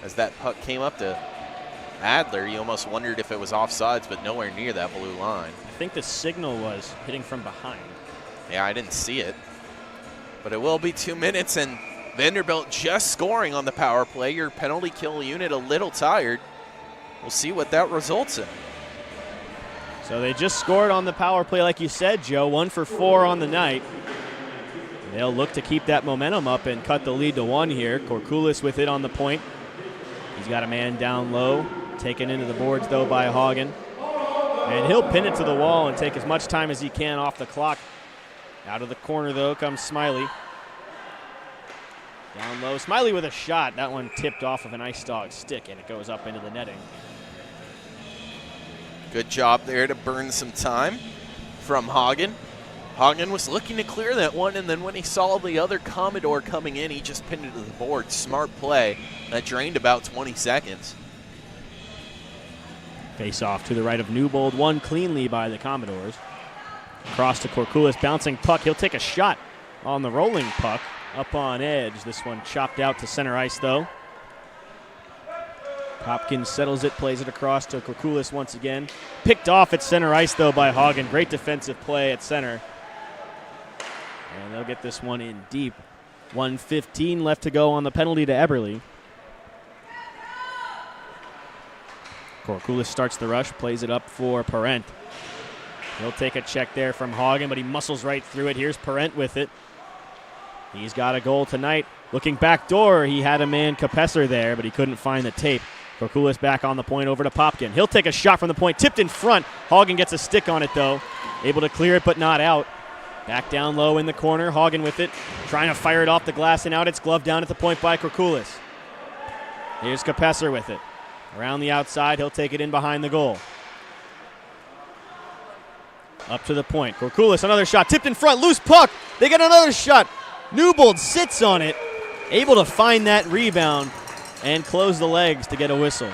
As that puck came up to Adler, you almost wondered if it was offsides, but nowhere near that blue line. I think the signal was hitting from behind. Yeah, I didn't see it. But it will be 2 minutes, and Vanderbilt just scoring on the power play. Your penalty kill unit a little tired. We'll see what that results in. So they just scored on the power play, like you said, Joe. 1 for 4 on the night. They'll look to keep that momentum up and cut the lead to 1 here. Korkulis with it on the point. He's got a man down low, taken into the boards though by Hagen. And he'll pin it to the wall and take as much time as he can off the clock. Out of the corner though comes Smiley. Down low, Smiley with a shot. That one tipped off of an Ice Dawgs stick and it goes up into the netting. Good job there to burn some time from Hagen. Hagen was looking to clear that one, and then when he saw the other Commodore coming in, he just pinned it to the board. Smart play. That drained about 20 seconds. Face off to the right of Newbold, won cleanly by the Commodores. Across to Korkulis, bouncing puck. He'll take a shot on the rolling puck up on edge. This one chopped out to center ice though. Hopkins settles it, plays it across to Korkulis once again. Picked off at center ice though by Hagen. Great defensive play at center. And they'll get this one in deep. 1:15 left to go on the penalty to Eberle. Korkulis starts the rush, plays it up for Parent. He'll take a check there from Hagen, but he muscles right through it. Here's Parent with it. He's got a goal tonight. Looking back door, he had a man Kapesser there, but he couldn't find the tape. Korkulis back on the point over to Popkin. He'll take a shot from the point, tipped in front. Hagen gets a stick on it though. Able to clear it, but not out. Back down low in the corner, Hagen with it. Trying to fire it off the glass and out. It's gloved down at the point by Korkulis. Here's Kapesser with it. Around the outside, he'll take it in behind the goal. Up to the point. Korkulis, another shot. Tipped in front, loose puck. They get another shot. Newbold sits on it. Able to find that rebound and close the legs to get a whistle.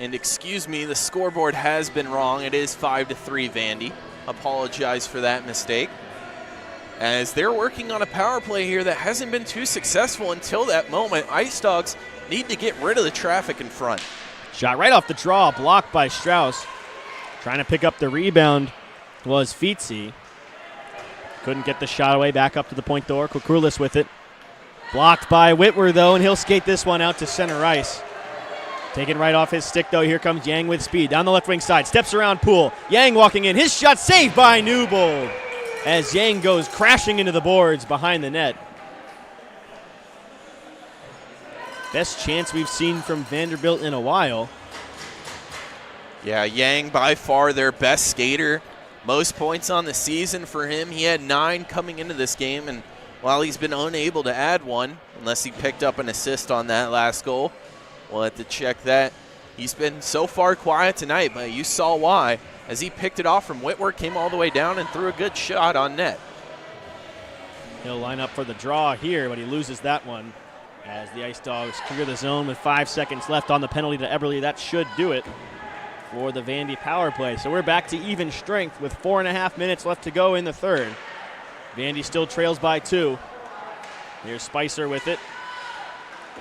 And excuse me, the scoreboard has been wrong. It is 5-3 Vandy. Apologize for that mistake. As they're working on a power play here that hasn't been too successful until that moment. Ice Dawgs need to get rid of the traffic in front. Shot right off the draw, blocked by Strauss. Trying to pick up the rebound was Feetsy. Couldn't get the shot away, back up to the point door. Korkulis with it. Blocked by Whitwer though, and he'll skate this one out to center ice. Taken right off his stick though, here comes Yang with speed. Down the left wing side, steps around Poole. Yang walking in, his shot saved by Newbold. As Yang goes crashing into the boards behind the net. Best chance we've seen from Vanderbilt in a while. Yeah, Yang by far their best skater. Most points on the season for him. He had 9 coming into this game, and while he's been unable to add one, unless he picked up an assist on that last goal, we'll have to check that. He's been so far quiet tonight, but you saw why. As he picked it off from Whitworth, came all the way down and threw a good shot on net. He'll line up for the draw here, but he loses that one as the Ice Dawgs clear the zone with 5 seconds left on the penalty to Eberle. That should do it for the Vandy power play. So we're back to even strength with 4.5 minutes left to go in the third. Vandy still trails by 2. Here's Spicer with it.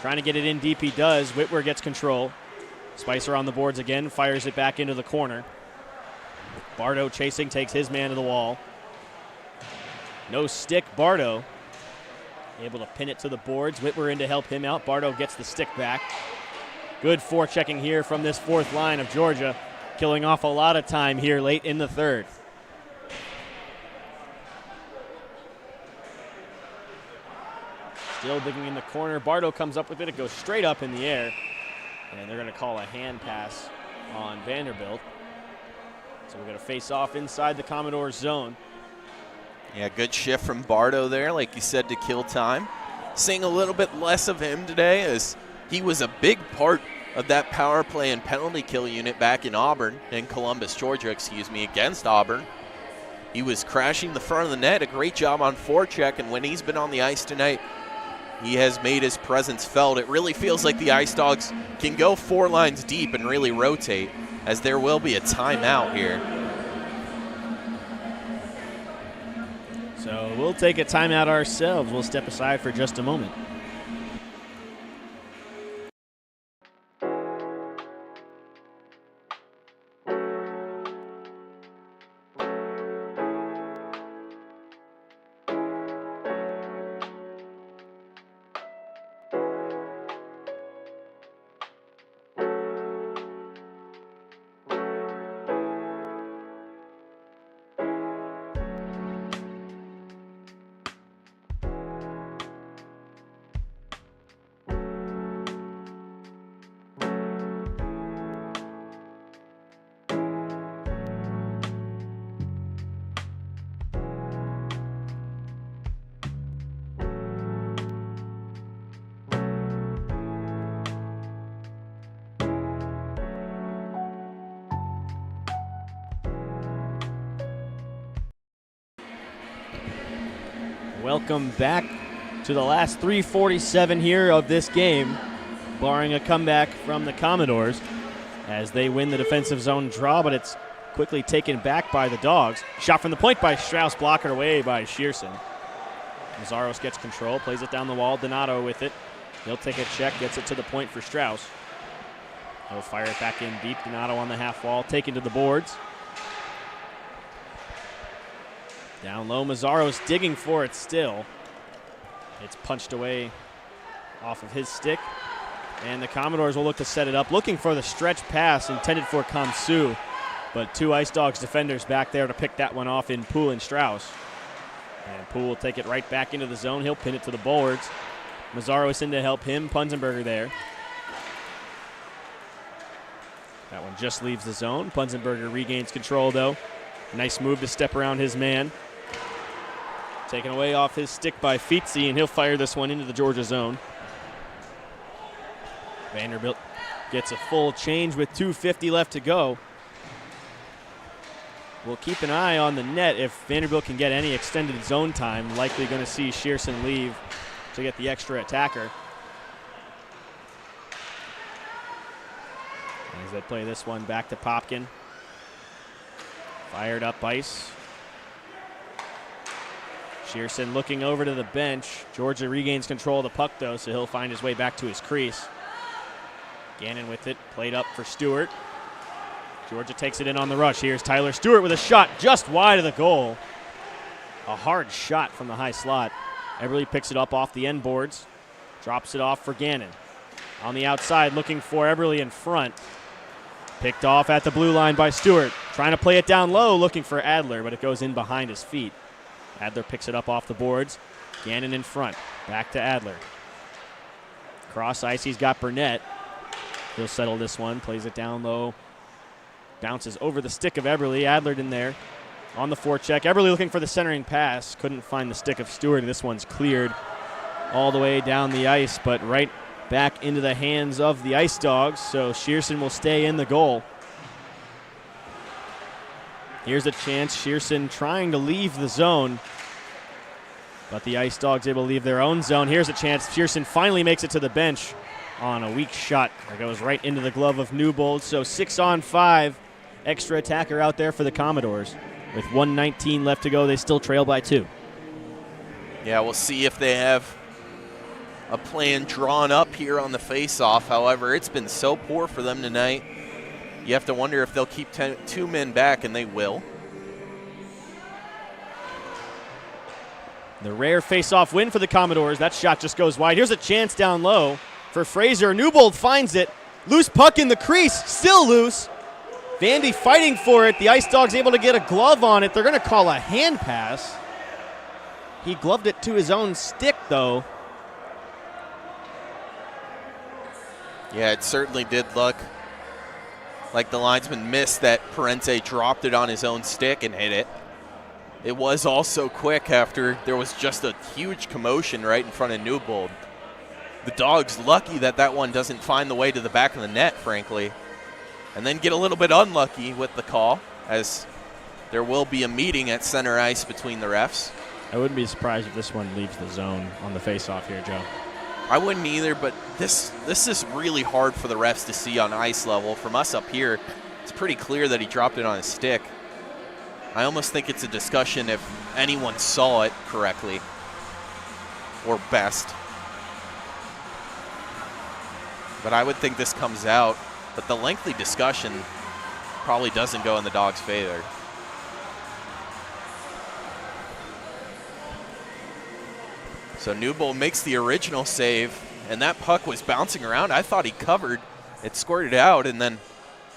Trying to get it in deep, he does. Whitwer gets control. Spicer on the boards again, fires it back into the corner. Bardo chasing, takes his man to the wall. No stick, Bardo. Able to pin it to the boards. Whitwer in to help him out. Bardo gets the stick back. Good forechecking here from this fourth line of Georgia, killing off a lot of time here late in the third. Still digging in the corner. Bardo comes up with it. It goes straight up in the air. And they're going to call a hand pass on Vanderbilt. So we're going to face off inside the Commodores zone. Yeah, good shift from Bardo there, like you said, to kill time. Seeing a little bit less of him today as he was a big part of that power play and penalty kill unit back in Columbus, Georgia, against Auburn. He was crashing the front of the net, a great job on forecheck, and when he's been on the ice tonight, he has made his presence felt. It really feels like the Ice Dawgs can go 4 lines deep and really rotate, as there will be a timeout here. So we'll take a timeout ourselves. We'll step aside for just a moment. Welcome back to the last 3:47 here of this game, barring a comeback from the Commodores as they win the defensive zone draw, but it's quickly taken back by the Dogs. Shot from the point by Strauss, blocked away by Shearson. Mazzaros gets control, plays it down the wall. Donato with it. He'll take a check, gets it to the point for Strauss. He'll fire it back in deep. Donato on the half wall, taken to the boards. Down low, Mazzaros digging for it still. It's punched away off of his stick. And the Commodores will look to set it up, looking for the stretch pass intended for Kamsu. But two Ice Dogs defenders back there to pick that one off in Poole and Strauss. And Poole will take it right back into the zone. He'll pin it to the boards. Mazzaros in to help him. Punzenberger there. That one just leaves the zone. Punzenberger regains control, though. Nice move to step around his man. Taken away off his stick by Feetzy, and he'll fire this one into the Georgia zone. Vanderbilt gets a full change with 2:50 left to go. We'll keep an eye on the net. If Vanderbilt can get any extended zone time, likely going to see Shearson leave to get the extra attacker. As they play this one back to Popkin. Fired up ice. Shearson looking over to the bench. Georgia regains control of the puck, though, so he'll find his way back to his crease. Gannon with it, played up for Stewart. Georgia takes it in on the rush. Here's Tyler Stewart with a shot just wide of the goal. A hard shot from the high slot. Eberle picks it up off the end boards. Drops it off for Gannon. On the outside, looking for Eberle in front. Picked off at the blue line by Stewart. Trying to play it down low, looking for Adler, but it goes in behind his feet. Adler picks it up off the boards. Gannon in front. Back to Adler. Cross ice, he's got Burnett. He'll settle this one, plays it down low. Bounces over the stick of Eberle. Adler in there on the forecheck. Eberle looking for the centering pass. Couldn't find the stick of Stewart. This one's cleared all the way down the ice, but right back into the hands of the Ice Dogs, so Shearson will stay in the goal. Here's a chance. Shearson trying to leave the zone, but the Ice Dogs able to leave their own zone. Here's a chance. Shearson finally makes it to the bench on a weak shot. That goes right into the glove of Newbold, so 6-on-5. Extra attacker out there for the Commodores. With 1:19 left to go, they still trail by 2. Yeah, we'll see if they have a plan drawn up here on the face-off. However, it's been so poor for them tonight. You have to wonder if they'll keep 2 men back, and they will. The rare face-off win for the Commodores. That shot just goes wide. Here's a chance down low for Fraser. Newbold finds it. Loose puck in the crease. Still loose. Vandy fighting for it. The Ice Dogs able to get a glove on it. They're going to call a hand pass. He gloved it to his own stick, though. Yeah, it certainly did look like the linesman missed that Parente dropped it on his own stick and hit it. It was also quick after there was just a huge commotion right in front of Newbold. The Dogs lucky that that one doesn't find the way to the back of the net, frankly, and then get a little bit unlucky with the call, as there will be a meeting at center ice between the refs. I wouldn't be surprised if this one leaves the zone on the face-off here, Joe. I wouldn't either, but this is really hard for the refs to see on ice level. From us up here, it's pretty clear that he dropped it on his stick. I almost think it's a discussion if anyone saw it correctly, or best. But I would think this comes out, but the lengthy discussion probably doesn't go in the Dogs' favor. So Newbold makes the original save, and that puck was bouncing around. I thought he covered. It squirted out, and then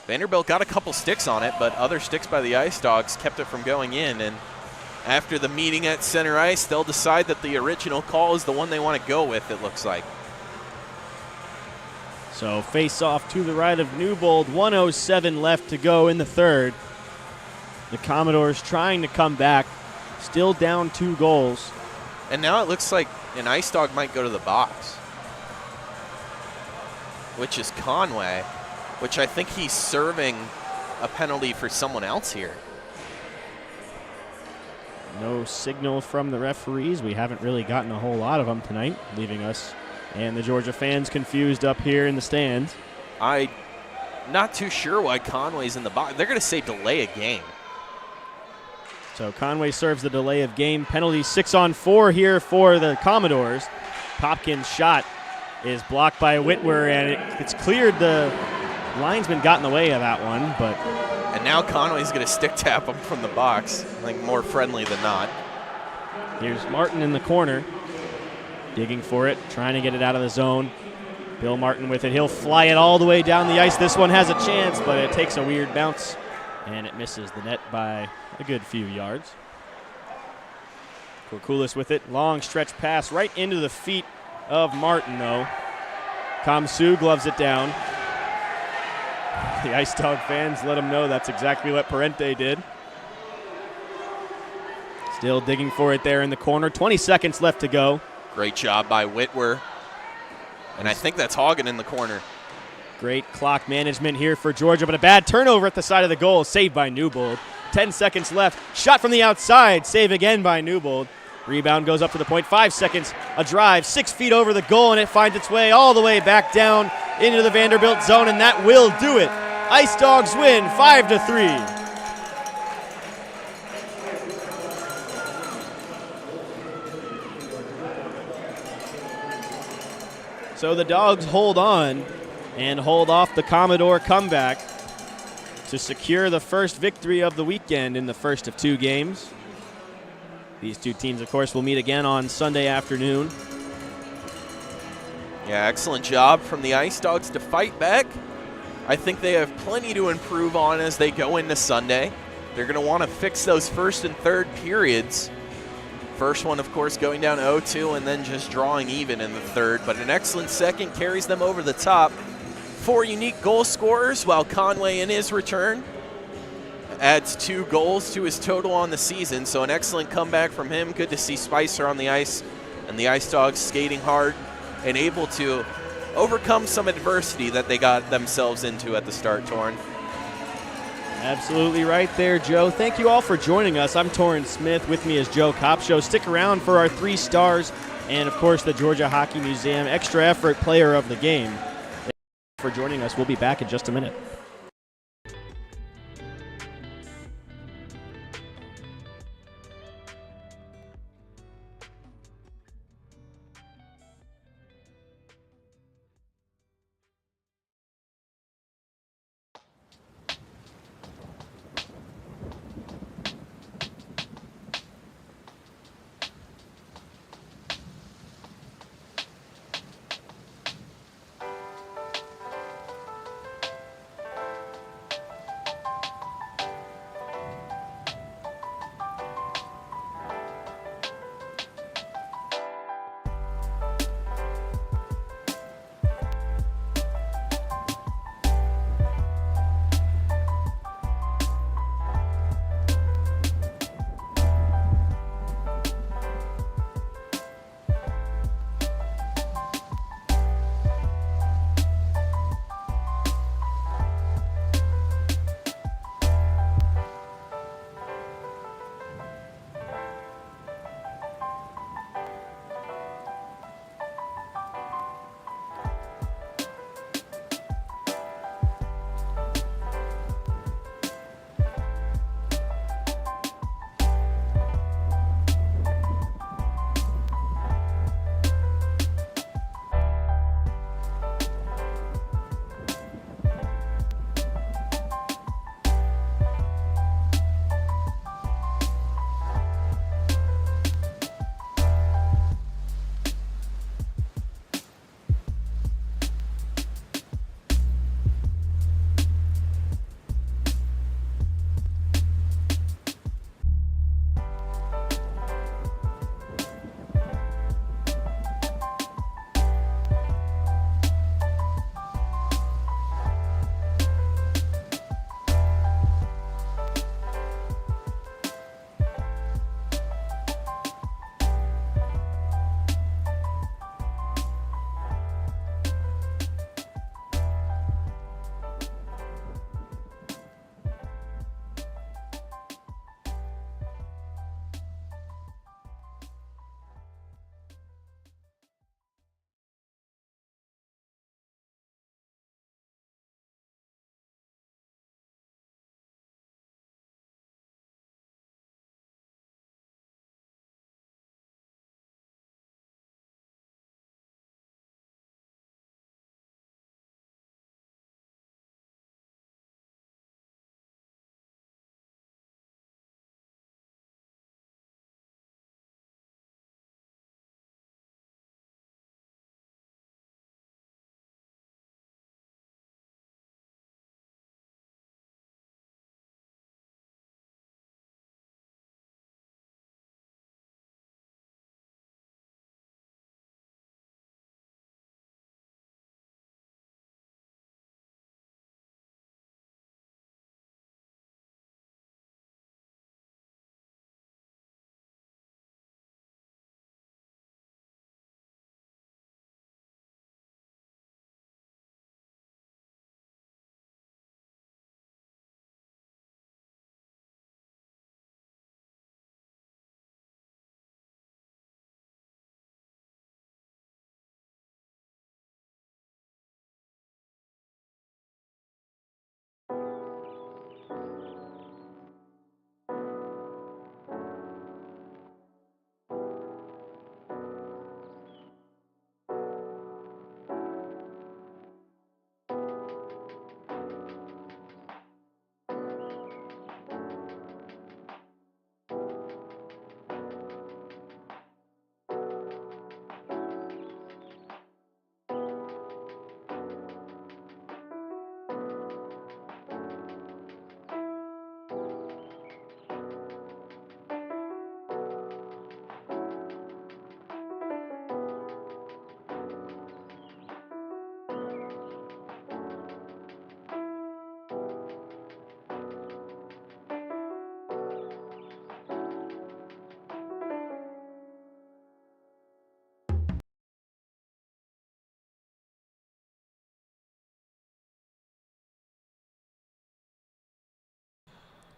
Vanderbilt got a couple sticks on it, but other sticks by the Ice Dogs kept it from going in. And after the meeting at center ice, they'll decide that the original call is the one they want to go with, it looks like. So face off to the right of Newbold. 1:07 left to go in the third. The Commodores trying to come back, still down 2 goals. And now it looks like an Ice Dog might go to the box, which is Conway, which I think he's serving a penalty for someone else here. No signal from the referees. We haven't really gotten a whole lot of them tonight, leaving us and the Georgia fans confused up here in the stands. I'm not too sure why Conway's in the box. They're going to say delay a game. So Conway serves the delay of game penalty. 6-on-4 here for the Commodores. Popkins' shot is blocked by Whitwer, and it's cleared. The linesman got in the way of that one, but. And now Conway's going to stick tap him from the box. I think more friendly than not. Here's Martin in the corner, digging for it, trying to get it out of the zone. Bill Martin with it. He'll fly it all the way down the ice. This one has a chance, but it takes a weird bounce, and it misses the net by a good few yards. Korkulis with it. Long stretch pass right into the feet of Martin, though. Komsho gloves it down. The Ice Dog fans let him know that's exactly what Parente did. Still digging for it there in the corner. 20 seconds left to go. Great job by Whitwer. And I think that's Hagen in the corner. Great clock management here for Georgia, but a bad turnover at the side of the goal. Saved by Newbold. 10 seconds left. Shot from the outside. Save again by Newbold. Rebound goes up to the point. 5 seconds. A drive 6 feet over the goal, and it finds its way all the way back down into the Vanderbilt zone, and that will do it. Ice Dogs win 5-3. So the Dogs hold on and hold off the Commodore comeback to secure the first victory of the weekend in the first of 2 games. These 2 teams, of course, will meet again on Sunday afternoon. Yeah, excellent job from the Ice Dogs to fight back. I think they have plenty to improve on as they go into Sunday. They're going to want to fix those first and third periods. First one, of course, going down 0-2 and then just drawing even in the third. But an excellent second carries them over the top. 4 unique goal scorers, while Conway in his return adds 2 goals to his total on the season. So an excellent comeback from him. Good to see Spicer on the ice and the Ice Dogs skating hard and able to overcome some adversity that they got themselves into at the start, Torin. Absolutely right there, Joe. Thank you all for joining us. I'm Torin Smith. With me is Joe Kopsho. Stick around for our 3 stars and, of course, the Georgia Hockey Museum Extra Effort Player of the Game. Thank you for joining us. We'll be back in just a minute.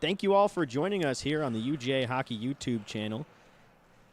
thank you all for joining us here on the UGA Hockey YouTube channel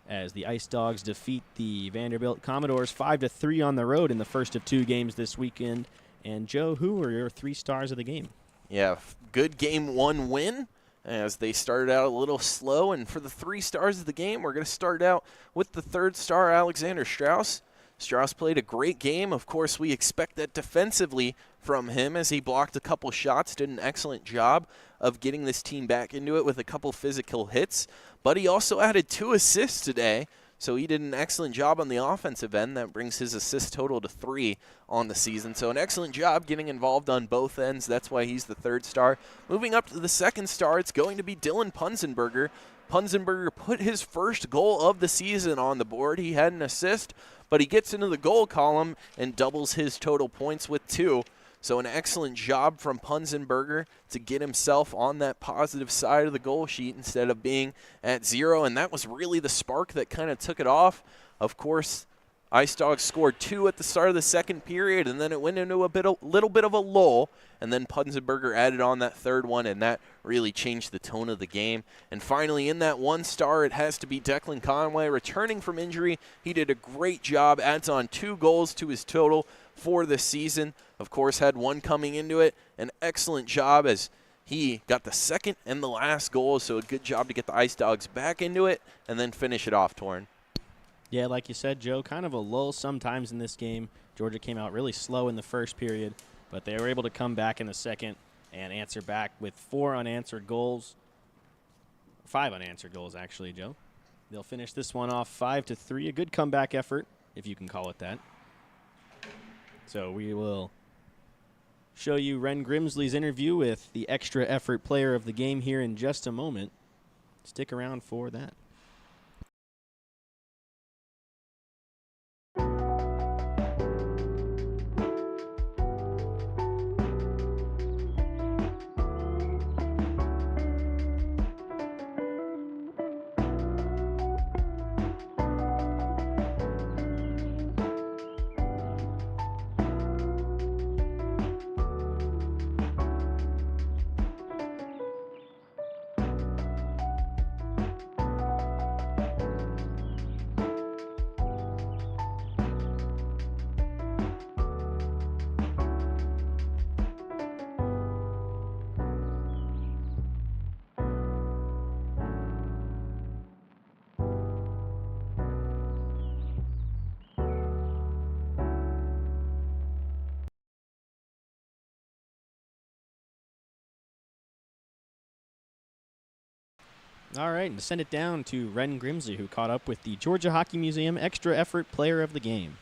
as the Ice Dawgs defeat the Vanderbilt Commodores 5-3 on the road in the first of 2 games this weekend. And, Joe, who are your 3 stars of the game? Yeah, good Game 1 win as they started out a little slow. And for the 3 stars of the game, we're going to start out with the 3rd star, Alexander Strauss. Strauss played a great game. Of course, we expect that defensively from him as he blocked a couple shots, did an excellent job of getting this team back into it with a couple physical hits. But he also added 2 assists today, so he did an excellent job on the offensive end. That brings his assist total to 3 on the season. So an excellent job getting involved on both ends. That's why he's the 3rd star. Moving up to the 2nd star, it's going to be Dylan Punzenberger. Punzenberger put his first goal of the season on the board. He had an assist, but he gets into the goal column and doubles his total points with 2. So an excellent job from Punzenberger to get himself on that positive side of the goal sheet instead of being at 0. And that was really the spark that kind of took it off. Of course, Ice Dawgs scored 2 at the start of the 2nd period, and then it went into a little bit of a lull. And then Punzenberger added on that 3rd one, and that really changed the tone of the game. And finally, in that 1 star, it has to be Declan Conway. Returning from injury, he did a great job, adds on 2 goals to his total for this season. Of course, had 1 coming into it. An excellent job as he got the 2nd and the last goal, so a good job to get the Ice Dawgs back into it and then finish it off, Torin. Yeah, like you said, Joe, kind of a lull sometimes in this game. Georgia came out really slow in the first period, but they were able to come back in the second and answer back with 4 unanswered goals. 5 unanswered goals, actually, Joe. They'll finish this one off 5-3, a good comeback effort, if you can call it that. So we will show you Ren Grimsley's interview with the extra effort player of the game here in just a moment. Stick around for that. All right, and to send it down to Ren Grimsley, who caught up with the Georgia Hockey Museum extra effort player of the game.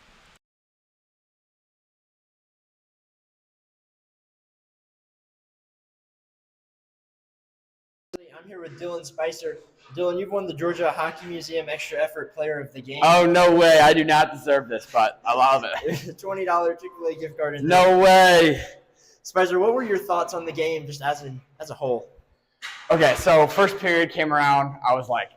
I'm here with Dylan Spicer. Dylan, you've won the Georgia Hockey Museum extra effort player of the game. Oh, no way. I do not deserve this, but I love it. $20 Chick-fil-A gift card. In No way. Spicer, what were your thoughts on the game just as a whole? Okay, so first period came around. I was like,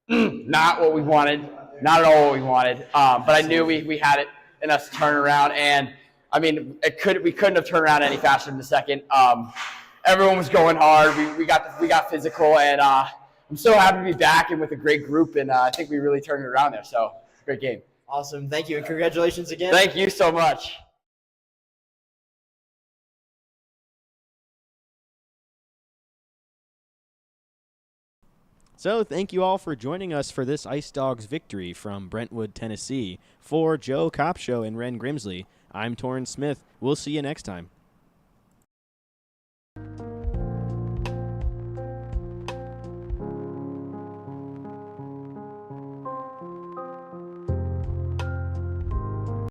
not what we wanted, not at all what we wanted. But I knew we had it in us to turn around, and I mean, we couldn't have turned around any faster in the second. Everyone was going hard. We got physical, and I'm so happy to be back and with a great group, and I think we really turned it around there. So great game. Awesome, thank you, and congratulations again. Thank you so much. So thank you all for joining us for this Ice Dawgs victory from Brentwood, Tennessee. For Joe Kopsho and Ren Grimsley, I'm Torin Smith. We'll see you next time.